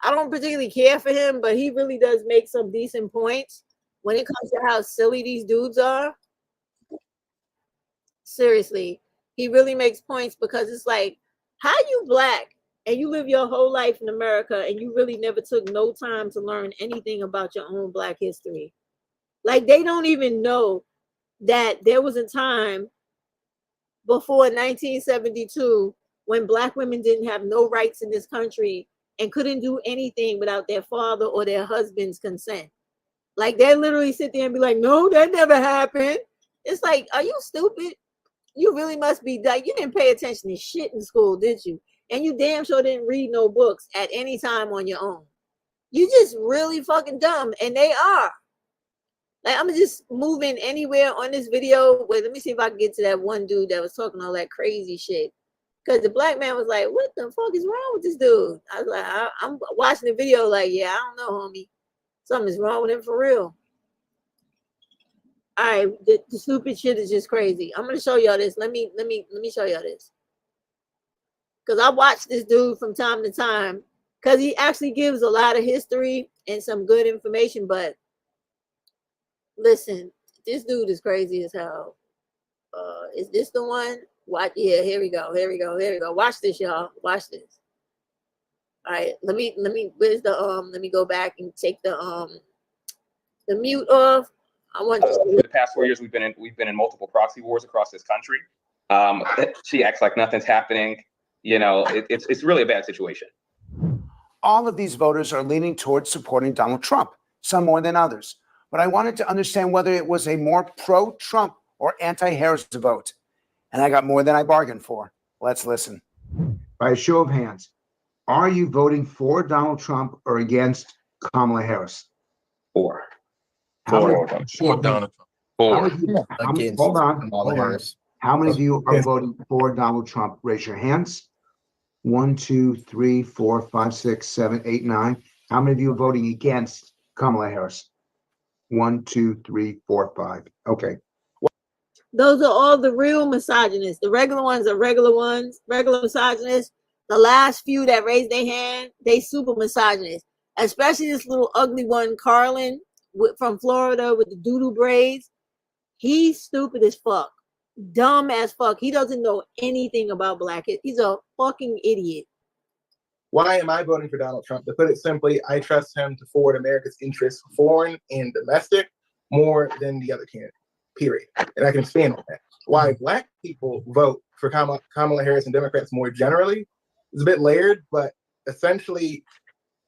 I don't particularly care for him, but he really does make some decent points when it comes to how silly these dudes are. Seriously, he really makes points because it's like, how you Black and you live your whole life in America and you really never took no time to learn anything about your own Black history. Like, they don't even know that there was a time before 1972 when Black women didn't have no rights in this country and couldn't do anything without their father or their husband's consent. Like, they literally sit there and be like, no, that never happened. It's like, are you stupid? You really must be like, you didn't pay attention to shit in school, did you? And you damn sure didn't read no books at any time on your own. You just really fucking dumb, and they are. Like, I'm just moving anywhere on this video. Wait, let me see if I can get to that one dude that was talking all that crazy shit. Because the Black man was like, what the fuck is wrong with this dude? I was like, I'm watching the video like, yeah, I don't know, homie. Something's wrong with him for real. All right, the stupid shit is just crazy. I'm gonna show y'all this. Let me show y'all this. Because I watch this dude from time to time because he actually gives a lot of history and some good information. But listen, this dude is crazy as hell. Is this the one? What? Yeah, here we go. Here we go. Here we go. Watch this, y'all. Watch this. All right, let me. Where's the Let me go back and take the mute off. I want for the past 4 years we've been in multiple proxy wars across this country. She acts like nothing's happening. You know, it's really a bad situation. All of these voters are leaning towards supporting Donald Trump, some more than others. But I wanted to understand whether it was a more pro-Trump or anti-Harris vote. And I got more than I bargained for. Let's listen. By a show of hands, are you voting for Donald Trump or against Kamala Harris? Four. How many, For Donald Trump. how Four. many, Against hold on, Kamala hold on. Harris. How many of you are Yes. voting for Donald Trump? Raise your hands. 1, 2, 3, 4, 5, 6, 7, 8, 9. How many of you are voting against Kamala Harris? 1, 2, 3, 4, 5. Okay. Those are all the real misogynists. The regular ones are regular ones, regular misogynists. The last few that raised their hand, they super misogynist. Especially this little ugly one, Carlin, from Florida with the doo-doo braids. He's stupid as fuck. Dumb as fuck. He doesn't know anything about black. He's a fucking idiot. Why am I voting for Donald Trump? To put it simply, I trust him to forward America's interests, foreign and domestic, more than the other candidate, period. And I can expand on that. Why Black people vote for Kamala Harris and Democrats more generally is a bit layered, but essentially,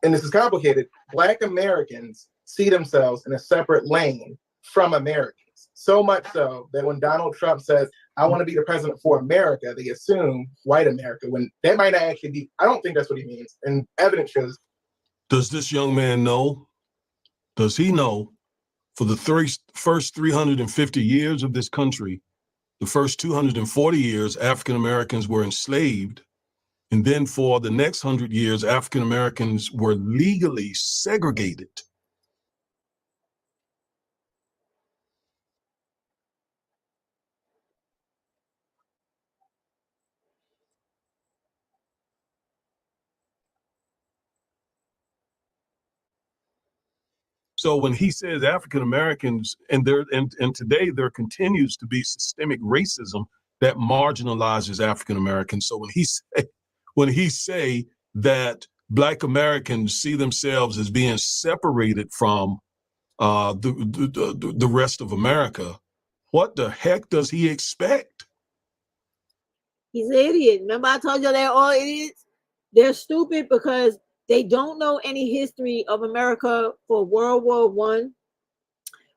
and this is complicated, Black Americans see themselves in a separate lane from Americans. So much so that when Donald Trump says, I want to be the president for America, they assume white America, when that might not actually be, I don't think that's what he means. And evidence shows. Does this young man know? Does he know for the first 350 years of this country, the first 240 years, African Americans were enslaved. And then for the next 100 years, African Americans were legally segregated. So when he says African Americans, and today there continues to be systemic racism that marginalizes African Americans. So when he say that Black Americans see themselves as being separated from the rest of America, what the heck does he expect? He's an idiot. Remember I told you they're all idiots? They're stupid because they don't know any history of America for World War I,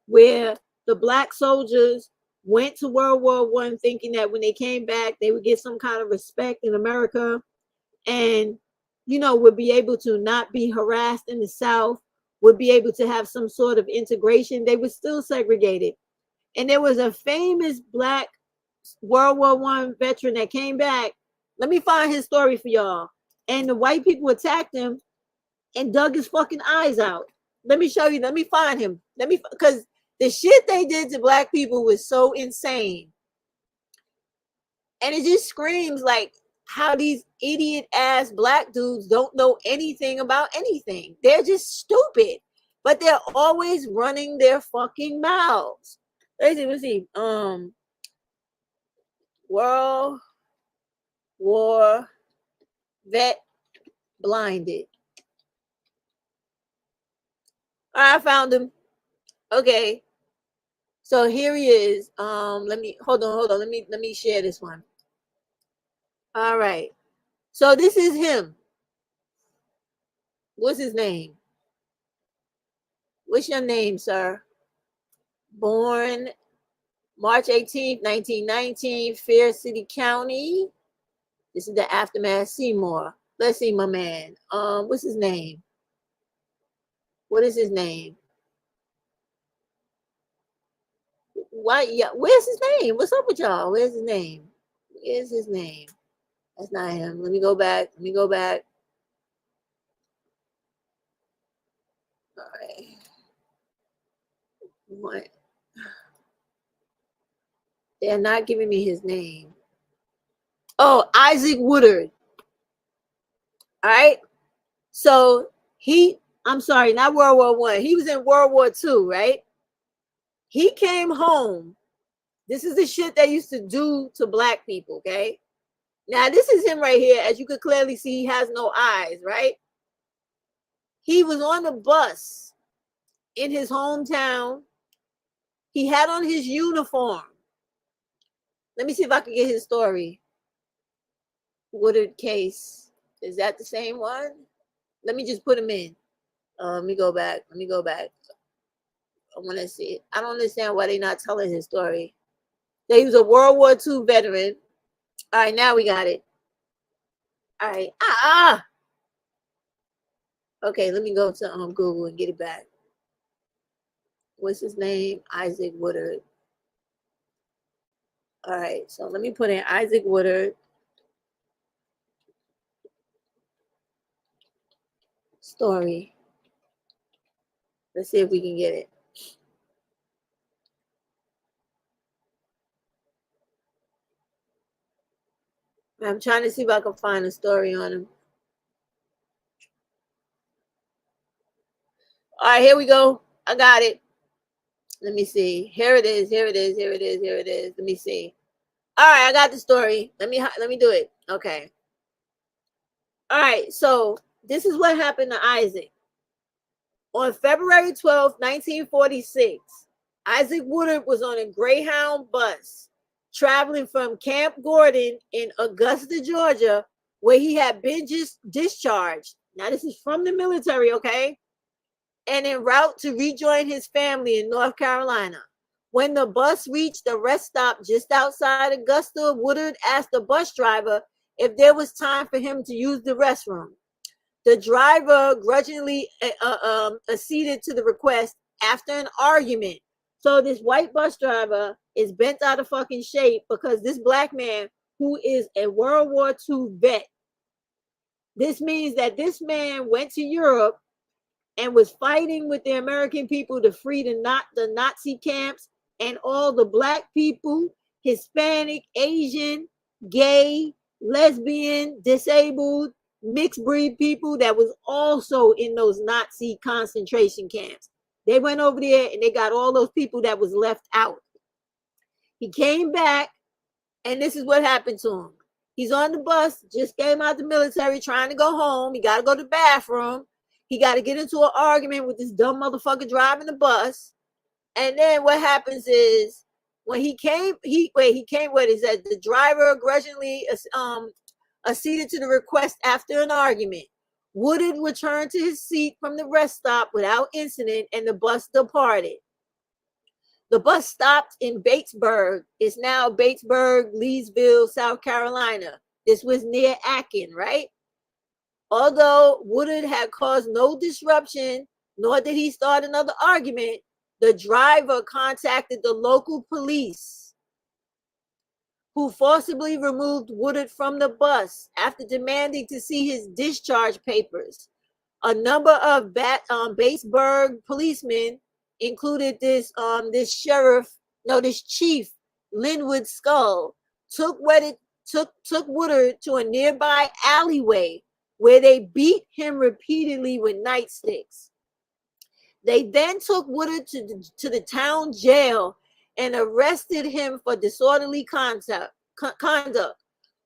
where the Black soldiers went to World War I thinking that when they came back, they would get some kind of respect in America and, would be able to not be harassed in the South, would be able to have some sort of integration. They were still segregated. And there was a famous Black World War I veteran that came back. Let me find his story for y'all. And the white people attacked him and dug his fucking eyes out. Let me show you. Let me find him. Because the shit they did to Black people was so insane. And it just screams like how these idiot ass Black dudes don't know anything about anything. They're just stupid, but they're always running their fucking mouths. Let's see. World War vet blinded. I found him. Okay. So here he is. Let me hold on. Let me share this one. All right. So this is him. What's his name? What's your name, sir? Born March 18th, 1919, Fair City County. This is the aftermath. Seymour. Let's see, my man. What's his name? What is his name? Why? Yeah. Where's his name? What's up with y'all? Where's his name? Where's his name? That's not him. Let me go back. All right. What? They're not giving me his name. Oh, Isaac Woodard. All right. So I'm sorry, not World War I. He was in World War II, right? He came home. This is the shit they used to do to Black people, okay? Now, this is him right here. As you could clearly see, he has no eyes, right? He was on the bus in his hometown. He had on his uniform. Let me see if I can get his story. Woodard case. Is that the same one? Let me just put him in. Let me go back. I want to see it. I don't understand why they're not telling his story. He was a World War II veteran. All right, now we got it. All right. Okay, let me go to Google and get it back. What's his name? Isaac Woodard. All right, so let me put in Isaac Woodard story. Let's see if we can get it. I'm trying to see if I can find a story on him. All right, here we go. I got it. Let me see. Here it is. Here it is. Here it is. Here it is. Let me see. All right, I got the story. Let me do it. Okay. All right, so this is what happened to Isaac. On February 12th, 1946, Isaac Woodard was on a Greyhound bus traveling from Camp Gordon in Augusta, Georgia, where he had been just discharged. Now, this is from the military, okay? And en route to rejoin his family in North Carolina. When the bus reached the rest stop just outside Augusta, Woodard asked the bus driver if there was time for him to use the restroom. The driver grudgingly acceded to the request after an argument. So this white bus driver is bent out of fucking shape because this black man, who is a World War II vet, this means that this man went to Europe and was fighting with the American people to free the Nazi camps, and all the black people, Hispanic, Asian, gay, lesbian, disabled, mixed breed people that was also in those Nazi concentration camps. They went over there and they got all those people that was left out. He came back, and this is what happened to him. He's on the bus, just came out the military, trying to go home. He got to go to the bathroom. He got to get into an argument with this dumb motherfucker driving the bus. And then what happens is when he came, the driver grudgingly acceded to the request after an argument. Woodard returned to his seat from the rest stop without incident, and the bus departed. The bus stopped in Batesburg. It's now Batesburg, Leesville, South Carolina. This was near Aiken, right? Although Woodard had caused no disruption, nor did he start another argument, the driver contacted the local police, who forcibly removed Woodard from the bus after demanding to see his discharge papers. A number of Batesburg policemen, included this chief, Linwood Skull, took Woodard to a nearby alleyway where they beat him repeatedly with nightsticks. They then took Woodard to the town jail and arrested him for disorderly conduct,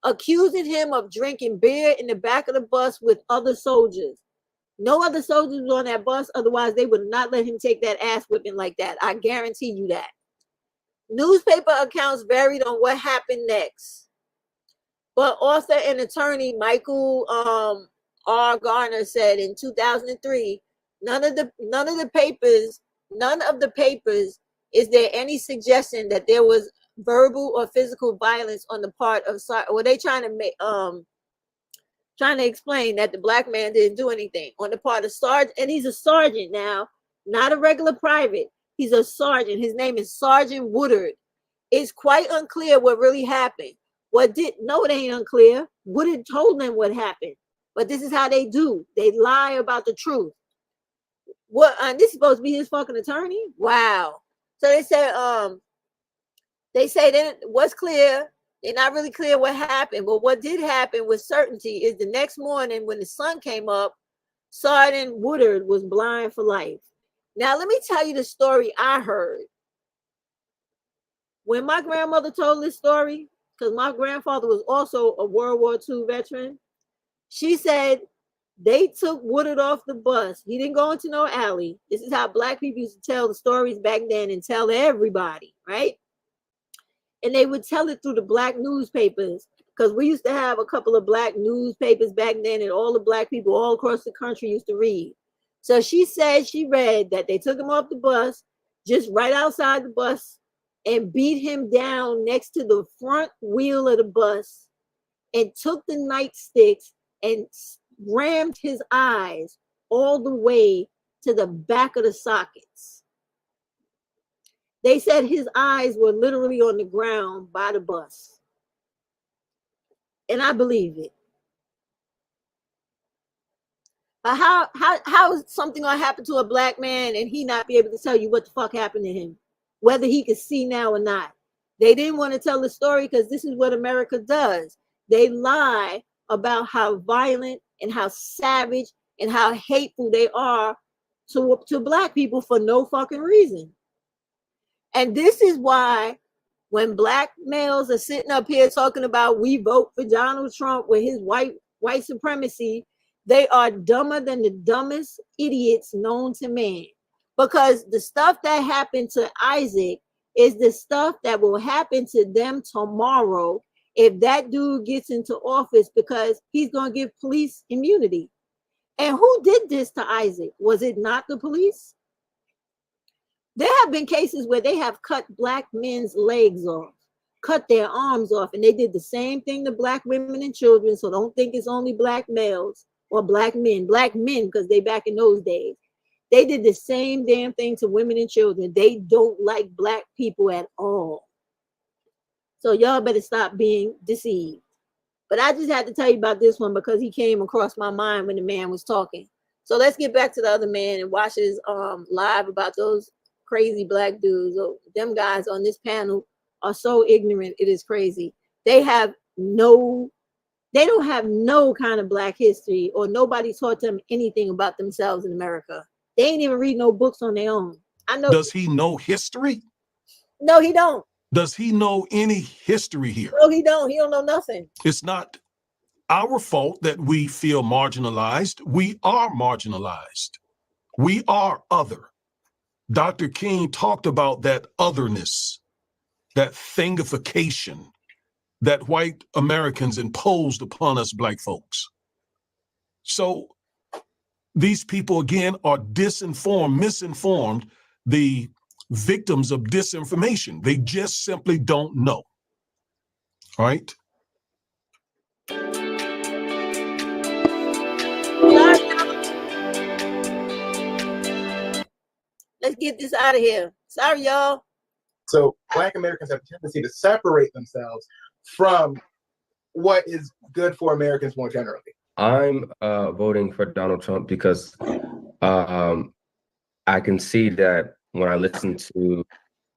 accusing him of drinking beer in the back of the bus with other soldiers. No other soldiers were on that bus, otherwise they would not let him take that ass whipping like that. I guarantee you that. Newspaper accounts varied on what happened next. But author and attorney Michael R. Garner said in 2003, none of the papers is there any suggestion that there was verbal or physical violence on the part of they trying to explain that the black man didn't do anything on the part of Sergeant, and he's a sergeant now, not a regular private. He's a sergeant. His name is Sergeant Woodard. It's quite unclear what really happened. It ain't unclear. Woodard told them what happened, but this is how they do. They lie about the truth. This is supposed to be his fucking attorney? Wow. So they say that what's clear, they're not really clear what happened, but what did happen with certainty is the next morning when the sun came up, Sergeant Woodard was blind for life. Now, let me tell you the story I heard. When my grandmother told this story, because my grandfather was also a World War II veteran, she said they took Woodard off the bus. He didn't go into no alley. This is how black people used to tell the stories back then and tell everybody, right? And they would tell it through the black newspapers, because we used to have a couple of black newspapers back then, and all the black people all across the country used to read. So she said she read that they took him off the bus, just right outside the bus, and beat him down next to the front wheel of the bus, and took the nightsticks and rammed his eyes all the way to the back of the sockets. They said his eyes were literally on the ground by the bus. And I believe it. But how is something gonna happen to a black man and he not be able to tell you what the fuck happened to him, whether he could see now or not? They didn't want to tell the story because this is what America does. They lie about how violent and how savage and how hateful they are to black people for no fucking reason. And this is why when black males are sitting up here talking about we vote for Donald Trump with his white supremacy, they are dumber than the dumbest idiots known to man. Because the stuff that happened to Isaac is the stuff that will happen to them tomorrow if that dude gets into office, because he's going to give police immunity. And who did this to Isaac? Was it not the police? There have been cases where they have cut black men's legs off, cut their arms off, and they did the same thing to black women and children. So don't think it's only black males or black men, because they back in those days. They did the same damn thing to women and children. They don't like black people at all. So y'all better stop being deceived. But I just had to tell you about this one because he came across my mind when the man was talking. So let's get back to the other man and watch his live about those crazy black dudes. Oh, them guys on this panel are so ignorant. It is crazy. They don't have no kind of black history, or nobody taught them anything about themselves in America. They ain't even read no books on their own. I know. Does he know history? No, he don't. Does he know any history here? No, he don't. He don't know nothing. It's not our fault that we feel marginalized. We are marginalized. We are other. Dr. King talked about that otherness, that thingification that white Americans imposed upon us black folks. So these people, again, are misinformed, the victims of disinformation. They just simply don't know. All right? Let's get this out of here. Sorry, y'all. So Black Americans have a tendency to separate themselves from what is good for Americans more generally. I'm voting for Donald Trump because I can see that when I listen to,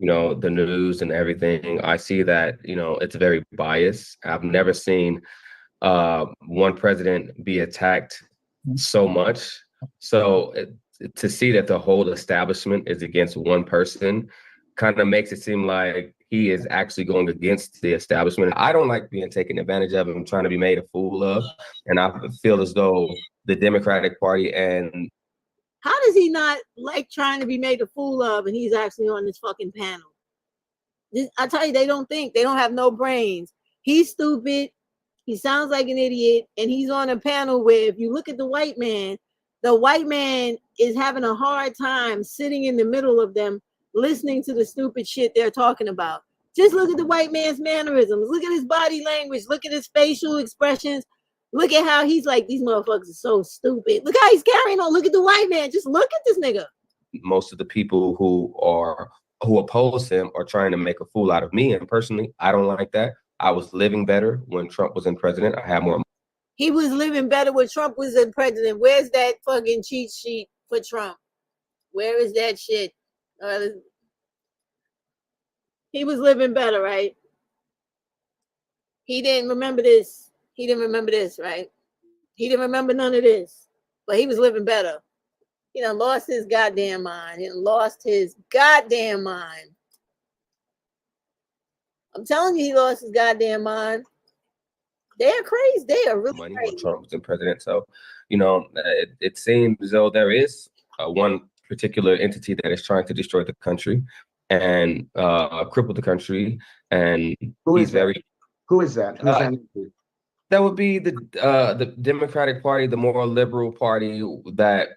the news and everything, I see that, it's very biased. I've never seen one president be attacked so much. So to see that the whole establishment is against one person kind of makes it seem like he is actually going against the establishment. I don't like being taken advantage of and trying to be made a fool of. And I feel as though the Democratic Party and... How does he not like trying to be made a fool of and he's actually on this fucking panel? I tell you, they don't think. They don't have no brains. He's stupid. He sounds like an idiot. And he's on a panel where if you look at the white man is having a hard time sitting in the middle of them, listening to the stupid shit they're talking about. Just look at the white man's mannerisms. Look at his body language. Look at his facial expressions. Look at how he's like, these motherfuckers are so stupid. Look how he's carrying on. Look at the white man. Just look at this nigga. Most of the people who oppose him are trying to make a fool out of me. And personally, I don't like that. I was living better when Trump was in president. I had more. He was living better when Trump was in president. Where's that fucking cheat sheet for Trump? Where is that shit? He was living better, right? He didn't remember this. He didn't remember this, right? He didn't remember none of this. But he was living better. He done lost his goddamn mind. He done lost his goddamn mind. I'm telling you, he lost his goddamn mind. They're crazy. They are really money crazy. when Trump was in president. So, it seems as though there is one particular entity that is trying to destroy the country and cripple the country. And Who he's is that? very. Who is that? Who's that? That would be the Democratic Party, the more liberal party that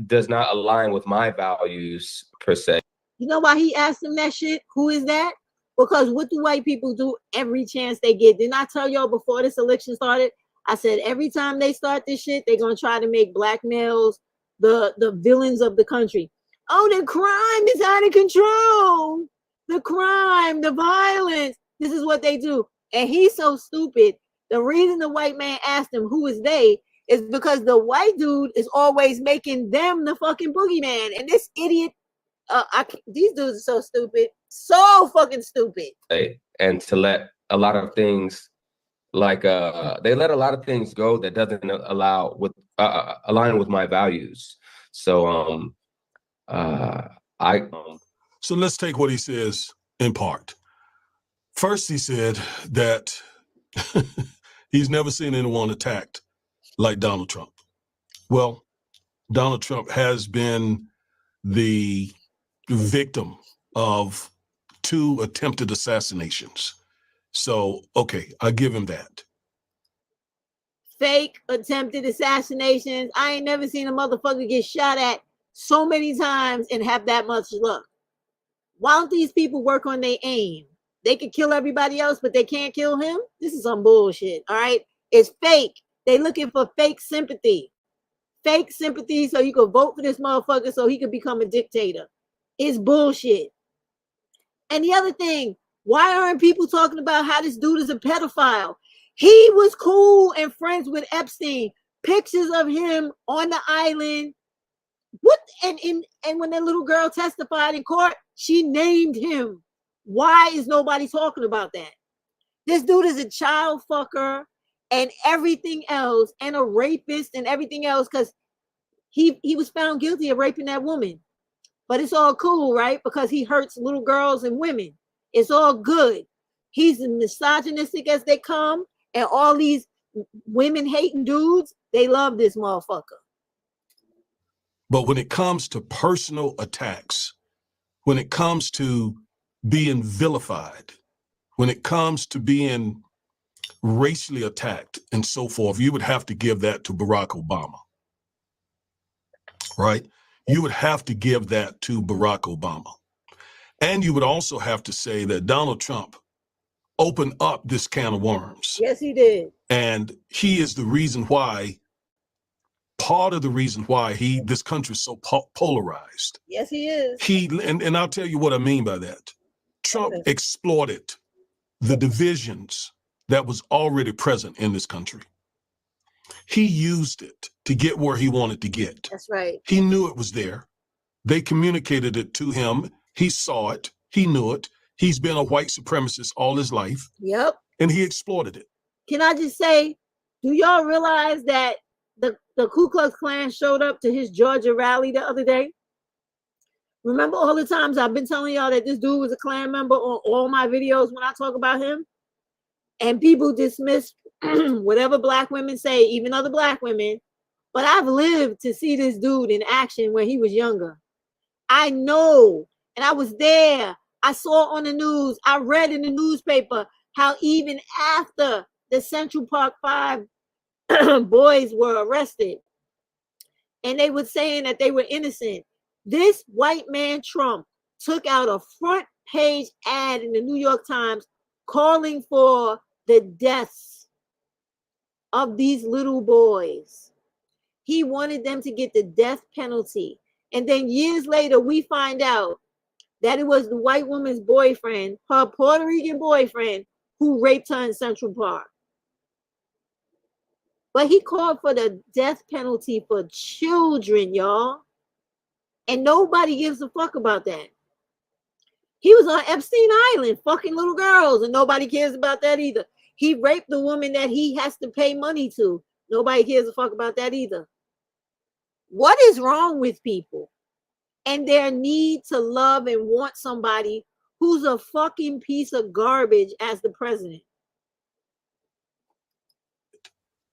does not align with my values per se. You know why he asked him that shit? Who is that? Because what do white people do every chance they get? Didn't I tell y'all before this election started? I said every time they start this shit, they're gonna try to make black males the villains of the country. Oh, the crime is out of control. The crime, the violence. This is what they do. And he's so stupid. The reason the white man asked him who is they is because the white dude is always making them the fucking boogeyman. And this idiot, these dudes are so stupid. So fucking stupid. And to let a lot of things, like they let a lot of things go that doesn't align with my values. So So let's take what he says in part. First, he said that he's never seen anyone attacked like Donald Trump. Well, Donald Trump has been the victim of 2 attempted assassinations. So, okay, I give him that. Fake attempted assassinations. I ain't never seen a motherfucker get shot at so many times and have that much luck. Why don't these people work on their aim? They could kill everybody else, but they can't kill him? This is some bullshit, all right? It's fake. They looking for fake sympathy. Fake sympathy so you could vote for this motherfucker so he could become a dictator. It's bullshit. And the other thing, why aren't people talking about how this dude is a pedophile? He was cool and friends with Epstein. Pictures of him on the island. What? And when that little girl testified in court, she named him. Why is nobody talking about that? This dude is a child fucker and everything else, and a rapist and everything else, because he was found guilty of raping that woman. But it's all cool, right? Because he hurts little girls and women. It's all good. He's as misogynistic as they come, and all these women-hating dudes, they love this motherfucker. But when it comes to personal attacks, when it comes to being vilified, when it comes to being racially attacked and so forth, you would have to give that to Barack Obama, right? You would have to give that to Barack Obama. And you would also have to say that Donald Trump opened up this can of worms. Yes, he did. And he is the reason why, part of the reason why this country is so polarized. Yes, he is. And I'll tell you what I mean by that. Trump exploited the divisions that was already present in this country. He used it to get where he wanted to get. That's right. He knew it was there. They communicated it to him. He saw it. He knew it. He's been a white supremacist all his life. Yep. And he exploited it. Can I just say, do y'all realize that the Ku Klux Klan showed up to his Georgia rally the other day? Remember all the times I've been telling y'all that this dude was a Klan member on all my videos when I talk about him? And people dismiss whatever black women say, even other black women. But I've lived to see this dude in action when he was younger. I know, and I was there. I saw on the news, I read in the newspaper how even after the Central Park 5 boys were arrested, and they were saying that they were innocent, this white man Trump took out a front page ad in the New York Times calling for the deaths of these little boys. He wanted them to get the death penalty. And then years later, we find out that it was the white woman's boyfriend, her Puerto Rican boyfriend, who raped her in Central Park. But he called for the death penalty for children, y'all. And nobody gives a fuck about that. He was on Epstein Island, fucking little girls, and nobody cares about that either. He raped the woman that he has to pay money to. Nobody cares a fuck about that either. What is wrong with people and their need to love and want somebody who's a fucking piece of garbage as the president?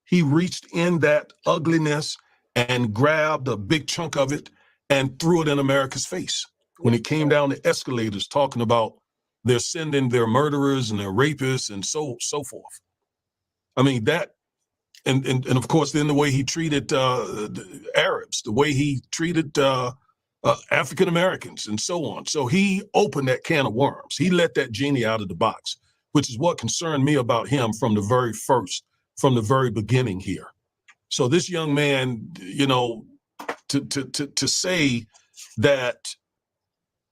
He reached in that ugliness and grabbed a big chunk of it and threw it in America's face. When it came down the escalators talking about they're sending their murderers and their rapists and so forth. I mean, that, and of course, then the way he treated the Arabs, the way he treated African Americans and so on. So he opened that can of worms. He let that genie out of the box, which is what concerned me about him from the very beginning here. So this young man, you know, to say that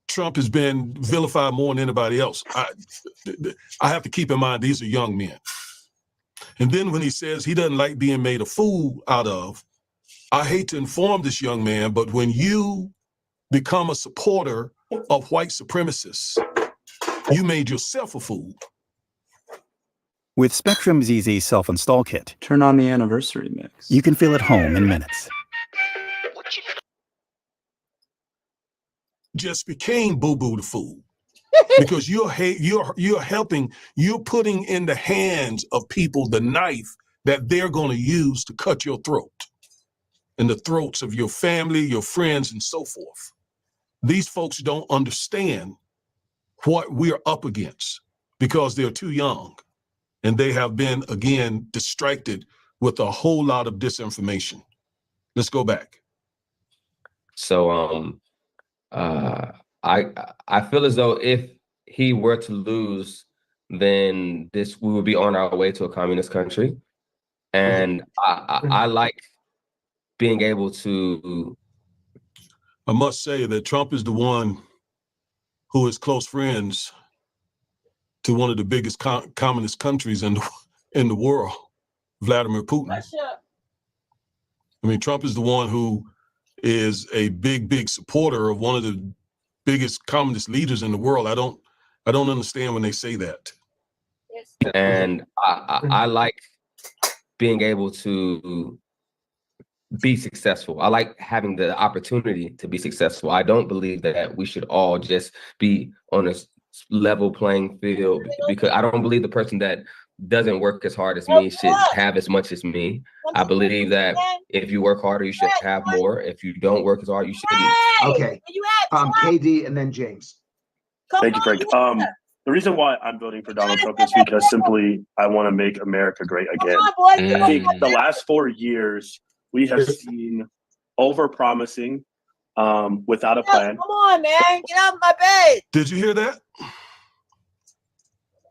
Trump has been vilified more than anybody else. I have to keep in mind these are young men. And then when he says he doesn't like being made a fool out of, I hate to inform this young man, but when you become a supporter of white supremacists, you made yourself a fool. With Spectrum's easy self-install kit, Turn on the anniversary mix. you can feel at home in minutes. Just became Boo Boo the fool because you're helping, you're putting in the hands of people the knife that they're going to use to cut your throat and the throats of your family, your friends, and so forth. These folks don't understand what we're up against because they're too young and they have been, again, distracted with a whole lot of disinformation. Let's go back. So I feel as though if he were to lose, then we would be on our way to a communist country. And I like being able to. I must say that Trump is the one who is close friends to one of the biggest communist countries in the world, Vladimir Putin. I mean, Trump is the one who is a big supporter of one of the biggest communist leaders in the world. I don't understand when they say that. And I like being able to be successful. I like having the opportunity to be successful. I don't believe that we should all just be on a level playing field because I don't believe the person that doesn't work as hard as me should have as much as me. I believe that if you work harder, you should have more. If you don't work as hard, you shouldn't. Okay. KD and then James. Thank you, Frank. The reason why I'm voting for Donald Trump is because simply I want to make America great again. I think the last 4 years we have seen over-promising without a plan. Come on, man. Get out of my bed. Did you hear that?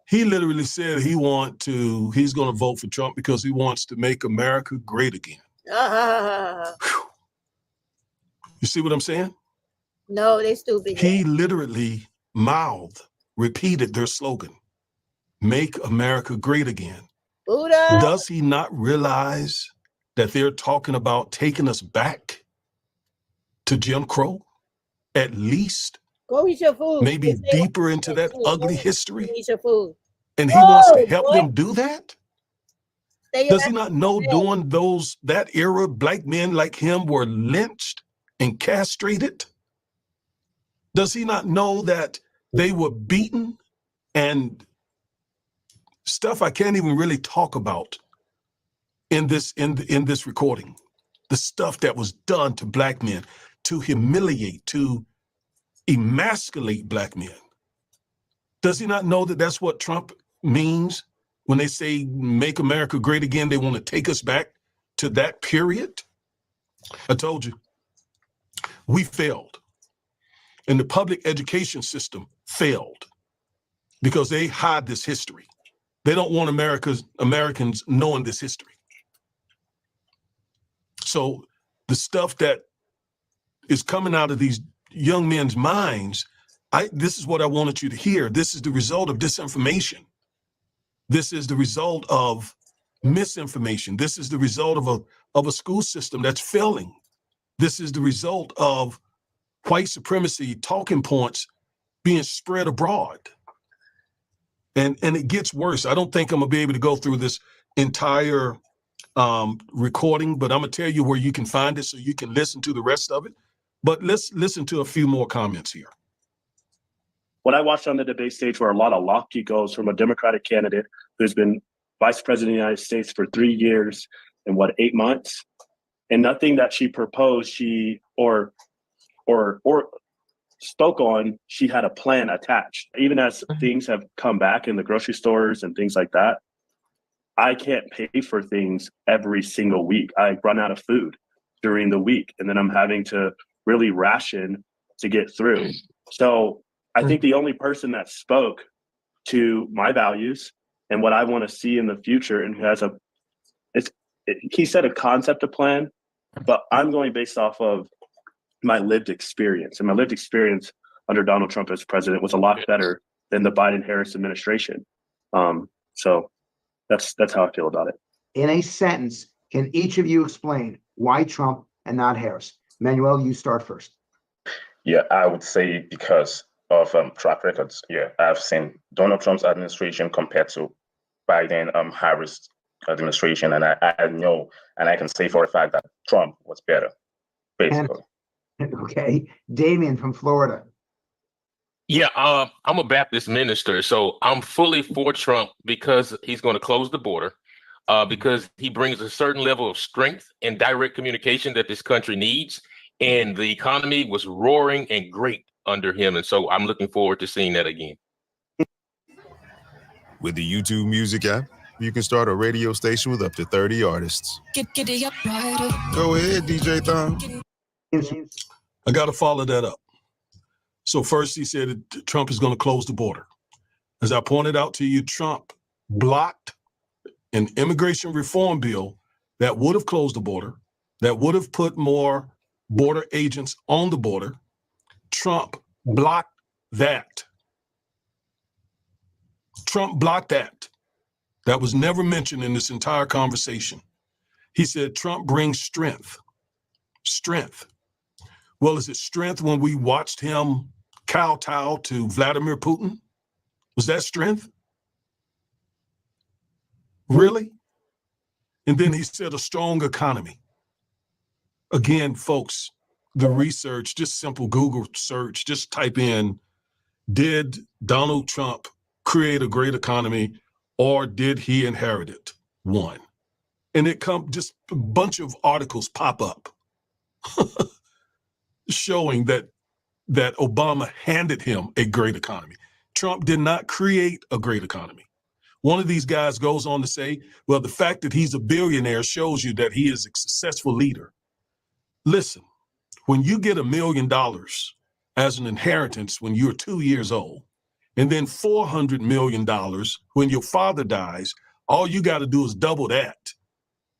He literally said he's going to vote for Trump because he wants to make America great again. You see what I'm saying? No, they stupid. He literally repeated their slogan, make America great again. Buddha. Does he not realize that they're talking about taking us back to Jim Crow? At least. Go eat your food. Maybe deeper into that ugly history. Eat your food. And he wants to help them do that? Stay Does he not know during that era, black men like him were lynched and castrated? Does he not know that they were beaten and stuff I can't even really talk about in this recording? The stuff that was done to black men to humiliate, to emasculate black men. Does he not know that that's what Trump means when they say make America great again? They want to take us back to that period. I told you, we failed. And the public education system failed because they hide this history. They don't want Americans knowing this history. So the stuff that is coming out of these young men's minds, this is what I wanted you to hear. This is the result of disinformation. This is the result of misinformation. This is the result of a school system that's failing. This is the result of white supremacy talking points being spread abroad. And it gets worse. I don't think I'm gonna be able to go through this entire recording, but I'm gonna tell you where you can find it so you can listen to the rest of it. But let's listen to a few more comments here. What I watched on the debate stage were a lot of lofty goals from a Democratic candidate who's been vice president of the United States for 3 years and 8 months. And nothing that she proposed, or spoke on, she had a plan attached. Even as things have come back in the grocery stores and things like that, I can't pay for things every single week. I run out of food during the week, and then I'm having to really ration to get through. So I think the only person that spoke to my values and what I want to see in the future, and who has he said a concept, a plan, but I'm going based off of my lived experience. And my lived experience under Donald Trump as president was a lot better than the Biden-Harris administration. So that's how I feel about it. In a sentence, can each of you explain why Trump and not Harris? Manuel, you start first. Yeah, I would say because of track records. Yeah, I've seen Donald Trump's administration compared to Biden Harris administration, and I know, and I can say for a fact that Trump was better, basically. Okay, Damien from Florida. Yeah, I'm a Baptist minister, so I'm fully for Trump because he's going to close the border, because he brings a certain level of strength and direct communication that this country needs. And the economy was roaring and great under him. And so I'm looking forward to seeing that again. With the YouTube Music app, you can start a radio station with up to 30 artists. Go ahead, DJ Thumb. I got to follow that up. So first he said that Trump is going to close the border. As I pointed out to you, Trump blocked an immigration reform bill that would have closed the border, that would have put more border agents on the border. Trump blocked that. Trump blocked that. That was never mentioned in this entire conversation. He said Trump brings strength. Strength. Well, is it strength when we watched him kowtow to Vladimir Putin? Was that strength? Really? And then he said a strong economy. Again, folks, the research, just simple Google search, just type in, did Donald Trump create a great economy or did he inherit it? One. And it just a bunch of articles pop up showing that Obama handed him a great economy. Trump did not create a great economy. One of these guys goes on to say, well, the fact that he's a billionaire shows you that he is a successful leader. Listen, when you get $1 million as an inheritance when you're 2 years old, and then $400 million when your father dies, all you got to do is double that,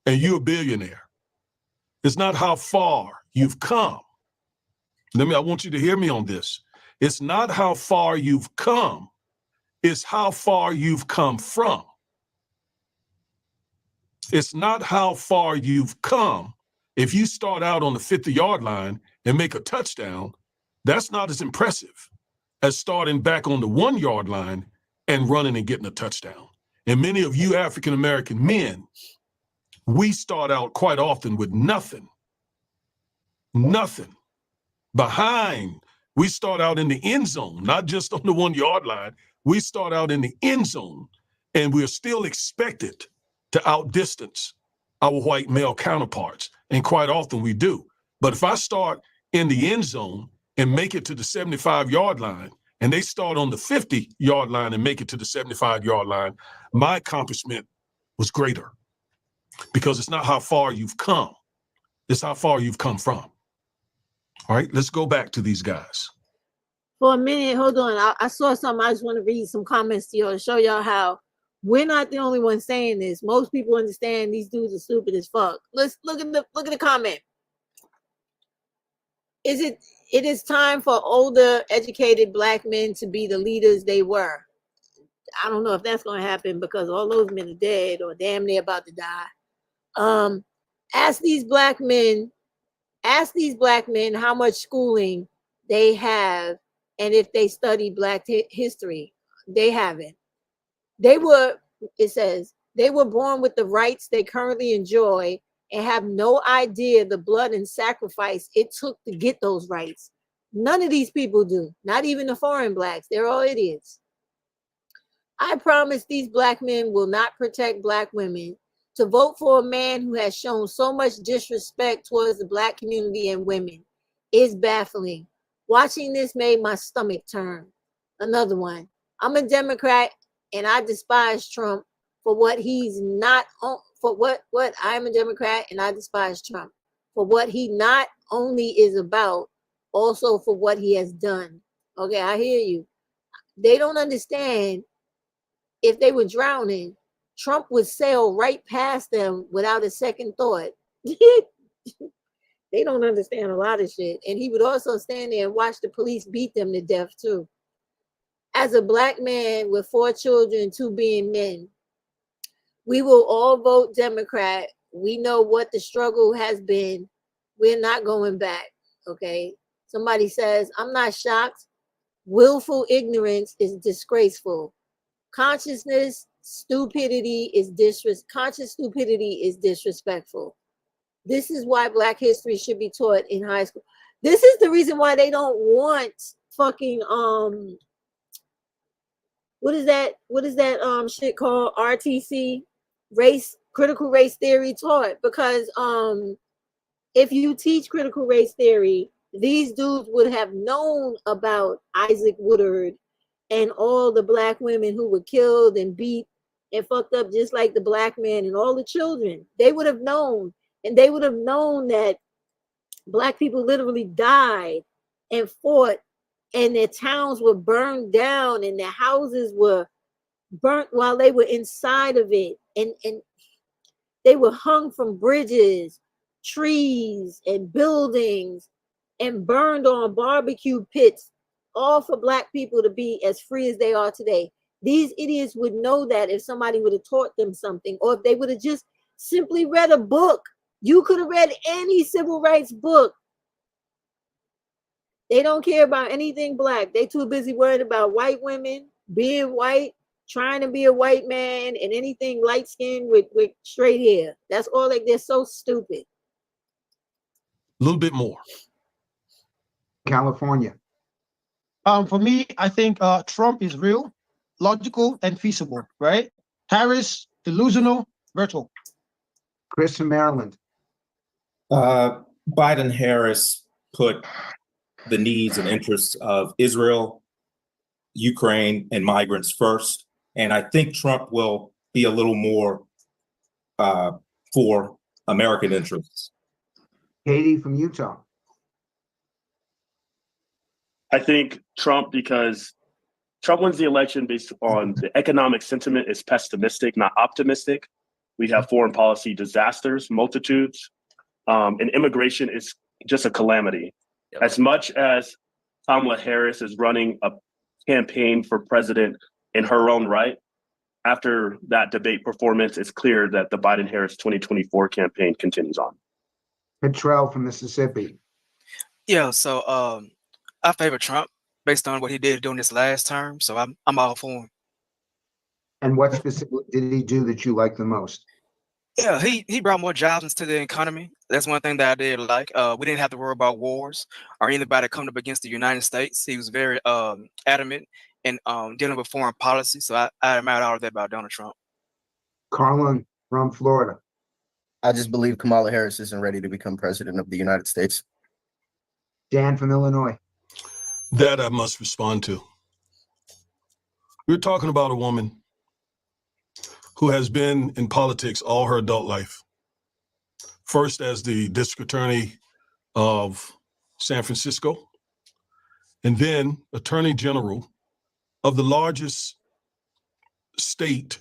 and you're a billionaire. It's not how far you've come. I want you to hear me on this. It's not how far you've come, it's how far you've come from. It's not how far you've come. If you start out on the 50-yard line and make a touchdown, that's not as impressive as starting back on the 1-yard line and running and getting a touchdown. And many of you African-American men, we start out quite often with nothing. Nothing. Behind, we start out in the end zone, not just on the 1-yard line. We start out in the end zone, and we're still expected to outdistance our white male counterparts. And quite often we do. But if I start in the end zone and make it to the 75-yard line, and they start on the 50-yard line and make it to the 75-yard line, my accomplishment was greater. Because it's not how far you've come, it's how far you've come from. All right, let's go back to these guys. For a minute, hold on. I saw something. I just want to read some comments to y'all to show y'all how we're not the only ones saying this. Most people understand these dudes are stupid as fuck. Let's look at the comment. It is time for older, educated Black men to be the leaders they were. I don't know if that's going to happen because all those men are dead or damn near about to die. Ask these black men how much schooling they have and if they study Black history. They haven't. It says, they were born with the rights they currently enjoy and have no idea the blood and sacrifice it took to get those rights. None of these people do, not even the foreign Blacks. They're all idiots. I promise these Black men will not protect Black women. To vote for a man who has shown so much disrespect towards the Black community and women is baffling. Watching this made my stomach turn. Another one. I'm a Democrat and I despise Trump for what he's not on, for what I'm a Democrat and I despise Trump for what he not only is about, also for what he has done. Okay, I hear you. They don't understand. If they were drowning, Trump would sail right past them without a second thought. They don't understand a lot of shit. And he would also stand there and watch the police beat them to death too. As a black man with 4 children, 2 being men, we will all vote Democrat. We know what the struggle has been. We're not going back, okay? Somebody says, I'm not shocked. Willful ignorance is disgraceful. Conscious stupidity is disrespectful. This is why Black history should be taught in high school. This is the reason why they don't want fucking what is that shit called RTC, critical race theory taught, because if you teach critical race theory, these dudes would have known about Isaac Woodard and all the black women who were killed and beat and fucked up just like the black man and all the children. They would have known, and they would have known that black people literally died and fought, and their towns were burned down and their houses were burnt while they were inside of it, and they were hung from bridges, trees, and buildings, and burned on barbecue pits, all for black people to be as free as they are today. These idiots would know that if somebody would have taught them something, or if they would have just simply read a book. You could have read any civil rights book. They don't care about anything black. They too busy worried about white women, being white, trying to be a white man, and anything light skinned with straight hair. That's all. Like, they're so stupid. A little bit more. California. For me, I think Trump is real, logical, and feasible, right? Harris, delusional, virtual. Chris from Maryland. Biden Harris put the needs and interests of Israel, Ukraine, and migrants first. And I think Trump will be a little more for American interests. Katie from Utah. I think Trump, because Trump wins the election based on the economic sentiment is pessimistic, not optimistic. We have foreign policy disasters, multitudes, and immigration is just a calamity. Yep. As much as Kamala Harris is running a campaign for president in her own right, after that debate performance, it's clear that the Biden-Harris 2024 campaign continues on. Petrell from Mississippi. Yeah, so I favor Trump based on what he did during this last term, so I'm all for him. And what specifically did he do that you like the most? Yeah, he brought more jobs into the economy. That's one thing that I did like. We didn't have to worry about wars or anybody coming up against the United States. He was very adamant in dealing with foreign policy. So I admire all of that about Donald Trump. Carlin from Florida. I just believe Kamala Harris isn't ready to become president of the United States. Dan from Illinois. That I must respond to. We're talking about a woman who has been in politics all her adult life. First as the district attorney of San Francisco, and then attorney general of the largest state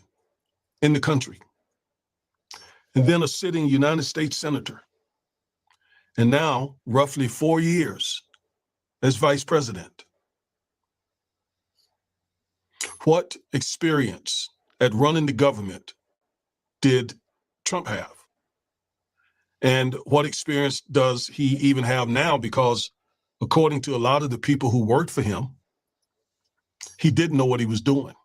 in the country, and then a sitting United States senator, and now roughly 4 years as vice president. What experience at running the government did Trump have? And what experience does he even have now? Because according to a lot of the people who worked for him, he didn't know what he was doing.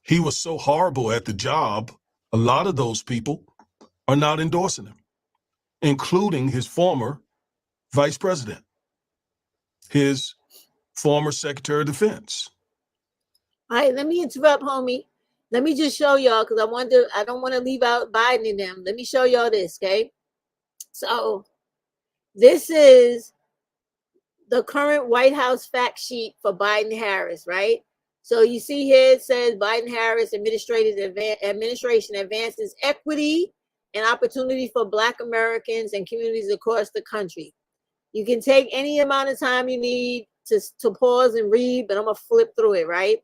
He was so horrible at the job, a lot of those people are not endorsing him, including his former vice president, his former Secretary of Defense. All right, let me interrupt, homie. Let me just show y'all, because I don't want to leave out Biden and them. Let me show y'all this, okay? So this is the current White House fact sheet for Biden-Harris, right? So you see here it says Biden-Harris administration advances equity and opportunity for Black Americans and communities across the country. You can take any amount of time you need to pause and read, but I'm going to flip through it, right?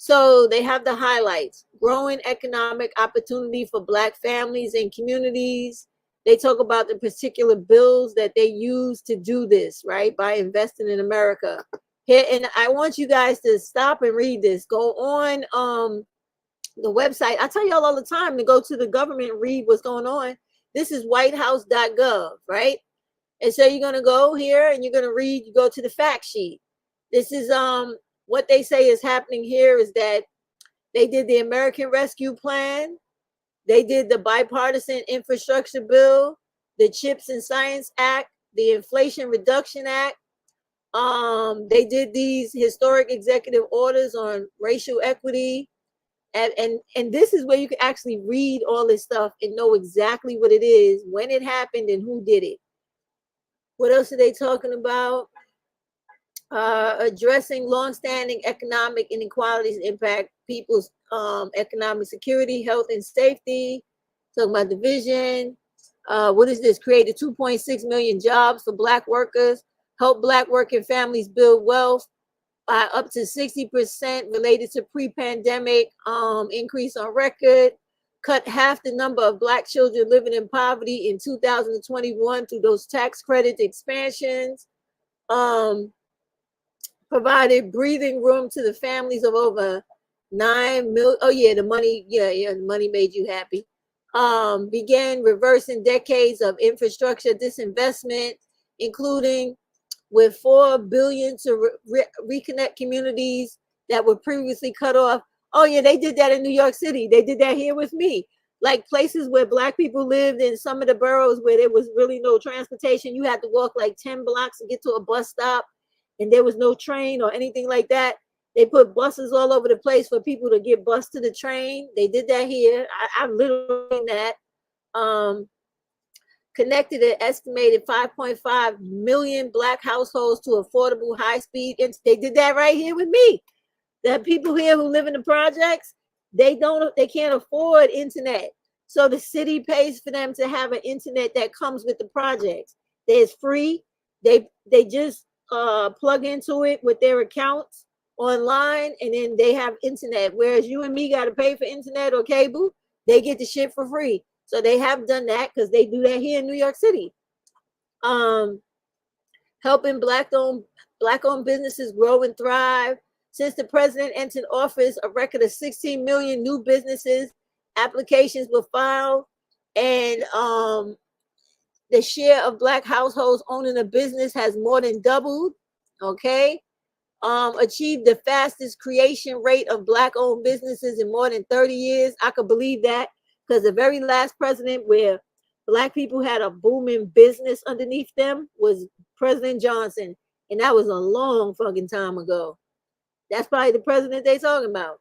So they have the highlights: growing economic opportunity for Black families and communities. they talk about the particular bills that they use to do this, right? By investing in America. Here, and I want you guys to stop and read this. Go on the website. I tell y'all all the time to go to the government and read what's going on. This is whitehouse.gov, right? And so you're gonna go here and you're gonna read, you go to the fact sheet. This is what they say is happening here is that they did the American Rescue Plan. They did the Bipartisan Infrastructure Bill, the CHIPS and Science Act, the Inflation Reduction Act. They did these historic executive orders on racial equity. And this is where you can actually read all this stuff and know exactly what it is, when it happened, and who did it. What else are they talking about? Addressing longstanding economic inequalities impact people's economic security, health, and safety. Talking about the vision. What is this? Created 2.6 million jobs for Black workers. Help Black working families build wealth by up to 60% related to pre-pandemic increase on record. Cut half the number of Black children living in poverty in 2021 through those tax credit expansions. Provided breathing room to the families of over 9 million. Oh yeah, the money, the money made you happy. Began reversing decades of infrastructure disinvestment, including with $4 billion to reconnect communities that were previously cut off. Oh yeah, they did that in New York City. They did that here with me. Like places where Black people lived in some of the boroughs where there was really no transportation. You had to walk like 10 blocks to get to a bus stop, and there was no train or anything like that. They put buses all over the place for people to get bused to the train. They did that here. I've literally seen that. Connected an estimated 5.5 million Black households to affordable high-speed internet. They did that right here with me. The people here who live in the projects, they can't afford internet. So the city pays for them to have an internet that comes with the projects. It's free. They just plug into it with their accounts online, and then they have internet. Whereas you and me got to pay for internet or cable, they get the shit for free. So they have done that because they do that here in New York City. Helping Black-owned businesses grow and thrive. Since the president entered office, a record of 16 million new businesses applications were filed, and the share of Black households owning a business has more than doubled. Okay. Achieved the fastest creation rate of Black-owned businesses in more than 30 years. I could believe that, because the very last president where Black people had a booming business underneath them was President Johnson. And that was a long fucking time ago. That's probably the president they talking about.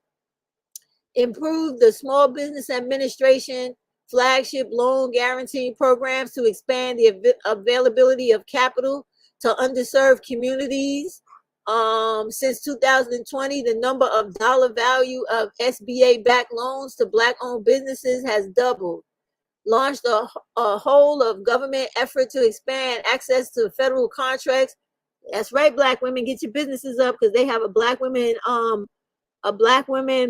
Improved the Small Business Administration flagship loan guarantee programs to expand the availability of capital to underserved communities. Since 2020, the number of dollar value of SBA-backed loans to Black-owned businesses has doubled. Launched a whole of government effort to expand access to federal contracts. That's right, Black women, get your businesses up, because they have a Black women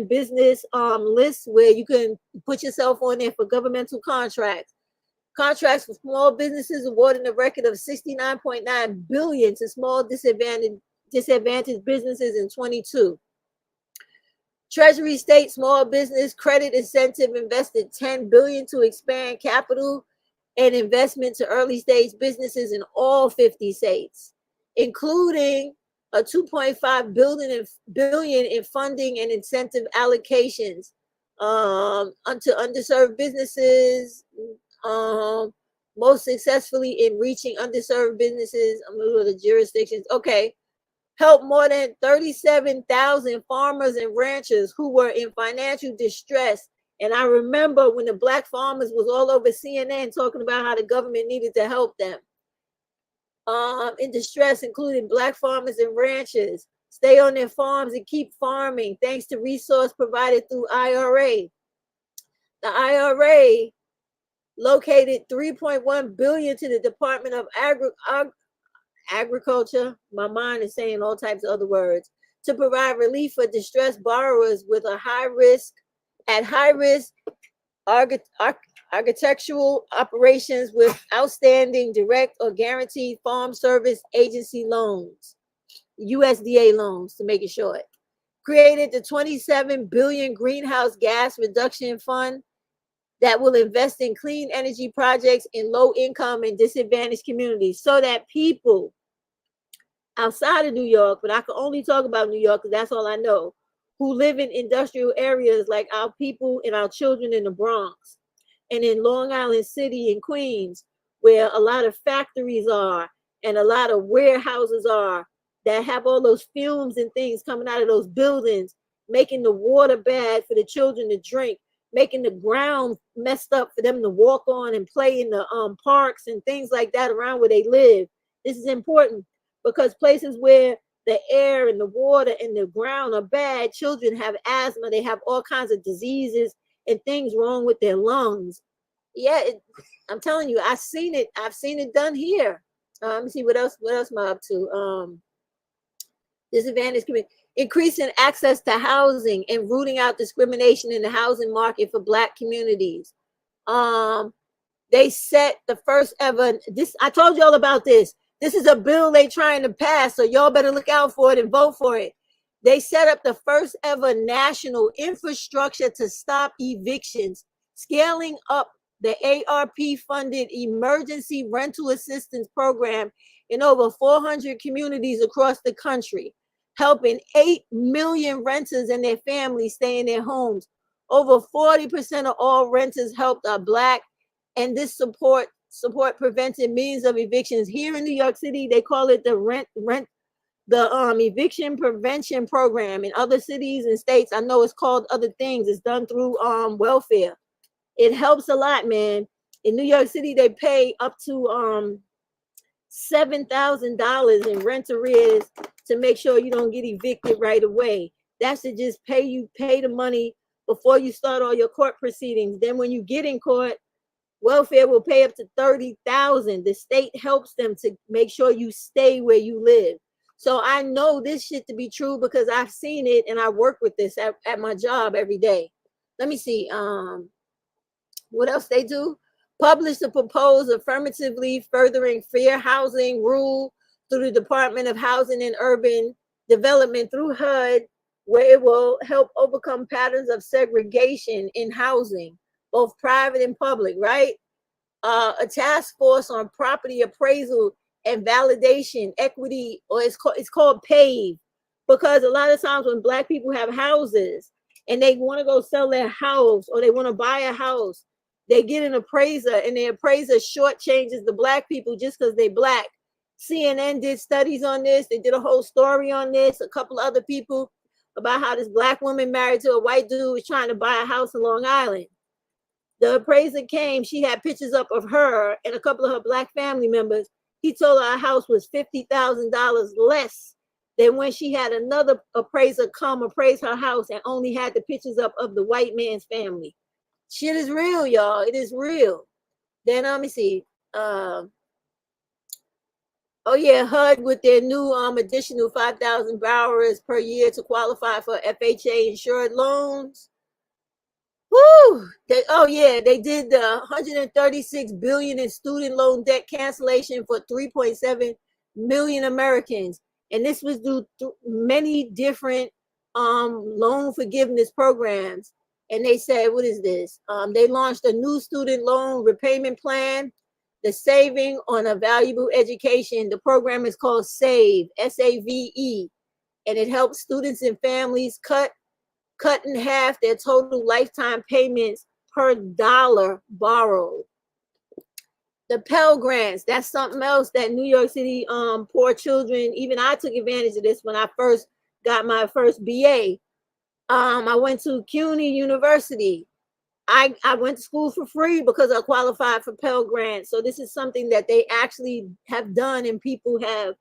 business list where you can put yourself on there for governmental contracts. Contracts for small businesses awarding a record of $69.9 billion to small disadvantaged businesses in 22. Treasury State Small Business Credit Incentive invested $10 billion to expand capital and investment to early stage businesses in all 50 states, including a $2.5 billion in funding and incentive allocations unto underserved businesses, most successfully in reaching underserved businesses. I'm going to go to the jurisdictions. Okay. Helped more than 37,000 farmers and ranchers who were in financial distress. And I remember when the Black farmers was all over CNN talking about how the government needed to help them. In distress, including Black farmers and ranchers, stay on their farms and keep farming thanks to resource provided through IRA. The IRA located $3.1 billion to the Department of Agriculture, my mind is saying all types of other words, to provide relief for distressed borrowers with a high risk architectural operations with outstanding direct or guaranteed farm service agency loans, USDA loans to make it short. Created the 27 billion greenhouse gas reduction fund that will invest in clean energy projects in low income and disadvantaged communities so that people outside of New York, but I can only talk about New York because that's all I know, who live in industrial areas like our people and our children in the Bronx and in Long Island City and Queens, where a lot of factories are and a lot of warehouses are that have all those fumes and things coming out of those buildings, making the water bad for the children to drink, making the ground messed up for them to walk on and play in the parks and things like that around where they live. This is important because places where the air and the water and the ground are bad, children have asthma, they have all kinds of diseases and things wrong with their lungs. Yeah, I'm telling you, I've seen it done here. Let me see what else am I up to? Disadvantaged community, increasing access to housing and rooting out discrimination in the housing market for Black communities. They set the first ever, I told y'all about this. This is a bill they trying to pass, so y'all better look out for it and vote for it. They set up the first ever national infrastructure to stop evictions, scaling up the ARP funded emergency rental assistance program in over 400 communities across the country, helping 8 million renters and their families stay in their homes. Over 40% of all renters helped are Black, and this support prevented millions of evictions. Here in New York City, they call it the eviction prevention program. In other cities and states, I know it's called other things. It's done through welfare. It helps a lot, man. In New York City, they pay up to $7,000 in rent arrears to make sure you don't get evicted right away. That should just pay the money before you start all your court proceedings. Then when you get in court, welfare will pay up to $30,000. The state helps them to make sure you stay where you live. So I know this shit to be true because I've seen it and I work with this at my job every day. Let me see. What else they do? Publish a proposed affirmatively furthering fair housing rule through the Department of Housing and Urban Development through HUD, where it will help overcome patterns of segregation in housing, both private and public, right? A task force on property appraisal and validation, equity, or it's called PAVE, because a lot of times when Black people have houses and they want to go sell their house or they want to buy a house, they get an appraiser and the appraiser shortchanges the Black people just because they Black. CNN did studies on this. They did a whole story on this. A couple other people about how this Black woman married to a white dude was trying to buy a house in Long Island. The appraiser came. She had pictures up of her and a couple of her Black family members. He told her house was $50,000 less than when she had another appraiser come appraise her house and only had the pictures up of the white man's family. Shit is real, y'all. It is real. Then let me see. Oh yeah, HUD with their new additional 5,000 borrowers per year to qualify for FHA insured loans. Woo! They did the 136 billion in student loan debt cancellation for 3.7 million Americans, and this was due to many different loan forgiveness programs. And they said, what is this? They launched a new student loan repayment plan, the Saving on a Valuable Education. The program is called SAVE, S-A-V-E, and it helps students and families cut in half their total lifetime payments per dollar borrowed. The Pell Grants, that's something else that New York City poor children, even I took advantage of this when I first got my first BA. I went to CUNY University. I went to school for free because I qualified for Pell Grants. So this is something that they actually have done and people have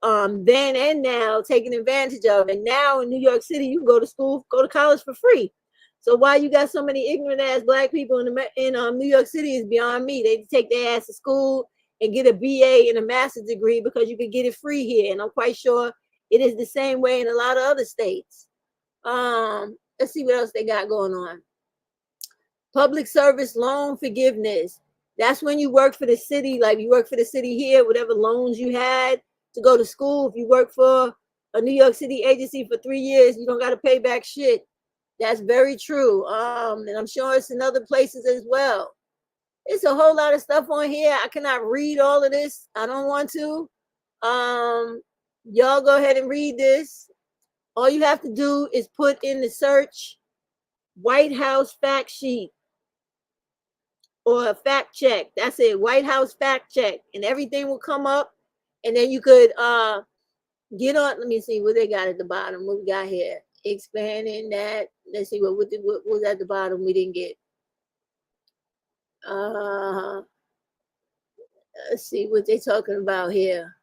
then and now taken advantage of. And now in New York City, you can go to college for free. So why you got so many ignorant ass Black people in New York City is beyond me. They take their ass to school and get a BA and a master's degree because you can get it free here. And I'm quite sure it is the same way in a lot of other states. Let's see what else they got going on. Public service loan forgiveness. That's when you work for the city, like you work for the city here, whatever loans you had to go to school. If you work for a New York City agency for 3 years, you don't got to pay back shit. That's very true. And I'm sure it's in other places as well. It's a whole lot of stuff on here. I cannot read all of this. I don't want to. Y'all go ahead and read this. All you have to do is put in the search White House fact sheet or a fact check. That's it. White House fact check, and everything will come up. And then you could get on. Let me see what they got at the bottom. What we got here? Expanding that. Let's see what was at the bottom we didn't get. Let's see what they're talking about here.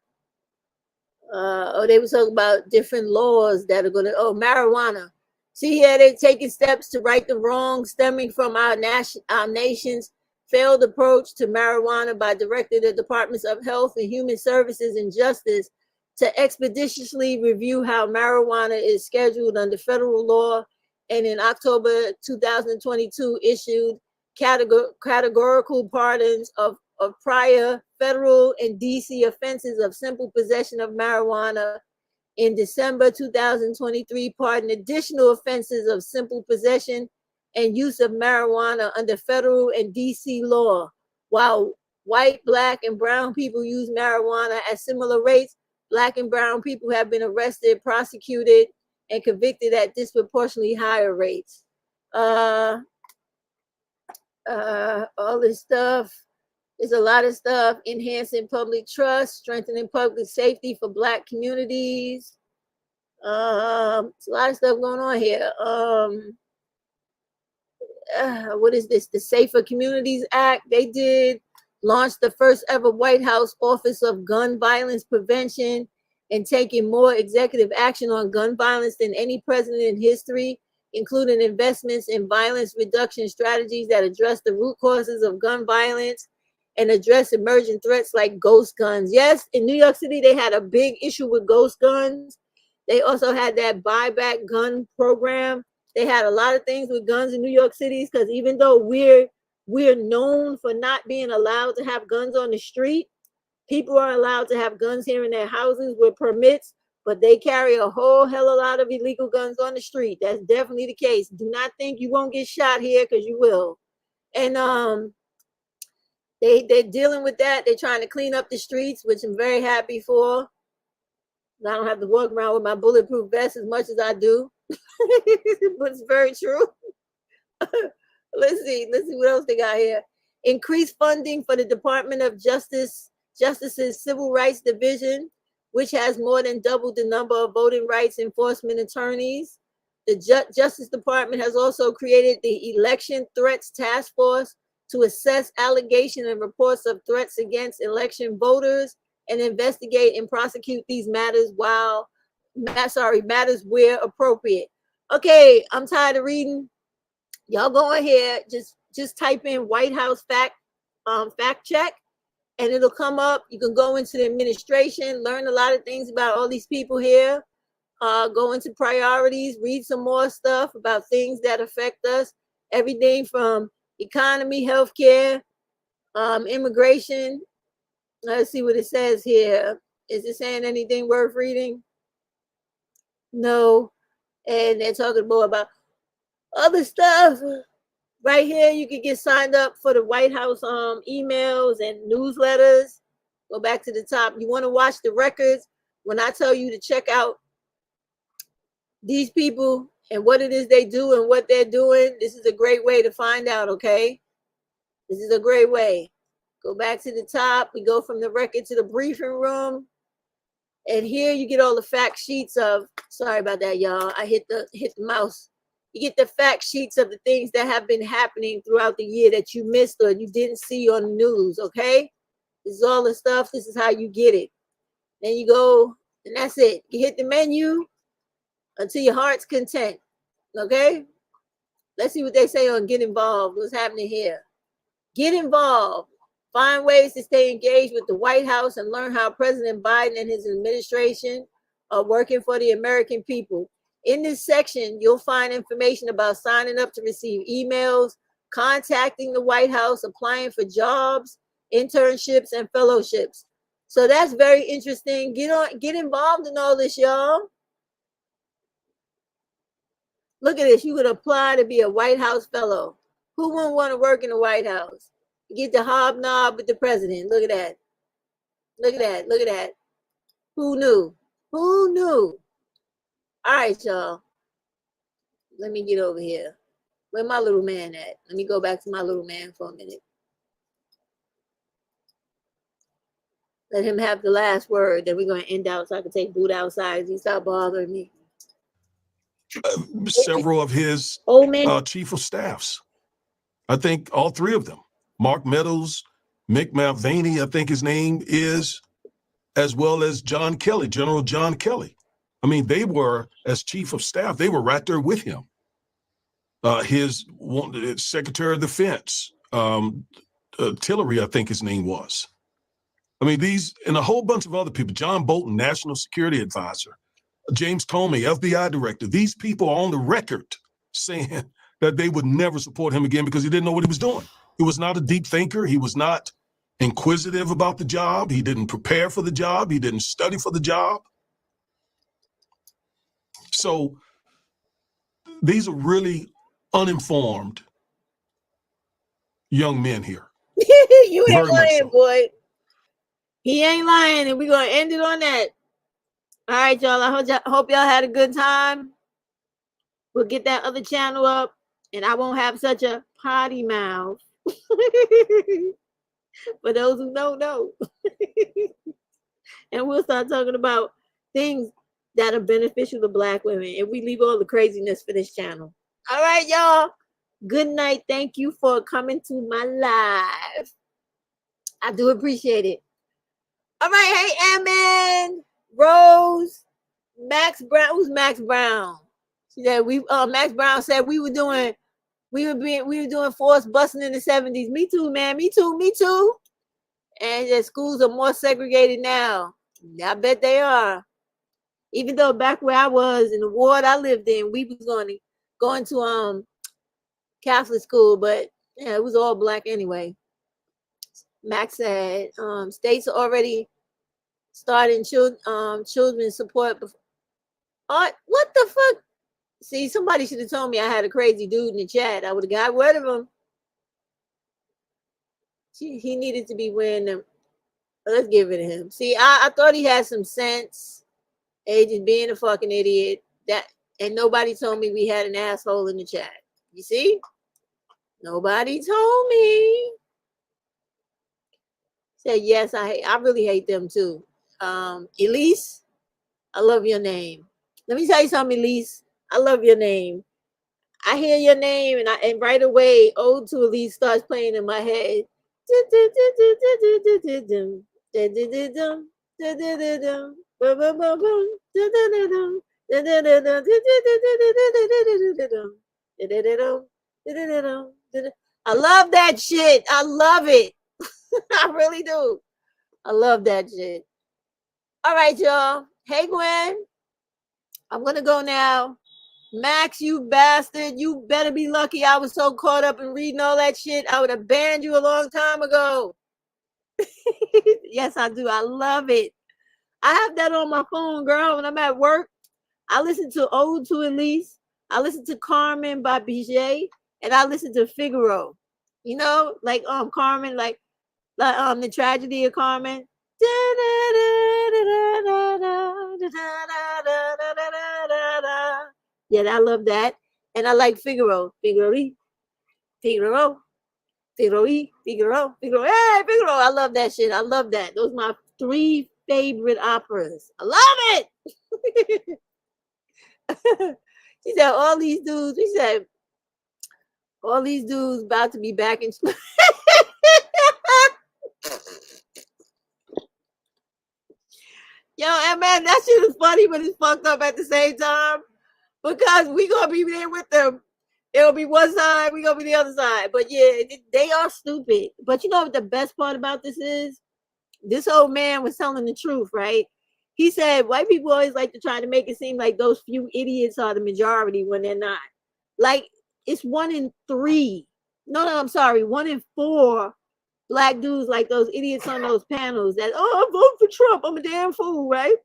They were talking about different laws that are gonna. Marijuana. See here, they're taking steps to right the wrong stemming from our nation's failed approach to marijuana by directing the Departments of Health and Human Services and Justice to expeditiously review how marijuana is scheduled under federal law, and in October 2022 issued categorical pardons of prior federal and DC offenses of simple possession of marijuana. In December 2023, pardoned additional offenses of simple possession and use of marijuana under federal and DC law. While white, black, and brown people use marijuana at similar rates, black and brown people have been arrested, prosecuted, and convicted at disproportionately higher rates. All this stuff. There's a lot of stuff. Enhancing public trust, strengthening public safety for black communities. There's a lot of stuff going on here. What is this? The Safer Communities Act. They did launch the first ever White House Office of Gun Violence Prevention and taking more executive action on gun violence than any president in history, including investments in violence reduction strategies that address the root causes of gun violence and address emerging threats like ghost guns. Yes, in New York City, they had a big issue with ghost guns. They also had that buyback gun program. They had a lot of things with guns in New York City, because even though we're known for not being allowed to have guns on the street, people are allowed to have guns here in their houses with permits, but they carry a whole hell of a lot of illegal guns on the street. That's definitely the case. Do not think you won't get shot here, because you will. And they're dealing with that. They're trying to clean up the streets, which I'm very happy for. I don't have to walk around with my bulletproof vest as much as I do, but it's very true. Let's see what else they got here. Increased funding for the Department of Justice's Civil Rights Division, which has more than doubled the number of voting rights enforcement attorneys. The Justice Department has also created the Election Threats Task Force to assess allegations and reports of threats against election voters and investigate and prosecute these matters matters where appropriate. Okay, I'm tired of reading. Y'all go in here, just type in White House fact check, and it'll come up. You can go into the administration, learn a lot of things about all these people here. Go into priorities, read some more stuff about things that affect us. Everything from economy, healthcare, immigration. Let's see what it says here. Is it saying anything worth reading? No. And they're talking more about other stuff. Right here, you can get signed up for the White House emails and newsletters. Go back to the top. You want to watch the records. When I tell you to check out these people and what it is they do and what they're doing, this is a great way to find out, okay? This is a great way. Go back to the top. We go from the record to the briefing room. And here you get all the fact sheets of, sorry about that, y'all. I hit the mouse. You get the fact sheets of the things that have been happening throughout the year that you missed or you didn't see on the news, okay? This is all the stuff. This is how you get it. Then you go, and that's it. You hit the menu until your heart's content, okay? Let's see what they say on get involved. What's happening here? Get involved. Find ways to stay engaged with the White House and learn how President Biden and his administration are working for the American people. In this section, you'll find information about signing up to receive emails, contacting the White House, applying for jobs, internships, and fellowships. So that's very interesting. Get involved in all this, y'all. Look at this. You could apply to be a White House fellow. Who wouldn't want to work in the White House? You get to hobnob with the president. Look at that. Look at that. Look at that. Who knew? Who knew? All right, y'all. Let me get over here. Where my little man at? Let me go back to my little man for a minute. Let him have the last word. Then we're going to end out so I can take Boot outside. He stop bothering me. Several of his chief of staffs. I think all three of them. Mark Meadows, Mick Mulvaney, I think his name is, as well as John Kelly, General John Kelly. I mean, they were, as chief of staff, they were right there with him. His Secretary of Defense, Tillery, I think his name was. I mean, these and a whole bunch of other people, John Bolton, National Security Advisor, James Comey, FBI Director, these people are on the record saying that they would never support him again because he didn't know what he was doing. He was not a deep thinker. He was not inquisitive about the job. He didn't prepare for the job. He didn't study for the job. So these are really uninformed young men here. You ain't lying, boy. He ain't lying, and we're going to end it on that. All right, y'all. I hope y'all had a good time. We'll get that other channel up, and I won't have such a potty mouth. For those who don't know. And we'll start talking about things that are beneficial to Black women, and we leave all the craziness for this channel. All right, y'all. Good night. Thank you for coming to my live. I do appreciate it. All right, hey, Amen, Rose, Max Brown. Who's Max Brown? She said Max Brown said we were doing forced busing in the 70s. Me too, man. Me too. And the schools are more segregated now. I bet they are. Even though back where I was in the ward I lived in, we was going to Catholic school, but yeah, it was all Black anyway. Max said states are already starting children's support. What the fuck? See, somebody should have told me I had a crazy dude in the chat. I would have got rid of him. He needed to be wearing them. Let's give it to him. See, I thought he had some sense. Hey, just being a fucking idiot. And nobody told me we had an asshole in the chat. You see? Nobody told me. Said yes, I really hate them too. Elise, I love your name. Let me tell you something, Elise. I love your name. I hear your name and right away, Ode to Elise starts playing in my head. I love that shit. I love it. I really do. I love that shit. All right, y'all. Hey, Gwen. I'm going to go now. Max, you bastard. You better be lucky I was so caught up in reading all that shit. I would have banned you a long time ago. Yes, I do. I love it. I have that on my phone, girl. When I'm at work, I listen to Ode to Elise. I listen to Carmen by Bijay. And I listen to Figaro. You know, like Carmen, like the tragedy of Carmen. Yeah, I love that. And I like Figaro. Figaro. Hey, Figaro. I love that shit. I love that. Those are my 3 favorite operas. I love it. She said, all these dudes, all these dudes about to be back in school. Yo, and man, that shit is funny, but it's fucked up at the same time because we gonna be there with them. It'll be one side, we gonna be the other side. But yeah, they are stupid. But you know what the best part about this is? This old man was telling the truth, right? He said white people always like to try to make it seem like those few idiots are the majority when they're not. Like, it's 1 in 3. I'm sorry, 1 in 4 black dudes like those idiots on those panels that, oh, I vote for Trump, I'm a damn fool, right?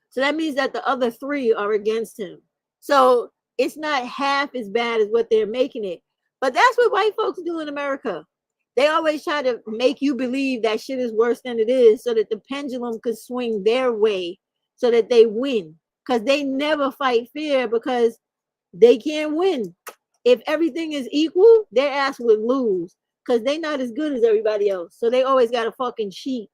So that means that the other 3 are against him. So it's not half as bad as what they're making it. But that's what white folks do in America. They always try to make you believe that shit is worse than it is so that the pendulum could swing their way so that they win. Because they never fight fair because they can't win. If everything is equal, their ass would lose because they're not as good as everybody else. So they always got to fucking cheat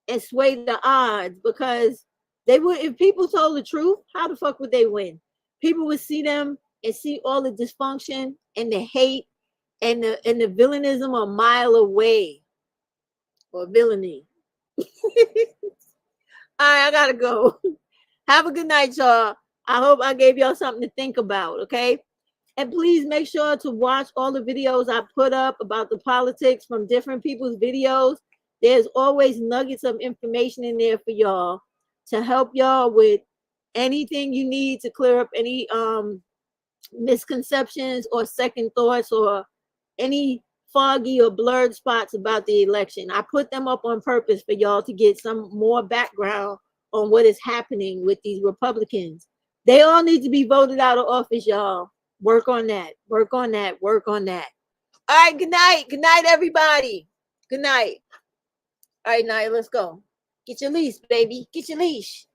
and sway the odds because they would, if people told the truth, how the fuck would they win? People would see them and see all the dysfunction and the hate and the villainism a mile away. Or villainy. All right, I gotta go. Have a good night, y'all. I hope I gave y'all something to think about, okay? And please make sure to watch all the videos I put up about the politics from different people's videos. There's always nuggets of information in there for y'all to help y'all with anything you need to clear up any misconceptions or second thoughts or any foggy or blurred spots about the election. I put them up on purpose for y'all to get some more background on what is happening with these Republicans. They all need to be voted out of office, y'all. Work on that. Work on that. Work on that. All right, good night. Good night, everybody. Good night. All right, Naya, let's go. Get your leash, baby. Get your leash.